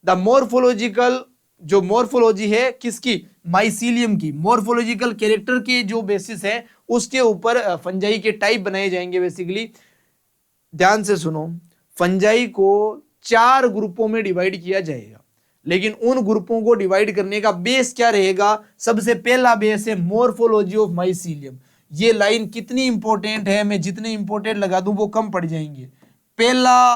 द मॉर्फोलॉजिकल, जो मॉर्फोलॉजी है किसकी? माइसीलियम की। मॉर्फोलॉजिकल कैरेक्टर के जो बेसिस है उसके ऊपर फंजाई के टाइप बनाए जाएंगे बेसिकली। ध्यान से सुनो, फंजाई को 4 ग्रुपों में डिवाइड किया जाएगा, लेकिन उन ग्रुपों को डिवाइड करने का बेस क्या रहेगा? सबसे पहला बेस है मॉर्फोलॉजी ऑफ माइसीलियम। ये लाइन कितनी इंपॉर्टेंट है, मैं जितने इंपॉर्टेंट लगा दूं वो कम पड़ जाएंगे। पहला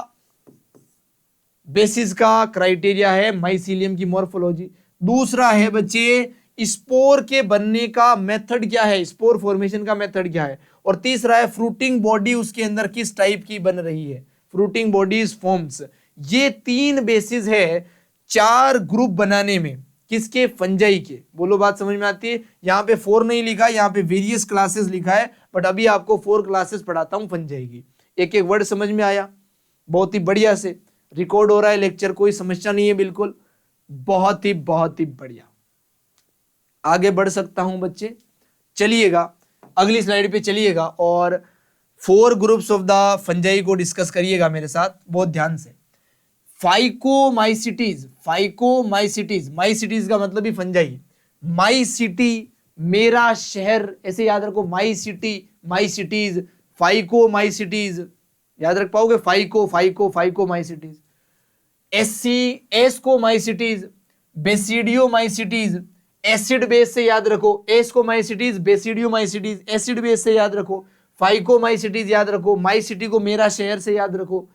बेसिस का क्राइटेरिया है माइसीलियम की मॉर्फोलॉजी। दूसरा है बच्चे स्पोर के बनने का मेथड क्या है, स्पोर फॉर्मेशन का मेथड क्या है। और तीसरा है फ्रूटिंग बॉडी उसके अंदर किस टाइप की बन रही है, फ्रूटिंग बॉडीज फॉर्म्स। ये 3 बेसिस है 4 ग्रुप बनाने में, किसके, फंजाई के। बोलो बात समझ में आती है। यहाँ पे 4 नहीं लिखा, यहाँ पे वेरियस क्लासेस लिखा है, बट अभी आपको 4 क्लासेस पढ़ाता हूं फंजाई की। एक एक वर्ड समझ में आया, बहुत ही बढ़िया से रिकॉर्ड हो रहा है लेक्चर, कोई समस्या नहीं है, बिल्कुल बहुत ही बढ़िया। आगे बढ़ सकता हूं बच्चे, चलिएगा अगली स्लाइड पे चलिएगा और 4 ग्रुप्स ऑफ द फंजाई को डिस्कस करिएगा मेरे साथ बहुत ध्यान से। फाइकोमाइसिटीज, फाइकोमाइसिटीज, माइसिटीज का मतलब ही फंजाई। माई सिटी मेरा शहर, ऐसे याद रखो, my city, my cities, phycomycetes, याद रख पाओगे, phycomycetes. Ascomycetes, basidiomycetes, acid base से याद रखो, एस्कोमाइसिटीज, बेसिडियोमाइसिटीज, एसिड बेस से याद रखो, फाइकोमाइसिटीज याद रखो, माइसिटी को मेरा शहर से याद रखो।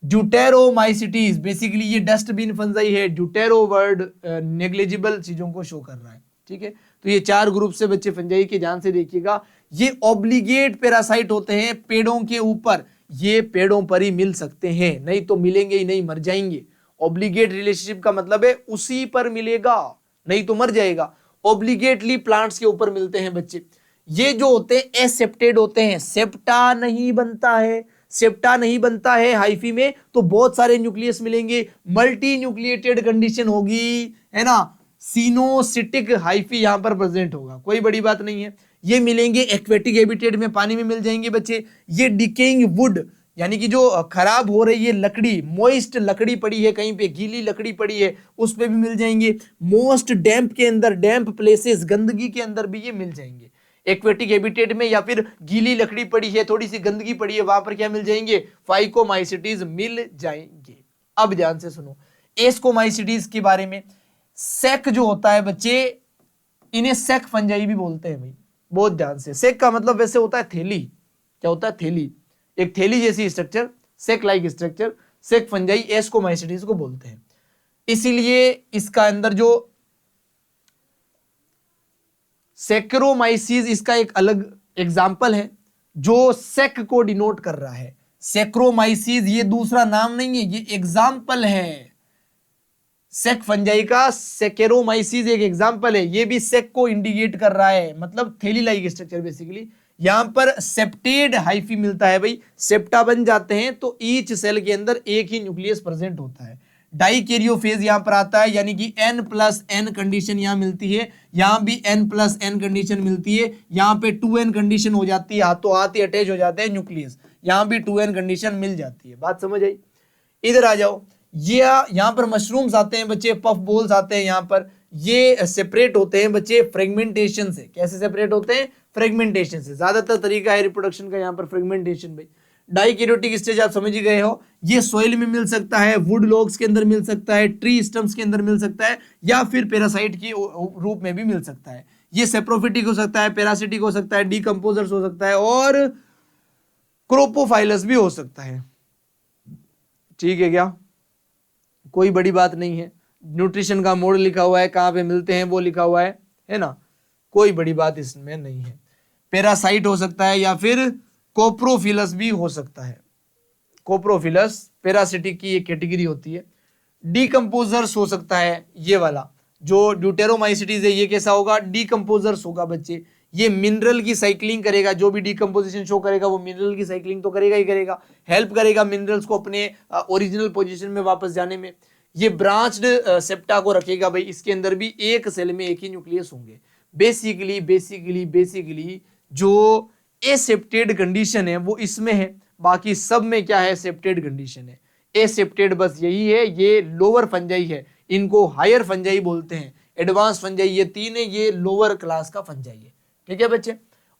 ड्यूटेरोमाइसिटीज, बेसिकली ये डस्टबिन फंजाई है। ड्यूटेरो वर्ड नेग्लिजिबल चीजों को शो कर रहा है, ठीक है। तो ये 4 ग्रुप से बच्चे फंजाई के, ध्यान से देखिएगा। ये ऑब्लिगेट पैरासाइट होते हैं पेड़ों के ऊपर, ये पेड़ों पर ही मिल सकते हैं, नहीं तो मिलेंगे ही नहीं, मर जाएंगे। ऑब्लिगेट रिलेशनशिप का मतलब है उसी पर मिलेगा, नहीं तो मर जाएगा। ऑब्लिगेटली प्लांट्स के ऊपर मिलते हैं बच्चे। ये जो होते हैं एसेप्टेड होते हैं, सेप्टा नहीं बनता है, सेप्टा नहीं बनता है हाइफी में, तो बहुत सारे न्यूक्लियस मिलेंगे, मल्टी न्यूक्लिएटेड कंडीशन होगी, है ना। सिनोसिटिक हाइफी यहां पर प्रेजेंट होगा, कोई बड़ी बात नहीं है। ये मिलेंगे एक्वेटिक हैबिटेट में, पानी में मिल जाएंगे बच्चे। ये डिकेइंग वुड, यानी कि जो खराब हो रही है लकड़ी, मोइस्ट लकड़ी पड़ी है, कहीं पे गीली लकड़ी पड़ी है, उस पे भी मिल जाएंगे। मोस्ट डैम्प के अंदर, डैम्प प्लेसेस, गंदगी के अंदर भी ये मिल जाएंगे। एक्वेटिक हैबिटेट में या फिर गीली लकड़ी पड़ी है, थोड़ी सी गंदगी पड़ी है, वहां पर क्या मिल जाएंगे, फाइकोमाइसिटीज मिल जाएंगे। अब ध्यान से सुनो एस्कोमाइसिटीज के बारे में। सेक जो होता है बच्चे, इन्हें सेक फंजाई भी बोलते हैं भाई, बहुत ध्यान से। सेक का मतलब वैसे होता है थैली, क्या होता है, थैली, एक थैली जैसी स्ट्रक्चर, सेक लाइक स्ट्रक्चर, सेक फंजाई एस्कोमाइसिटीज को बोलते हैं। इसीलिए इसका अंदर जो सेक्रोमाइसिस, इसका एक अलग एग्जाम्पल है जो सेक को डिनोट कर रहा है। सेक्रोमाइसिस ये दूसरा नाम नहीं है, ये एग्जाम्पल है। सेक फंजाई का सेकेरोमाइसिस एक एग्जाम्पल है, ये भी सेक को इंडिकेट कर रहा है, मतलब थैली लाइक स्ट्रक्चर बेसिकली। यहां पर सेप्टेड हाइफी मिलता है भाई, सेप्टा बन जाते हैं तो ईच सेल के अंदर एक ही न्यूक्लियस प्रेजेंट होता है। डाइकैरियोफेज यहां पर आता है, यानी कि n+n कंडीशन यहां मिलती है, यहां भी n+n कंडीशन मिलती है, यहां पे 2n कंडीशन हो जाती है, हाथों हाथ ही अटैच हो जाते हैं न्यूक्लियस, यहां भी 2n कंडीशन मिल जाती है। बात समझ आई। इधर आ जाओ, ये यहां पर मशरूम्स आते हैं बच्चे, पफ बोल्स आते हैं, यहां पर ये सेपरेट होते हैं बच्चे फ्रेगमेंटेशन से। कैसे सेपरेट होते हैं, फ्रेगमेंटेशन से। ज्यादातर तरीका है रिप्रोडक्शन का यहां पर फ्रेगमेंटेशन भाई। डाइकैरियोटिक स्टेज आप समझ ही गए हो, ये सोइल में मिल सकता है, वुड लॉग्स के अंदर मिल सकता है, ट्री स्टम्स के अंदर मिल सकता है, या फिर पैरासाइट के रूप में भी मिल सकता है। ये सेप्रोफिटिक हो सकता है, पैरासिटिक हो सकता है, डीकंपोजर्स हो सकता है, और क्रोपोफाइलस भी हो सकता है। ठीक है क्या, कोई बड़ी बात नहीं है। न्यूट्रिशन का मोड लिखा हुआ है, कहां पे मिलते हैं वो लिखा हुआ है ना, कोई बड़ी बात इसमें नहीं है। पैरासाइट हो सकता है या फिर कोप्रोफिलस भी हो सकता है। कोप्रोफिलस पैरासिटिक की एक कैटेगरी होती है। डीकंपोजर्स हो सकता है, ये वाला जो ड्यूटेरोमाइसिटीज है, ये कैसा होगा, डीकंपोजर्स होगा बच्चे। ये मिनरल की साइक्लिंग करेगा, जो भी डीकंपोजिशन शो करेगा वो मिनरल की साइक्लिंग तो करेगा ही करेगा, हेल्प करेगा मिनरल्स को अपने ओरिजिनल पोजीशन में वापस जाने में। ये ब्रांच्ड सेप्टा को रखेगा भाई, इसके अंदर भी एक सेल में एक ही न्यूक्लियस होंगे। बेसिकली जो एसेप्टेड कंडीशन है वो इसमें है, बाकी सब में क्या है, सेप्टेड कंडीशन है। एसेप्टेड बस यही है, ये लोअर फंजाई है, इनको हायर फंजाई बोलते हैं। एडवांस फंजाई ये 3 है, ये लोअर क्लास का फंजाई है। ठीक है बच्चे।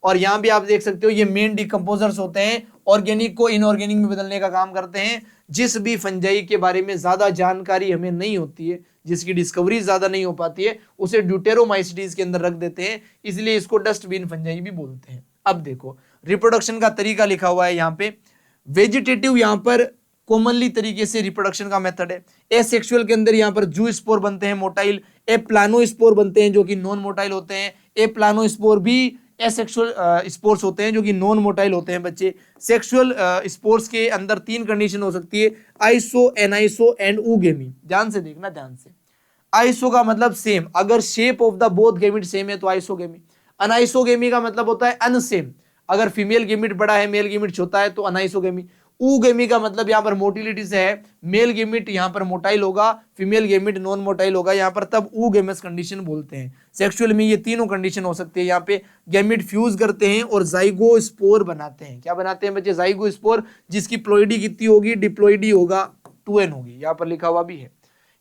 और यहां भी आप देख सकते हो ये मेन डिकंपोजर्स होते हैं, ऑर्गेनिक को इनऑर्गेनिक में बदलने का काम करते हैं। जिस भी फंजाई के बारे में ज्यादा जानकारी हमें नहीं होती है, जिसकी डिस्कवरी ज्यादा नहीं हो पाती है, उसे ड्यूटेरोमाइसिटीज के अंदर रख देते हैं, इसलिए इसको डस्टबिन फंजाई भी बोलते हैं। अब देखो रिप्रोडक्शन का तरीका लिखा हुआ है यहाँ पे। वेजिटेटिव यहाँ पर कॉमनली तरीके से रिप्रोडक्शन का मेथड है। एसेक्सुअल के अंदर यहाँ पर जू स्पोर बनते हैं मोटाइल, ए प्लानोस्पोर बनते हैं जो कि नॉन मोटाइल होते हैं। ए प्लानोस्पोर भी एसेक्सुअल स्पोर्स होते हैं जो कि नॉन मोटाइल होते हैं बच्चे। सेक्सुअल स्पोर्स के अंदर 3 कंडीशन हो सकती है, आइसो, एनाइसो एंड ऊगेमी। ध्यान से देखना, ध्यान से। आइसो का मतलब सेम, अगर shape of the both gamete same है तो आइसोगेमी। अनाइसोगेमी का मतलब होता है अनसेम, अगर फीमेल गेमिट बड़ा है मेल गेमिट छोटा है तो अनाइसोगेमी। ऊगेमी का मतलब यहाँ पर मोटिलिटी से है, मेल गेमिट यहाँ पर मोटाइल होगा, फीमेल गेमिट नॉन मोटाइल होगा यहाँ पर, तब ऊगेमस कंडीशन बोलते हैं। सेक्सुअल में ये तीनों कंडीशन हो सकती है। यहाँ पे गेमिट फ्यूज करते हैं और जाइगोस्पोर बनाते हैं। क्या बनाते हैं बच्चे? जाइगोस्पोर, जिसकी प्लोइडी कितनी होगी? डिप्लोइडी होगा 2n होगी, यहाँ पर लिखा हुआ भी है।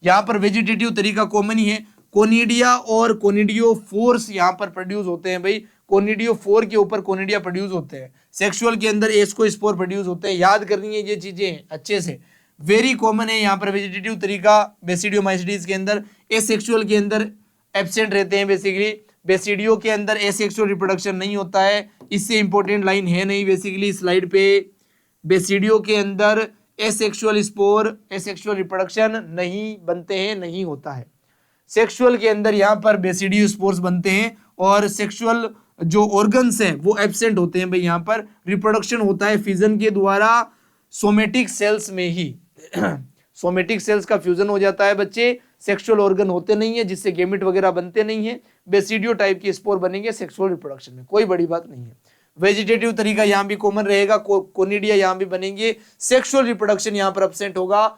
यहाँ पर वेजिटेटिव तरीका कॉमन ही है, कोनिडिया और कोनिडियो फोर्स यहाँ पर प्रोड्यूस होते हैं भाई। कोनिडियो 4 के ऊपर कोनिडिया प्रोड्यूस होते हैं। सेक्सुअल के अंदर एस्कोस्पोर प्रोड्यूस होते हैं। याद करनी है ये चीजें अच्छे से, वेरी कॉमन है यहाँ पर वेजिटेटिव तरीका बेसिडियोमाइसिटीज के अंदर। एसेक्सुअल के अंदर एब्सेंट रहते हैं बेसिकली। बेसिडियो के अंदर एसेक्सुअल रिप्रोडक्शन नहीं होता है, इससे इंपॉर्टेंट लाइन है नहीं बेसिकली स्लाइड पे। बेसिडियो के अंदर एसेक्सुअल स्पोर, एसेक्सुअल रिप्रोडक्शन नहीं बनते हैं, नहीं होता है। सेक्सुअल के अंदर यहाँ पर बेसिडियो स्पोर्स बनते हैं और सेक्सुअल जो ऑर्गन्स हैं वो एब्सेंट होते हैं भाई। यहाँ पर रिप्रोडक्शन होता है फिजन के द्वारा सोमेटिक सेल्स में ही। सोमेटिक सेल्स का फ्यूजन हो जाता है बच्चे, सेक्सुअल ऑर्गन होते नहीं है जिससे गेमिट वगैरह बनते नहीं है। बेसिडियो टाइप की स्पोर बनेंगे सेक्सुअल रिप्रोडक्शन में, कोई बड़ी बात नहीं है। वेजिटेटिव तरीका यहाँ भी कॉमन रहेगा, कोनिडिया यहाँ भी बनेंगे, सेक्सुअल रिप्रोडक्शन यहाँ पर एब्सेंट होगा।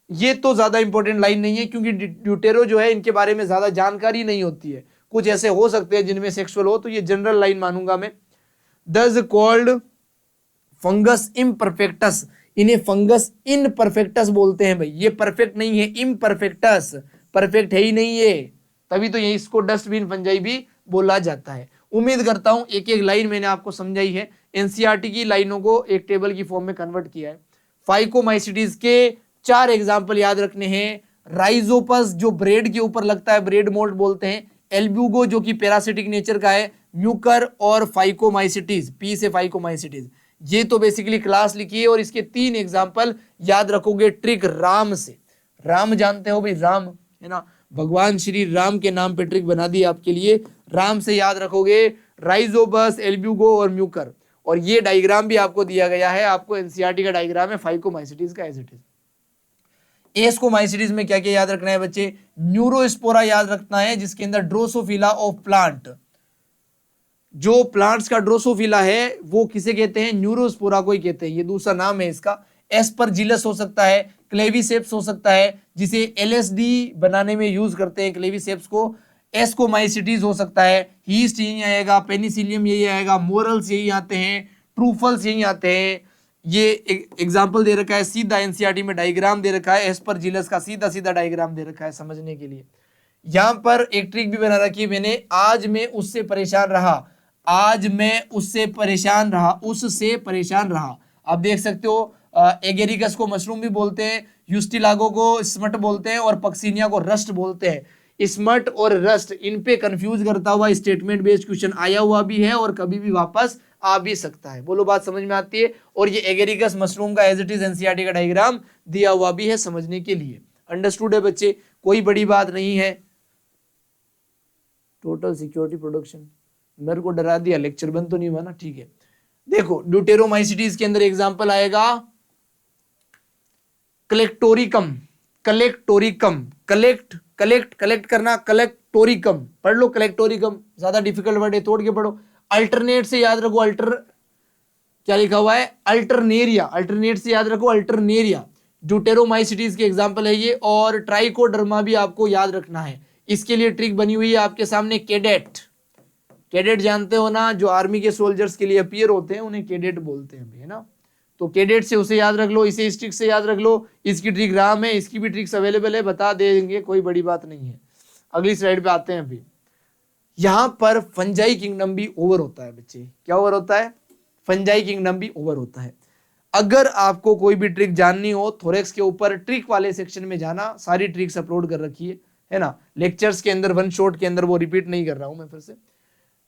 ये तो ज्यादा इंपॉर्टेंट लाइन नहीं है क्योंकि ड्यूटेरो जो है इनके बारे में ज्यादा जानकारी नहीं होती है। कुछ ऐसे हो सकते हैं जिनमें सेक्सुअल हो, तो ये जनरल लाइन मानूंगा मैं। दस कॉल्ड फंगस इम्परफेक्टस, इन्हें फंगस इनपरफेक्टस बोलते हैं भाई। ये परफेक्ट नहीं है, इम्परफेक्टस, परफेक्ट है ही नहीं ये, तभी तो ये इसको डस्टबिन फंजाई भी बोला जाता है। उम्मीद करता हूं एक एक लाइन मैंने आपको समझाई है, एनसीईआरटी की लाइनों को एक टेबल की फॉर्म में कन्वर्ट किया है। फाइकोमाइसिटीज के 4 एग्जाम्पल याद रखने हैं। राइजोपस जो ब्रेड के ऊपर लगता है, ब्रेड मोल्ड बोलते हैं। एल्ब्यूगो जो कि पैरासिटिक नेचर का है। म्यूकर और फाइकोमाइसिटीज, पी से फाइकोमाइसिटीज। ये तो बेसिकली क्लास लिखी है और इसके 3 एग्जाम्पल याद रखोगे ट्रिक राम से। राम जानते हो भाई, राम है ना, भगवान श्री राम के नाम पे ट्रिक बना दी आपके लिए। राम से याद रखोगे राइजोबस, एल्ब्यूगो और म्यूकर। और ये डायग्राम भी आपको दिया गया है, आपको एनसीईआरटी का डायग्राम है फाइकोमाइसिटीज का एज इट इज। एस्कोमाइसिटीज में क्या क्या याद रखना है बच्चे? न्यूरोस्पोरा याद रखना है जिसके अंदर ड्रोसोफिला ऑफ प्लांट, जो प्लांट्स का ड्रोसोफिला है वो किसे कहते हैं? न्यूरोस्पोरा को ही कहते हैं, ये दूसरा नाम है इसका। एस्परजिलस हो सकता है, क्लेविसेप्स हो सकता है जिसे एलएसडी बनाने में यूज करते हैं क्लेविसेप्स को। एस्कोमाइसिटीज हो सकता है, हीस्ट यही आएगा, पेनिसिलियम यही आएगा, मोरल्स यही आते हैं, ट्रूफल्स यही आते हैं। ये एग्जाम्पल दे रखा है, सीधा एनसीईआरटी में डायग्राम दे रखा है एस्परजिलस का, सीधा सीधा डायग्राम दे रखा है समझने के लिए। यहां पर एक ट्रिक भी बना रखी है मैंने, आज मैं उससे परेशान रहा, आज मैं उससे परेशान रहा, उससे परेशान रहा। आप देख सकते हो एगेरिकस को मशरूम भी बोलते हैं, यूस्टिलागो को स्मट बोलते हैं और पक्सिनिया को रस्ट बोलते हैं। स्मट और रस्ट, इन पे कंफ्यूज करता हुआ स्टेटमेंट बेस्ड क्वेश्चन आया हुआ भी है और कभी भी वापस आ भी सकता है। बोलो बात समझ में आती है? और ये एगेरिकस मशरूम का एज इट इज एनसीईआरटी का डायग्राम दिया हुआ भी है समझने के लिए। अंडरस्टूड है बच्चे? कोई बड़ी बात नहीं है। टोटल सिक्योरिटी प्रोडक्शन, मेरे को डरा दिया, लेक्चर बंद तो नहीं हुआ ना? ठीक है, देखो ड्यूटेरोमाइसिटीज के अंदर एग्जांपल आएगा कलेक्टोरिकम, कलेक्टोरिकम, कलेक्ट करना, कलेक्टोरिकम पढ़ लो, कलेक्टोरिकम ज्यादा डिफिकल्ट वर्ड है, तोड़ के पढ़ो। अल्टरनेट से याद रखो, क्या लिखा हुआ है? अल्टरनेरिया, अल्टरनेट से याद रखो अल्टरनेरिया। ड्यूटेरोमाइसिटीज के एग्जांपल है ये। और ट्राइकोडर्मा भी आपको याद रखना है, इसके लिए ट्रिक बनी हुई है आपके सामने। कैडेट, कैडेट जानते हो ना, जो आर्मी के सोल्जर्स के लिए अपीयर होते हैं उन्हें कैडेट बोलते हैं, है ना। तो कैडेट से उसे याद रख लो, इसे इस ट्रिक से याद रख लो। इसकी ट्रिक राम है, इसकी भी ट्रिक्स अवेलेबल है, बता देंगे, कोई बड़ी बात नहीं है। अगली स्लाइड पे आते हैं अभी। यहां पर फंजाई किंगडम भी ओवर होता है बच्चे। क्या ओवर होता है? फंजाई किंगडम भी ओवर होता है। अगर आपको कोई भी ट्रिक जाननी हो, थोरेक्स के ऊपर ट्रिक वाले सेक्शन में जाना, सारी ट्रिक्स अपलोड कर रखी है ना, लेक्चर्स के अंदर, वन शॉट के अंदर, वो रिपीट नहीं कर रहा हूं मैं फिर से।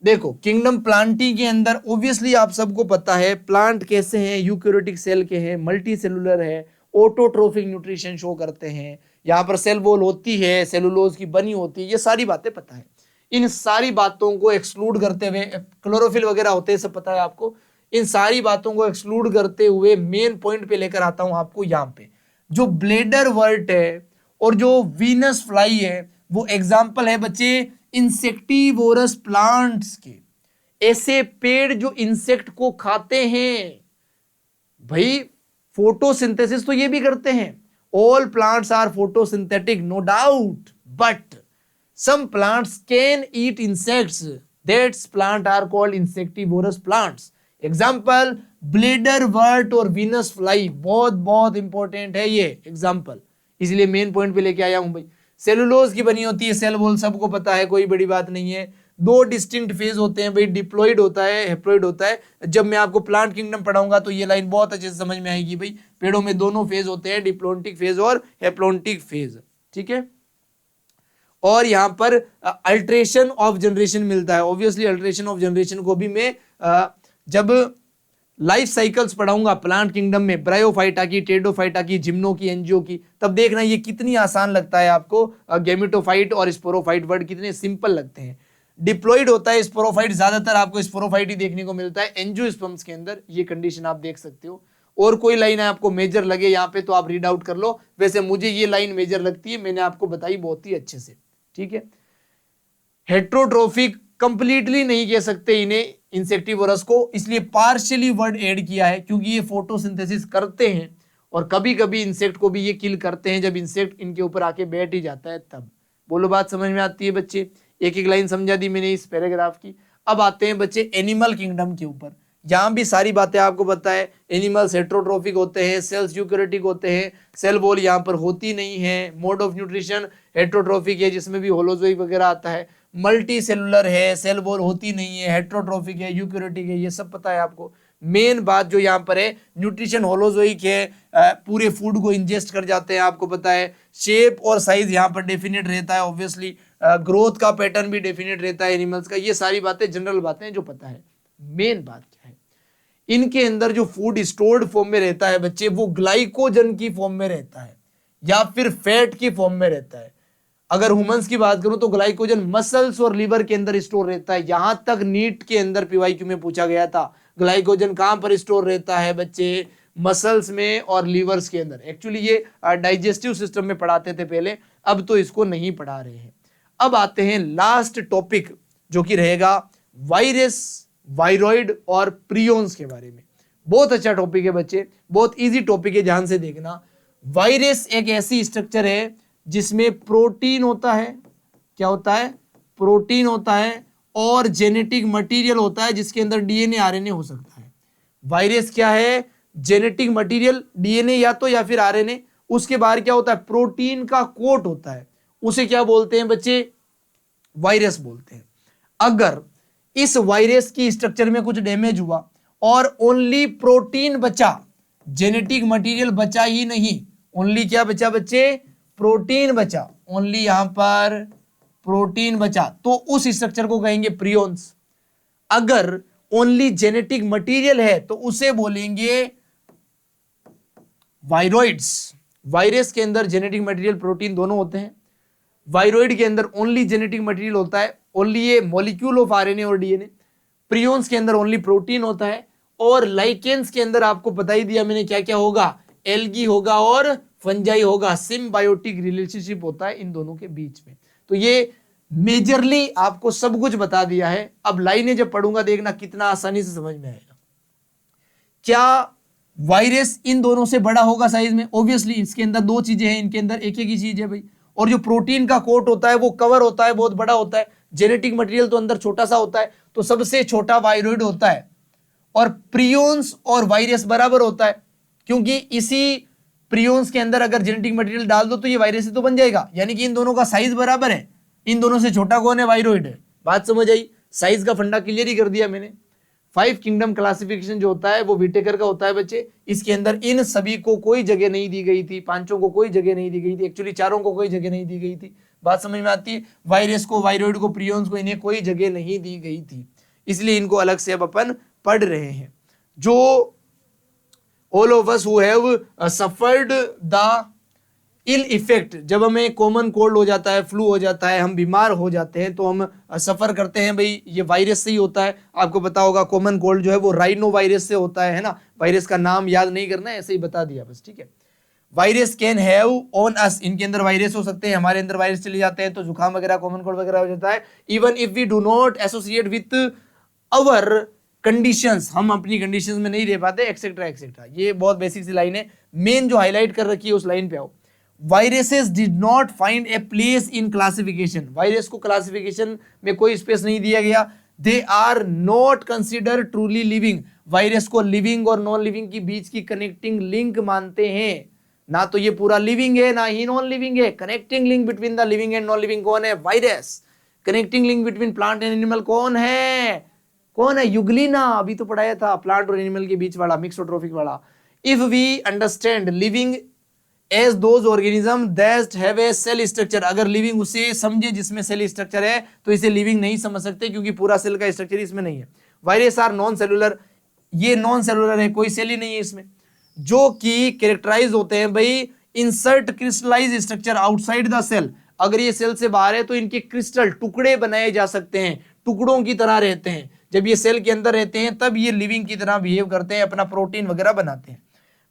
देखो किंगडम प्लांटी के अंदर ऑब्वियसली आप सबको पता है प्लांट कैसे हैं, यूकैरियोटिक सेल के हैं, मल्टी सेलुलर है, ऑटोट्रोफिक न्यूट्रिशन शो करते हैं, यहाँ पर सेल वॉल होती है, सेलुलोज की बनी होती है, ये सारी बातें पता है। इन सारी बातों को एक्सक्लूड करते हुए, क्लोरोफिल वगैरह होते हैं सब पता है आपको, इन सारी बातों को एक्सक्लूड करते हुए मेन पॉइंट पे लेकर आता हूं आपको। यहां पे जो ब्लेडर वर्ट है और जो वीनस फ्लाई है वो एग्जाम्पल है बच्चे इंसेक्टिवोरस प्लांट्स के, ऐसे पेड़ जो इंसेक्ट को खाते हैं। भाई फोटोसिंथेसिस तो ये भी करते हैं, all plants are photosynthetic no doubt, but some plants can eat insects, that's plant are called insectivorous plants। Example bladderwort और वीनस फ्लाई, बहुत बहुत इंपॉर्टेंट है ये एग्जाम्पल, इसलिए मेन पॉइंट पे लेके आया हूं भाई। सेलुलोज की बनी होती है सेल वॉल, सबको पता है, कोई बड़ी बात नहीं है। दो डिस्टिंक्ट फेज होते हैं भाई, डिप्लॉइड होता है, हेप्लॉइड होता है। जब मैं आपको प्लांट किंगडम पढ़ाऊंगा तो ये लाइन बहुत अच्छे से समझ में आएगी भाई। पेड़ों में दोनों फेज होते हैं, डिप्लॉन्टिक फेज और हेप्लॉन्टिक फेज, ठीक है। और यहां पर अल्ट्रेशन ऑफ जनरेशन मिलता है। ऑब्वियसली अल्ट्रेशन ऑफ जनरेशन को भी मैं जब लाइफ साइकिल्स पढ़ाऊंगा प्लांट किंगडम में, ब्रायोफाइटा की, टेडोफाइटा की, जिम्नो की, एंजियो की, तब देखना ये कितनी आसान लगता है आपको। गेमेटोफाइट और स्पोरोफाइट वर्ड कितने सिंपल लगते हैं। डिप्लॉइड होता है स्पोरोफाइट, ज्यादातर आपको स्पोरोफाइट ही देखने को मिलता है एंजियोस्पर्म्स के अंदर, ये कंडीशन आप देख सकते हो। और कोई लाइन आपको मेजर लगे यहाँ पे तो आप रीड आउट कर लो, वैसे मुझे ये लाइन मेजर लगती है, मैंने आपको बताई बहुत ही अच्छे से, ठीक है। हेट्रोट्रोफिक कंप्लीटली नहीं कह सकते इन्हें इंसेक्टिवोरस को, इसलिए पार्शियली वर्ड ऐड किया है, क्योंकि ये फोटोसिंथेसिस करते हैं और कभी कभी इंसेक्ट को भी ये किल करते हैं, जब इंसेक्ट इनके ऊपर आके बैठ ही जाता है तब। बोलो बात समझ में आती है बच्चे? एक एक लाइन समझा दी मैंने इस पैराग्राफ की। अब आते हैं बच्चे एनिमल किंगडम के ऊपर। यहां भी सारी बातें आपको पता है। एनिमल्स हेट्रोट्रोफिक होते हैं, सेल्स यूकैरियोटिक होते हैं, सेल वॉल यहाँ पर होती नहीं है। मोड ऑफ न्यूट्रिशन हेट्रोट्रोफिक है, जिसमें भी होलोजोइक वगैरह आता है। मल्टी सेलुलर है, सेल वॉल होती नहीं है, हेट्रोट्रोफिक है, यूकैरियोटिक है, ये सब पता है आपको। मेन बात जो यहाँ पर है न्यूट्रिशन होलोजोइक है, पूरे फूड को इंजेस्ट कर जाते हैं, आपको पता है। शेप और साइज यहाँ पर डेफिनेट रहता है, ऑब्वियसली ग्रोथ का पैटर्न भी डेफिनेट रहता है एनिमल्स का। ये सारी बातें जनरल बातें जो पता है। मेन बात क्या है, इनके अंदर जो फूड स्टोर्ड फॉर्म में रहता है बच्चे, वो ग्लाइकोजन की फॉर्म में रहता है या फिर फैट की फॉर्म में रहता है। अगर ह्यूमंस की बात करूं तो ग्लाइकोजन मसल्स और लिवर के अंदर स्टोर रहता है। यहां तक नीट के अंदर पीवाईक्यू में पूछा गया था, ग्लाइकोजन कहां पर स्टोर रहता है बच्चे? मसल्स में और लीवर्स के अंदर। एक्चुअली ये डाइजेस्टिव सिस्टम में पढ़ाते थे पहले, अब तो इसको नहीं पढ़ा रहे हैं। अब आते हैं लास्ट टॉपिक जो कि रहेगा वायरस, वायरॉइड और प्रियोन्स के बारे में। बहुत अच्छा टॉपिक है बच्चे, बहुत इजी टॉपिक है, ध्यान से देखना। वायरस एक ऐसी स्ट्रक्चर है जिसमें प्रोटीन होता है, क्या होता है? प्रोटीन होता है और जेनेटिक मटेरियल होता है जिसके अंदर डीएनए आरएनए हो सकता है। वायरस क्या है? जेनेटिक मटेरियल, डीएनए या फिर आरएनए। उसके बाहर क्या होता है? प्रोटीन का कोट होता है, उसे क्या बोलते हैं बच्चे? वायरस बोलते हैं। अगर इस वायरस की स्ट्रक्चर में कुछ डैमेज हुआ और ओनली प्रोटीन बचा, जेनेटिक मटेरियल बचा ही नहीं, ओनली क्या बचा बच्चे? प्रोटीन बचा, ओनली यहां पर प्रोटीन बचा, तो उस स्ट्रक्चर को कहेंगे प्रियोन्स। अगर ओनली जेनेटिक मटेरियल है तो उसे बोलेंगे वायरॉइड्स। वायरस के अंदर जेनेटिक मटेरियल, प्रोटीन दोनों होते हैं। वायरॉइड के अंदर ओनली जेनेटिक मटेरियल होता है, ओनली ये मॉलिक्यूल ऑफ आरएनए और डीएनए। प्रियोन्स के अंदर ओनली प्रोटीन होता है। और लाइकेंस के अंदर आपको बता ही दिया मैंने क्या क्या होगा, एल्गी होगा और फंजाई होगा। सिम्बायोटिक रिलेशनशिप होता है इन दोनों के बीच में। तो ये मेजरली आपको सब कुछ बता दिया है। अब लाइनें जब पढ़ूंगा देखना कितना आसानी से समझ में आएगा। क्या वायरस इन दोनों से बड़ा होगा साइज में? ऑब्वियसली इसके अंदर दो चीजें हैं, इनके अंदर एक एक ही चीज है भाई। और जो प्रोटीन का कोट होता है वो कवर होता है, बहुत बड़ा होता है। जेनेटिक मटेरियल तो अंदर छोटा सा होता है, तो सबसे छोटा वायरॉइड होता है। और प्रियोन्स और वायरस बराबर होता है, क्योंकि इसी प्रियोन्स के अंदर अगर जेनेटिक मटेरियल डाल दो तो ये वायरस ही तो बन जाएगा। यानी कि इन दोनों का साइज बराबर है। इन दोनों से छोटा कौन है? वायरॉइड है। बात समझ आई? साइज का फंडा क्लियर ही कर दिया मैंने। 5 किंगडम क्लासिफिकेशन जो होता है वो विटेकर का होता है बच्चे। इसके अंदर इन सभी को कोई जगह नहीं दी गई थी, पांचों को कोई जगह नहीं दी गई थी, एक्चुअली चारों को कोई जगह नहीं दी गई थी। बात समझ में आती है? वायरस को, वायरॉइड को, प्रियोन्स को, इन्हें कोई जगह नहीं दी गई थी, इसलिए इनको अलग से अब अपन पढ़ रहे हैं। जो all of us who have suffered the ill effect, जब हमें कॉमन कोल्ड हो जाता है, फ्लू हो जाता है, हम बीमार हो जाते हैं, तो हम सफर करते हैं भाई, ये वायरस से ही होता है। आपको पता होगा कॉमन कोल्ड जो है वो राइनो वायरस से होता है ना। वायरस का नाम याद नहीं करना है, ऐसे ही बता दिया बस, ठीक है। Virus can have on us, इनके अंदर वायरस हो सकते हैं, हमारे अंदर वायरस चले जाते हैं तो जुकाम वगैरह, कॉमन कोल्ड वगैरह हो जाता है। Even if we do not associate with our conditions, हम अपनी कंडीशंस में नहीं रह पाते, एक्सेट्रा एक्सेट्रा। ये बहुत बेसिक सी लाइन है, मेन जो हाईलाइट कर रखी है उस लाइन पे आओ। Viruses did not find a place in classification, virus को क्लासिफिकेशन में कोई स्पेस नहीं दिया गया। They are not consider truly living, virus को लिविंग और नॉन लिविंग के बीच की कनेक्टिंग लिंक मानते हैं। ना तो ये पूरा लिविंग है, ना ही नॉन लिविंग है। Connecting link between the living and non living कौन है? Virus. Connecting link between plant and animal कौन है? कौन है? यूग्लिना, अभी तो पढ़ाया था, प्लांट और एनिमल के बीच वाला, मिक्सोट्रोफिक वाला। If we understand living as those organism that have a cell structure, अगर लिविंग उसे समझे जिसमें सेल स्ट्रक्चर है, तो इसे लिविंग नहीं समझ सकते, क्योंकि पूरा सेल का स्ट्रक्चर इसमें नहीं है। वायरस आर नॉन सेलुलर, ये नॉन सेलुलर है, कोई सेल ही नहीं है इसमें, जो कि कैरेक्टराइज होते हैं भाई inert crystallize structure outside the cell. अगर ये सेल से बाहर है तो इनके क्रिस्टल टुकड़े बनाए जा सकते हैं, टुकड़ों की तरह रहते हैं। जब ये सेल के अंदर रहते हैं तब ये लिविंग की तरह बिहेव करते हैं, अपना प्रोटीन वगैरह बनाते हैं।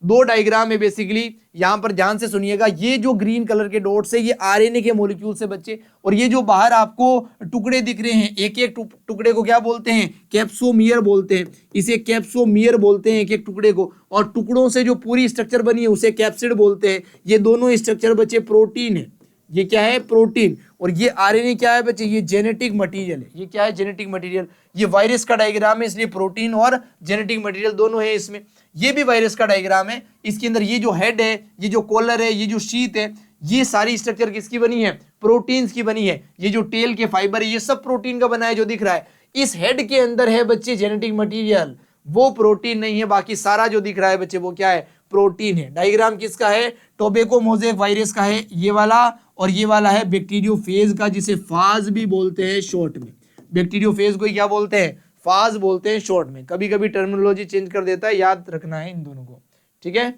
दो डायग्राम है बेसिकली, यहां पर ध्यान से सुनिएगा। ये जो ग्रीन कलर के डॉट्स है ये आरएनए के मॉलिक्यूल से बच्चे, और ये जो बाहर आपको टुकड़े दिख रहे हैं, एक एक टुकड़े को क्या बोलते हैं? कैप्सोमियर बोलते हैं। इसे कैप्सोमियर बोलते हैं एक एक टुकड़े को, और टुकड़ों से जो पूरी स्ट्रक्चर बनी है उसे कैप्सिड बोलते हैं। ये दोनों स्ट्रक्चर बच्चे प्रोटीन है। ये क्या है? प्रोटीन। और ये आरएनए क्या है बच्चे? ये जेनेटिक मटेरियल है। ये क्या है? Genetic material. ये वायरस का डायग्राम है, इसलिए प्रोटीन और जेनेटिक मटेरियल दोनों है इसमें। ये भी वायरस का डायग्राम है, इसके अंदर ये जो हेड है, ये जो कॉलर है, ये जो शीट है, ये सारी स्ट्रक्चर किसकी बनी है? प्रोटीन्स की बनी है। ये जो टेल के फाइबर है ये सब प्रोटीन का बना है जो दिख रहा है। इस हेड के अंदर है बच्चे जेनेटिक मटेरियल, वो प्रोटीन नहीं है, बाकी सारा जो दिख रहा है बच्चे वो क्या है? प्रोटीन है। डायग्राम किसका है? टोबैको मोज़ेक वायरस का है ये वाला, और ये वाला है बैक्टीरियोफेज का, जिसे फाज भी बोलते हैं शॉर्ट में। बैक्टीरियोफेज को क्या बोलते हैं? फाज बोलते हैं शॉर्ट में। कभी कभी टर्मिनोलॉजी चेंज कर देता है, याद रखना है इन दोनों को, ठीक है?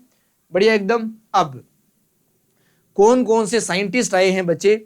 बढ़िया एकदम। अब कौन कौन से साइंटिस्ट आए हैं बच्चे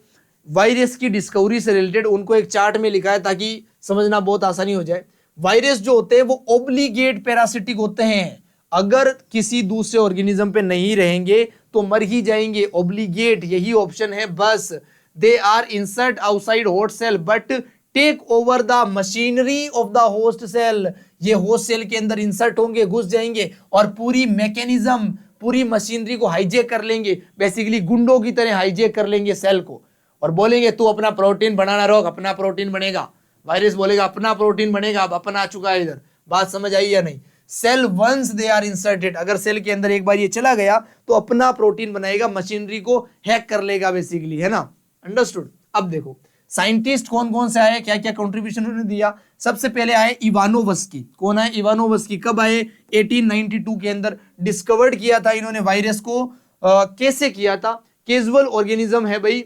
वायरस की डिस्कवरी से रिलेटेड, उनको एक चार्ट में लिखा है ताकि समझना बहुत आसानी हो जाए। वायरस जो होते हैं वो ओब्लिगेट पैरासिटिक होते हैं, अगर किसी दूसरे ऑर्गेनिज्म पे नहीं रहेंगे तो मर ही जाएंगे। ओब्लिगेट यही ऑप्शन है बस। They are inert outside host cell but take over the machinery of the host cell, ये होस्ट सेल के अंदर इंसर्ट होंगे, घुस जाएंगे और पूरी मैकेनिज्म, पूरी मशीनरी को हाईजेक कर लेंगे। बेसिकली गुंडों की तरह हाईजेक कर लेंगे सेल को, और बोलेंगे तू अपना प्रोटीन बनाना रोक, अपना प्रोटीन बनेगा। वायरस बोलेगा अपना प्रोटीन बनेगा, अब अपन आ चुका है इधर। बात समझ आई या नहीं? Cell once they are inserted, अगर सेल के अंदर एक बार ये चला गया तो अपना प्रोटीन बनाएगा, मशीनरी को हैक कर लेगा बेसिकली, है ना? अंडरस्टूड। अब देखो साइंटिस्ट कौन कौन से आए, क्या क्या कंट्रीब्यूशन उन्होंने दिया। सबसे पहले आए इवानोवस्की। कौन है? इवानोवस्की। कब आए? 1892 के अंदर डिस्कवर्ड किया था इन्होंने वायरस को। कैसे किया था? कैजुअल ऑर्गेनिज्म है भाई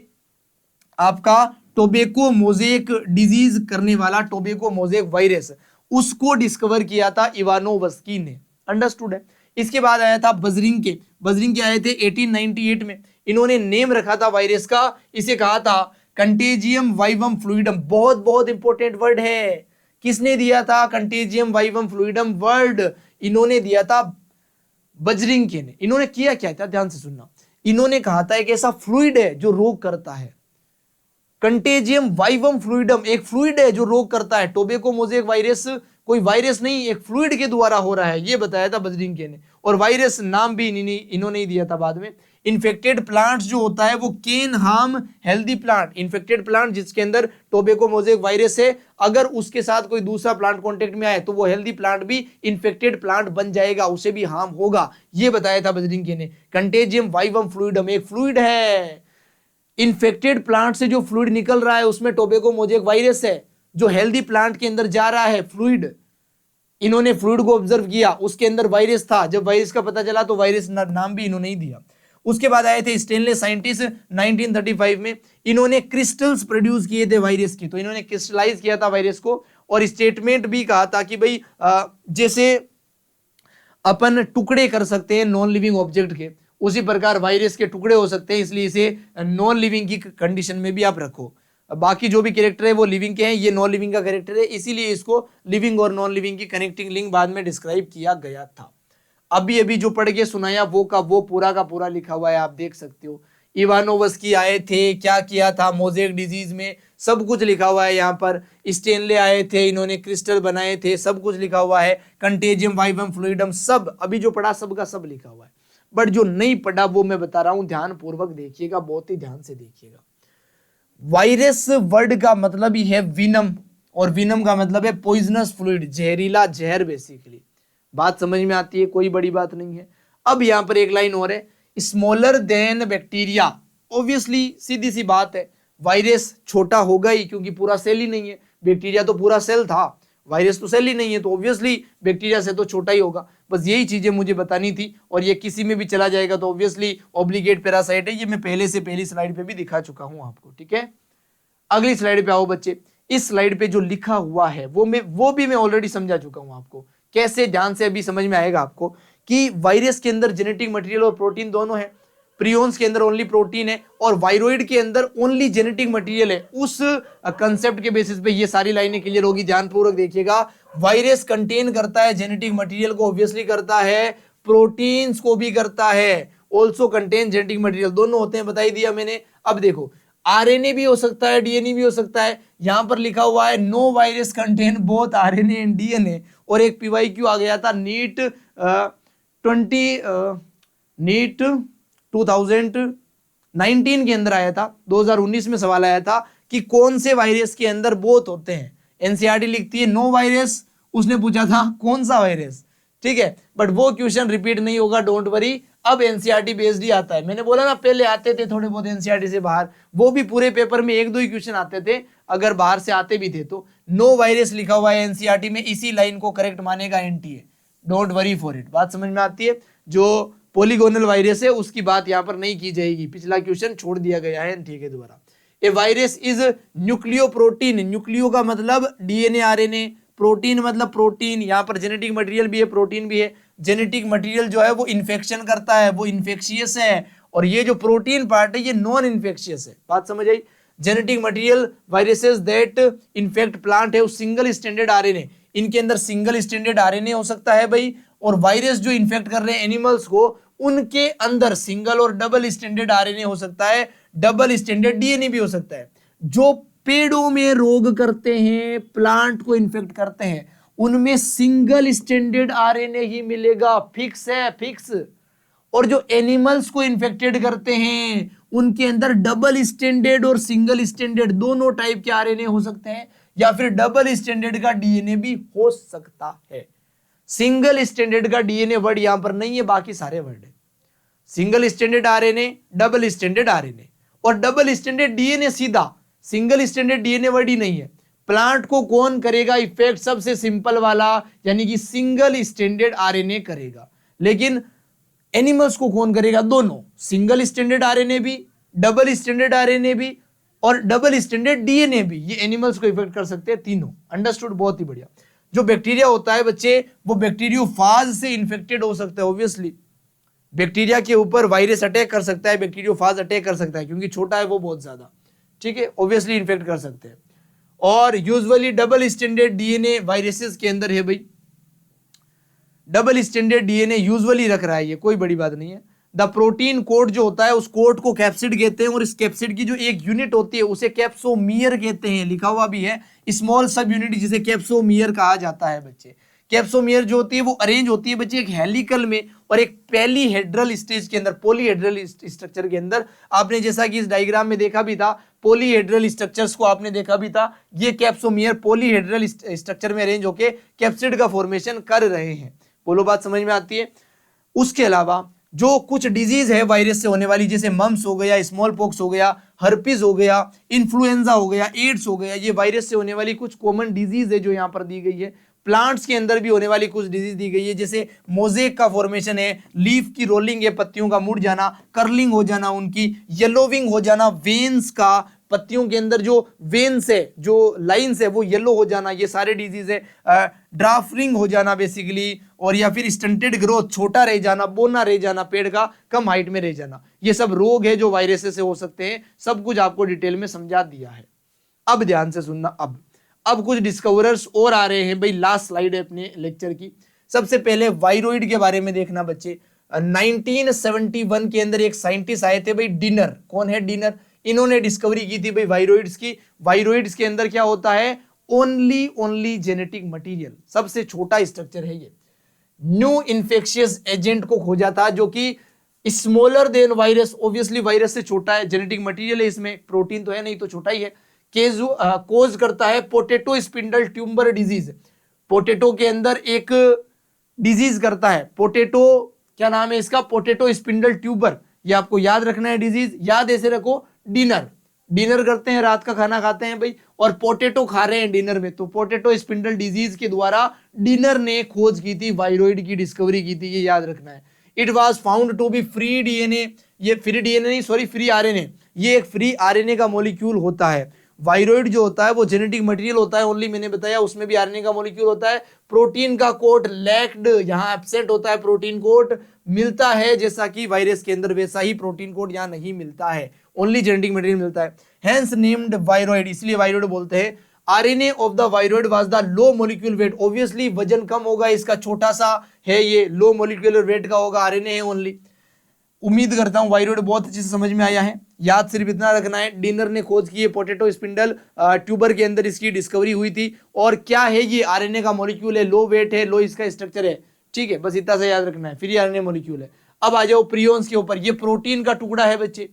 आपका टोबैको मोज़ेक डिजीज करने वाला, टोबैको मोज़ेक वायरस, उसको डिस्कवर किया था इवानोवस्की ने। अंडरस्टूड है? इसके बाद आया था बजरिंके। बजरिंके आए थे 1898 में। इन्होंने नेम रखा था वायरस का, इसे कहा था कंटेजियम वाइवम फ्लूइडम। बहुत बहुत इंपॉर्टेंट वर्ड है। किसने दिया था कंटेजियम वाइवम फ्लूइडम वर्ड? इन्होंने दिया था बजरिंके ने। इन्होंने किया क्या था? ध्यान से सुनना। इन्होंने कहा था एक ऐसा फ्लूइड है जो रोग करता है। कंटेजियम वाइवम फ्लूइडम एक फ्लूइड है जो रोग करता है। टोबैको मोज़ेक वायरस कोई वायरस नहीं, एक फ्लूइड के द्वारा हो रहा है, ये बताया था बजरिंके ने। और वायरस नाम भी इन्होंने ही दिया था बाद में। इन्फेक्टेड प्लांट्स जो होता है वो can harm healthy plant. Infected plant जिसके अंदर टोबैको मोज़ेक वायरस है, अगर उसके साथ कोई दूसरा प्लांट कांटेक्ट में आए तो वो हेल्दी प्लांट भी इन्फेक्टेड प्लांट बन जाएगा, उसे भी हार्म होगा, ये बताया था बजरिंके ने। कंटेजियम वाइवम फ्लूइडम एक फ्लूइड है। इन्फेक्टेड प्लांट से जो फ्लूइड निकल रहा है उसमें टोबैको मोज़ेक वायरस है, जो हेल्दी प्लांट के अंदर जा रहा है फ्लूइड। इन्होंने फ्लूइड को ऑब्जर्व किया, उसके अंदर वायरस था। जब वायरस का पता चला तो वायरस नाम भी इन्होंने ही दिया। उसके बाद आए थे स्टेनले साइंटिस्ट 1935 में। इन्होंने क्रिस्टल्स प्रोड्यूस किए थे वायरस की, तो इन्होंने क्रिस्टलाइज किया था वायरस को, और स्टेटमेंट भी कहा था कि भाई जैसे अपन टुकड़े कर सकते हैं नॉन लिविंग ऑब्जेक्ट के, उसी प्रकार वायरस के टुकड़े हो सकते हैं, इसलिए इसे नॉन लिविंग की कंडीशन में भी आप रखो। बाकी जो भी कैरेक्टर है वो लिविंग के हैं, ये नॉन लिविंग का कैरेक्टर है, इसीलिए इसको लिविंग और नॉन लिविंग की कनेक्टिंग लिंक बाद में डिस्क्राइब किया गया था। अभी अभी जो पढ़ के सुनाया वो का वो पूरा का पूरा लिखा हुआ है, आप देख सकते हो। इवानोवस्की आए थे, क्या किया था मोजेक डिजीज में, सब कुछ लिखा हुआ है यहाँ पर। स्टेनले आए थे, इन्होंने क्रिस्टल बनाए थे, सब कुछ लिखा हुआ है। कंटेजियम वाइवम फ्लूइडम, सब अभी जो पढ़ा सब का सब लिखा हुआ है। बट जो नहीं पढ़ा वो मैं बता रहा हूं, ध्यान पूर्वक देखिएगा, बहुत ही ध्यान से देखिएगा। वायरस वर्ड का मतलब ही है विनम, और विनम का मतलब है पॉइजनस फ्लूइड, जहरीला जहर बेसिकली। बात समझ में आती है, कोई बड़ी बात नहीं है। अब यहां पर एक लाइन और है, स्मॉलर देन बैक्टीरिया। ऑब्वियसली सीधी सी बात है, वायरस छोटा होगा ही, क्योंकि पूरा सेल ही नहीं है। बैक्टीरिया तो पूरा सेल था, वायरस तो सेल ही नहीं है, तो ऑब्वियसली बैक्टीरिया से तो छोटा ही होगा। बस यही चीजें मुझे बतानी थी, और ये किसी में भी चला जाएगा तो ऑब्वियसली ऑब्लिगेट पैरासाइट है। ये मैं पहले से पहली स्लाइड पे भी दिखा चुका हूं आपको, ठीक है। अगली स्लाइड पे आओ बच्चे। इस स्लाइड पे जो लिखा हुआ है वो भी मैं ऑलरेडी समझा चुका हूं आपको। कैसे, ध्यान से अभी समझ में आएगा आपको कि वायरस के अंदर जेनेटिक मटेरियल और प्रोटीन दोनों है। प्रियोन्स के अंदर ओनली प्रोटीन है, और वायरोइड के अंदर ओनली जेनेटिक मटेरियल है। उस कंसेप्ट के बेसिस पे ये सारी लाइनें क्लियर होगी, ध्यानपूर्वक देखिएगा। वायरस कंटेन करता है जेनेटिक मटेरियल को, ऑब्वियसली करता है, प्रोटीन्स को भी करता है, ऑल्सो कंटेन जेनेटिक मटेरियल, दोनों होते हैं, बता ही दिया मैंने। अब देखो, आरएनए भी हो सकता है, डीएनए भी हो सकता है। यहां पर लिखा हुआ है no virus contain both RNA and DNA, और एक पीवाईक्यू आ गया था नीट 2019 के अंदर आया था, 2019 में सवाल आया था कि कौन से वायरस के अंदर बोथ होते हैं। एनसीईआरटी लिखती है नो वायरस, उसने पूछा था कौन सा वायरस, ठीक है। बट वो क्वेश्चन रिपीट नहीं होगा, डोंट वरी। अब एनसीईआरटी बेस्ड ही आता है। मैंने बोला ना पहले आते थे थोड़े बहुत एनसीईआरटी से बाहर, वो भी पूरे पेपर में एक दो ही क्वेश्चन आते थे, अगर बाहर से आते भी थे तो। नो वायरस लिखा हुआ है एनसीईआरटी में, इसी लाइन को करेक्ट मानेगा NTA, don't worry for it. बात समझ में आती है। जो पॉलीगोनल वायरस है उसकी बात यहाँ पर नहीं की जाएगी, पिछला क्वेश्चन छोड़ दिया गया है एनटीए के द्वारा। A virus is nucleoprotein, nucleo का मतलब डीएनए आरएनए, प्रोटीन मतलब प्रोटीन, यहाँ पर जेनेटिक मटेरियल भी है, प्रोटीन भी है। जेनेटिक मटेरियल जो है वो इन्फेक्शन करता है, वो इन्फेक्शियस है, और ये जो प्रोटीन पार्ट है ये नॉन इन्फेक्शियस है। बात समझ आई। Genetic material viruses that infect plant है, सिंगल स्टैंडर्ड आरएनए, इनके अंदर सिंगल स्टैंडर्ड आरएनए हो सकता है भाई। और वायरस जो इन्फेक्ट कर रहे हैं एनिमल्स को, उनके अंदर सिंगल और डबल स्टैंडर्ड आरएनए हो सकता है, डबल स्टैंडर्ड डीएनए भी हो सकता है। जो पेड़ों में रोग करते हैं, प्लांट को इन्फेक्ट करते हैं, उनमें सिंगल स्टैंडर्ड आरएनए ही मिलेगा, फिक्स है, फिक्स। और जो एनिमल्स को इन्फेक्टेड करते हैं उनके अंदर डबल स्टैंडर्ड और सिंगल स्टैंडर्ड दोनों टाइप के आरएनए हो सकते हैं, या फिर डबल स्टैंडर्ड का डीएनए भी हो सकता है। सिंगल स्टैंडर्ड का डीएनए वर्ड यहां पर नहीं है, बाकी सारे वर्ड है। Single stranded RNA, double standard RNA, और डबल स्टैंडर्ड डीएनए सीधा, सिंगल स्टैंडर्ड डीएनए वर्ड ही नहीं है। प्लांट को कौन करेगा इफेक्ट, सबसे सिंपल वाला, यानी कि सिंगल स्टैंडर्ड आरएनए करेगा। लेकिन एनिमल्स को कौन करेगा, दोनों, सिंगल स्टैंडर्ड आरएनए भी, डबल स्टैंडर्ड आरएनए भी, और डबल स्टैंडर्ड डीएनए भी, ये एनिमल्स को इफेक्ट कर सकते हैं तीनों। अंडरस्टूड, बहुत ही बढ़िया। जो बैक्टीरिया होता है बच्चे, वो बैक्टीरियोफाज से इन्फेक्टेड हो सकता है। ऑब्वियसली बैक्टीरिया के ऊपर वायरस अटैक कर सकता है, बैक्टीरियोफाज अटैक कर सकता है, क्योंकि छोटा है वो बहुत ज्यादा, ठीक है, ऑब्वियसली इन्फेक्ट कर सकते हैं। और usually double standard DNA viruses के अंदर है भाई, डबल स्टैंडर्ड डीएनए यूजुअली रख रहा है, ये कोई बड़ी बात नहीं है। द प्रोटीन कोड जो होता है उस कोड को कैप्सिड कहते हैं, और इस कैप्सिड की जो एक यूनिट होती है उसे कैप्सोमियर कहते हैं, लिखा हुआ भी है, स्मॉल सब यूनिट जिसे कैप्सोमियर कहा जाता है बच्चे। कैप्सोमियर जो होती है वो अरेंज होती है बच्चे एक हेलिकल में और एक पॉलीहेड्रल स्टेज के अंदर, पॉलीहेड्रल स्ट्रक्चर के अंदर। आपने जैसा कि इस डायग्राम में देखा भी था, पॉलीहेड्रल स्ट्रक्चर्स को आपने देखा भी था, ये कैप्सोमियर पॉलीहेड्रल स्ट्रक्चर में अरेंज होके कैप्सिड का फॉर्मेशन कर रहे हैं। बोलो, बात समझ में आती है। उसके अलावा जो कुछ डिजीज है वायरस से होने वाली, जैसे मम्स हो गया, स्मॉल पॉक्स हो गया, हर्पिस हो गया, इन्फ्लुएंजा हो गया, एड्स हो गया, ये वायरस से होने वाली कुछ कॉमन डिजीज है जो यहाँ पर दी गई है। प्लांट्स के अंदर भी होने वाली कुछ डिजीज दी गई है, जैसे मोजेक का फॉर्मेशन है, लीफ की रोलिंग है, पत्तियों का मुड़ जाना, कर्लिंग हो जाना, उनकी येलोविंग हो जाना वेन्स का, पत्तियों के अंदर जो वेन्स है, जो लाइंस है वो येलो हो जाना, ये सारे डिजीज है। ड्राफ्टिंग हो जाना बेसिकली, और या फिर स्टंटेड ग्रोथ, छोटा रह जाना, बोना रह जाना, पेड़ का कम हाइट में रह जाना, ये सब रोग है जो वायरस से हो सकते हैं। सब कुछ आपको डिटेल में समझा दिया है। अब ध्यान से सुनना, अब कुछ डिस्कवरर्स और आ रहे हैं भाई। लास्ट स्लाइड है अपने लेक्चर की। सबसे पहले वायरोइड के बारे में देखना बच्चे। 1971 के अंदर एक साइंटिस्ट आए थे भाई, डिनर। कौन है डिनर? इन्होंने डिस्कवरी की थी भाई वायरोइड्स की। वायरोइड्स के अंदर क्या होता है? ओनली जेनेटिक मटेरियल, सबसे छोटा स्ट्रक्चर है ये। न्यू इन्फेक्शियस एजेंट को खोजा था जो कि smaller than virus, obviously virus से छोटा है, जेनेटिक मटेरियल है इसमें, प्रोटीन तो है नहीं तो छोटा ही है। कोज करता है potato spindle tuber disease. Potato के अंदर एक डिजीज करता है, पोटैटो, क्या नाम है इसका? Potato spindle tuber. ये आपको याद रखना है डिजीज, याद ऐसे रखो। डिनर करते हैं, रात का खाना खाते हैं भाई, और पोटैटो खा रहे हैं डिनर में, तो पोटैटो स्पिंडल डिजीज के द्वारा डिनर ने खोज की थी, वायरोइड की डिस्कवरी की थी, ये याद रखना है। It was found to be free DNA, ये फ्री डीएनए नहीं, सॉरी, फ्री आरएनए। ये एक फ्री आरएनए का मॉलिक्यूल होता है। वायरोइड जो होता है वो जेनेटिक मटेरियल होता है, ओनली मैंने बताया, उसमें भी आरएनए का मॉलिक्यूल होता है। प्रोटीन का कोट लैक्ड, यहाँ एब्सेंट होता है प्रोटीन कोट, मिलता है जैसा कि वायरस के अंदर, वैसा ही प्रोटीन कोट यहाँ नहीं मिलता है, ओनली जेनेटिक मटेरियल मिलता है। हेंस नेम्ड वायरोइड, इसलिए वायरोइड बोलते हैं। RNA of the viroid was the low molecule weight, obviously वजन कम होगा इसका, छोटा सा है ये, लो मॉलिक्यूलर वेट का होगा, आरएनए है ओनली। उम्मीद करता हूं वायरोइड बहुत अच्छे से समझ में आया है। याद सिर्फ इतना रखना है, डिनर ने खोज की है, पोटैटो स्पिंडल ट्यूबर के अंदर इसकी डिस्कवरी हुई थी। और क्या है ये? आरएनए का मॉलिक्यूल है, लो वेट है, लो इसका स्ट्रक्चर है, ठीक है, बस इतना सा याद रखना है। फिर ये आरएनए मॉलिक्यूल है। अब आ जाओ प्रियोन्स के ऊपर। ये प्रोटीन का टुकड़ा है बच्चे,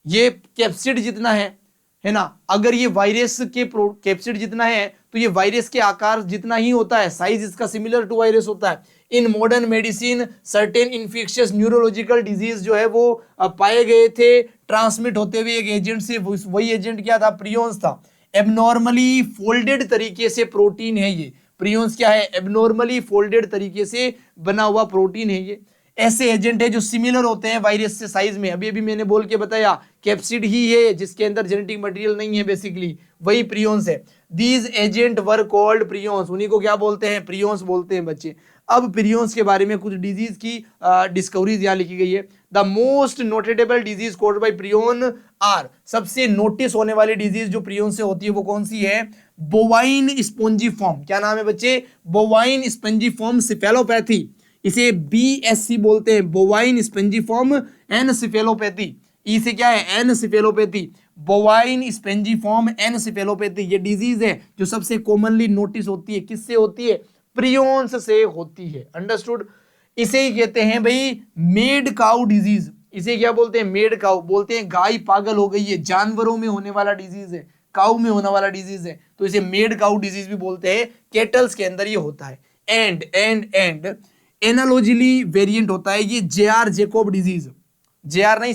ये कैप्सिड जितना है ना। अगर ये वायरस के कैप्सिड जितना है तो ये वायरस के आकार जितना ही होता है, साइज इसका सिमिलर टू वायरस होता है। In modern medicine certain infectious neurological disease जो है वो पाए गए थे ट्रांसमिट होते हुए एक एजेंट से। वही एजेंट क्या था? प्रियोन्स था। एबनॉर्मली फोल्डेड तरीके से प्रोटीन है ये। प्रियोन्स क्या है? एबनॉर्मली फोल्डेड तरीके से बना हुआ प्रोटीन है ये। ऐसे एजेंट है जो सिमिलर होते हैं वायरस से साइज में। अभी मैंने बोल के बताया, कैप्सिड ही है जिसके अंदर जेनेटिक मटेरियल नहीं है, बेसिकली वही प्रियोन्स है। These agent were called prions, उन्हीं को क्या बोलते हैं? प्रियोन्स बोलते हैं बच्चे। अब प्रियोन्स के बारे में कुछ डिजीज की डिस्कवरीज यहाँ लिखी गई है। The most notable disease called by prion are, सबसे नोटिस होने वाली डिजीज जो प्रियोन से होती है वो कौन सी है? बोवाइन स्पोंजिफॉर्म। क्या नाम है बच्चे? बोवाइन स्पोंजिफॉर्म सिफेलोपैथी, इसे BSC बोलते हैं, बोवाइन स्पेंजिफॉर्म एनसिफेलोपैथी। ई से क्या है? एनसिफेलोपैथी। बोवाइन स्पेंजिफॉर्म एनसिफेलोपैथी ये डिजीज है जो सबसे कॉमनली नोटिस होती है। किससे होती है? प्रियोन्स से होती है। अंडरस्टूड? इसे ही कहते हैं भाई मेड काउ डिजीज। इसे क्या बोलते हैं? मेड काउ बोलते हैं। गाय पागल हो गई है, जानवरों में होने वाला डिजीज है, काउ में होने वाला डिजीज है, तो इसे मेड काउ डिजीज भी बोलते हैं। केटल्स के अंदर ये होता है। एंड एनालॉजिली वेरिएंट होता है ये JR जेकोब डिजीज। JR नहीं,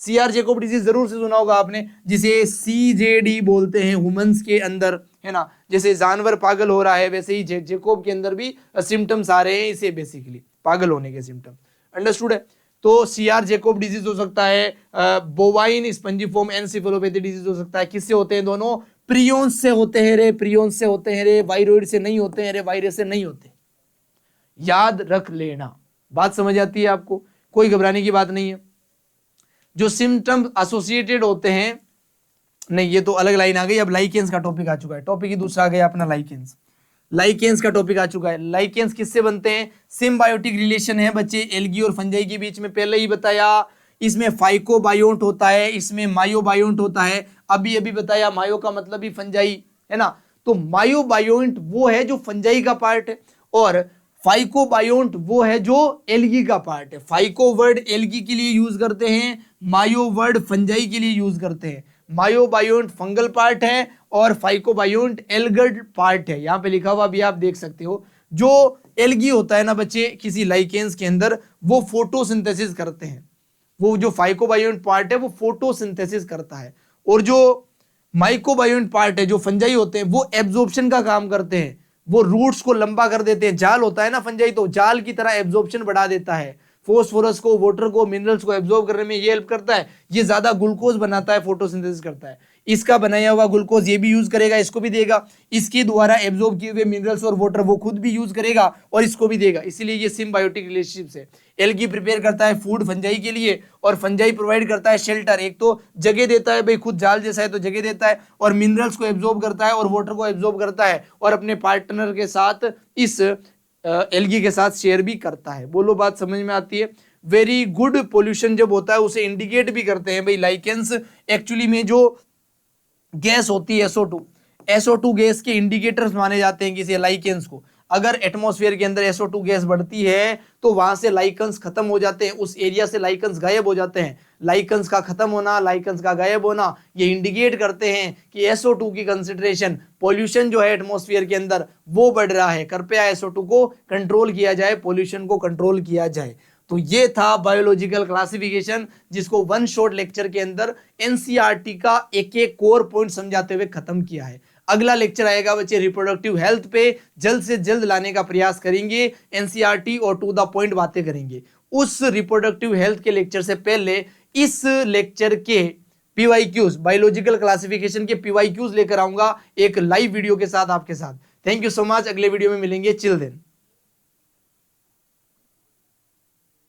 CR जेकोब डिजीज जरूर से सुना होगा आपने, जिसे CJD बोलते हैं ह्यूमंस के अंदर, है ना। जैसे जानवर पागल हो रहा है वैसे ही जेकोब के अंदर भी सिम्टम्स आ रहे हैं इसे, बेसिकली पागल होने के सिम्टम। अंडरस्टूड है? तो CR जेकोब डिजीज हो सकता है, बोवाइन स्पंजिफॉर्म एनसिफेलोपैथी डिजीज हो सकता है। किससे होते हैं? दोनों प्रियोन्स से होते हैं रे, प्रियोन्स से होते हैं रे, वायरोइड से नहीं होते हैं रे, वायरस से नहीं होते। याद रख लेना। बात समझ आती है आपको? कोई घबराने की बात नहीं है। जो सिम्टम एसोसिएटेड होते हैं, नहीं ये तो अलग लाइन आ गई। अब लाइकेंस का टॉपिक आ चुका है। टॉपिक ही दूसरा आ गया अपना, लाइकेंस का टॉपिक आ चुका है। लाइकेंस किससे बनते हैं? सिम्बायोटिक रिलेशन है बच्चे एल्गी और फंजाई के बीच में, पहले ही बताया। इसमें फाइकोबायोन्ट होता है, इसमें मायोबायोन्ट होता है। अभी बताया, मायो का मतलब ही फंजाई, है ना। तो मायोबायोन्ट वो है जो फंजाई का पार्ट है, और फाइकोबायोन्ट वो है जो एल्गी का पार्ट है। फाइको वर्ड एल्गी के लिए यूज करते हैं, मायो वर्ड फंजाई के लिए यूज करते हैं। मायोबायोन्ट फंगल पार्ट है और फाइकोबायोन्ट एल्गड पार्ट है। यहां पे लिखा हुआ भी आप देख सकते हो। जो एल्गी होता है ना बच्चे किसी लाइकेंस के अंदर, वो फोटोसिंथेसिस करते हैं। वो जो फाइकोबायोन्ट पार्ट है वो फोटोसिंथेसिस करता है, और जो माइकोबायोन्ट पार्ट है जो फंजाई होते हैं वो एब्जॉर्प्शन का काम करते हैं। वो रूट्स को लंबा कर देते हैं। जाल होता है ना फंजाई, तो जाल की तरह एब्जॉर्प्शन बढ़ा देता है। फोस्फोरस को, वाटर को, मिनरल्स को एब्जॉर्ब करने में ये हेल्प करता है। ये ज्यादा ग्लूकोज बनाता है, फोटोसिंथेसिस करता है। इसका बनाया हुआ ग्लूकोज ये भी यूज करेगा, इसको भी देगा। इसके द्वारा एब्जॉर्ब किए हुए मिनरल्स और वाटर वो खुद भी यूज करेगा और इसको भी देगा। इसीलिए ये सिम्बायोटिक रिलेशनशिप है। एल्गी प्रिपेयर करता है फूड फंजाई के लिए और फंजाई प्रोवाइड करता है शेल्टर। एक तो जगह देता है, भाई खुद जाल जैसा है तो जगह देता है, और मिनरल्स को एब्जॉर्ब करता है और वाटर को एब्जॉर्ब करता है और अपने पार्टनर के साथ इस एल्गी के साथ शेयर भी करता है। बोलो बात समझ में आती है? वेरी गुड पोल्यूशन जब होता है उसे इंडिकेट भी करते हैं भाई लाइकेंस। एक्चुअली में जो गैस होती है SO2 गैस के इंडिकेटर्स माने जाते हैं किसी लाइकेंस को। अगर एटमॉस्फेयर के अंदर SO2 गैस बढ़ती है तो वहां से लाइकेंस खत्म हो जाते हैं, उस एरिया से लाइकेंस गायब हो जाते हैं। लाइकेंस का खत्म होना, लाइकेंस का गायब होना, ये इंडिकेट करते हैं कि SO2 की कंसेंट्रेशन, पॉल्यूशन जो है एटमॉस्फेयर के अंदर वो बढ़ रहा है। कृपया SO2 को कंट्रोल किया जाए, पॉल्यूशन को कंट्रोल किया जाए। तो ये था बायोलॉजिकल क्लासिफिकेशन, जिसको वन शॉर्ट लेक्चर के अंदर एनसीईआरटी का एक एक कोर पॉइंट समझाते हुए खत्म किया है। अगला लेक्चर आएगा बच्चे रिप्रोडक्टिव हेल्थ पे, जल्द से जल्द लाने का प्रयास करेंगे। एनसीईआरटी और टू द पॉइंट बातें करेंगे। उस रिप्रोडक्टिव हेल्थ के लेक्चर से पहले इस लेक्चर के पीवाईक्यूज, बायोलॉजिकल क्लासिफिकेशन के पीवाईक्यूज लेकर आऊंगा एक लाइव वीडियो के साथ आपके साथ। Thank you so much. अगले वीडियो में मिलेंगे। Chill then.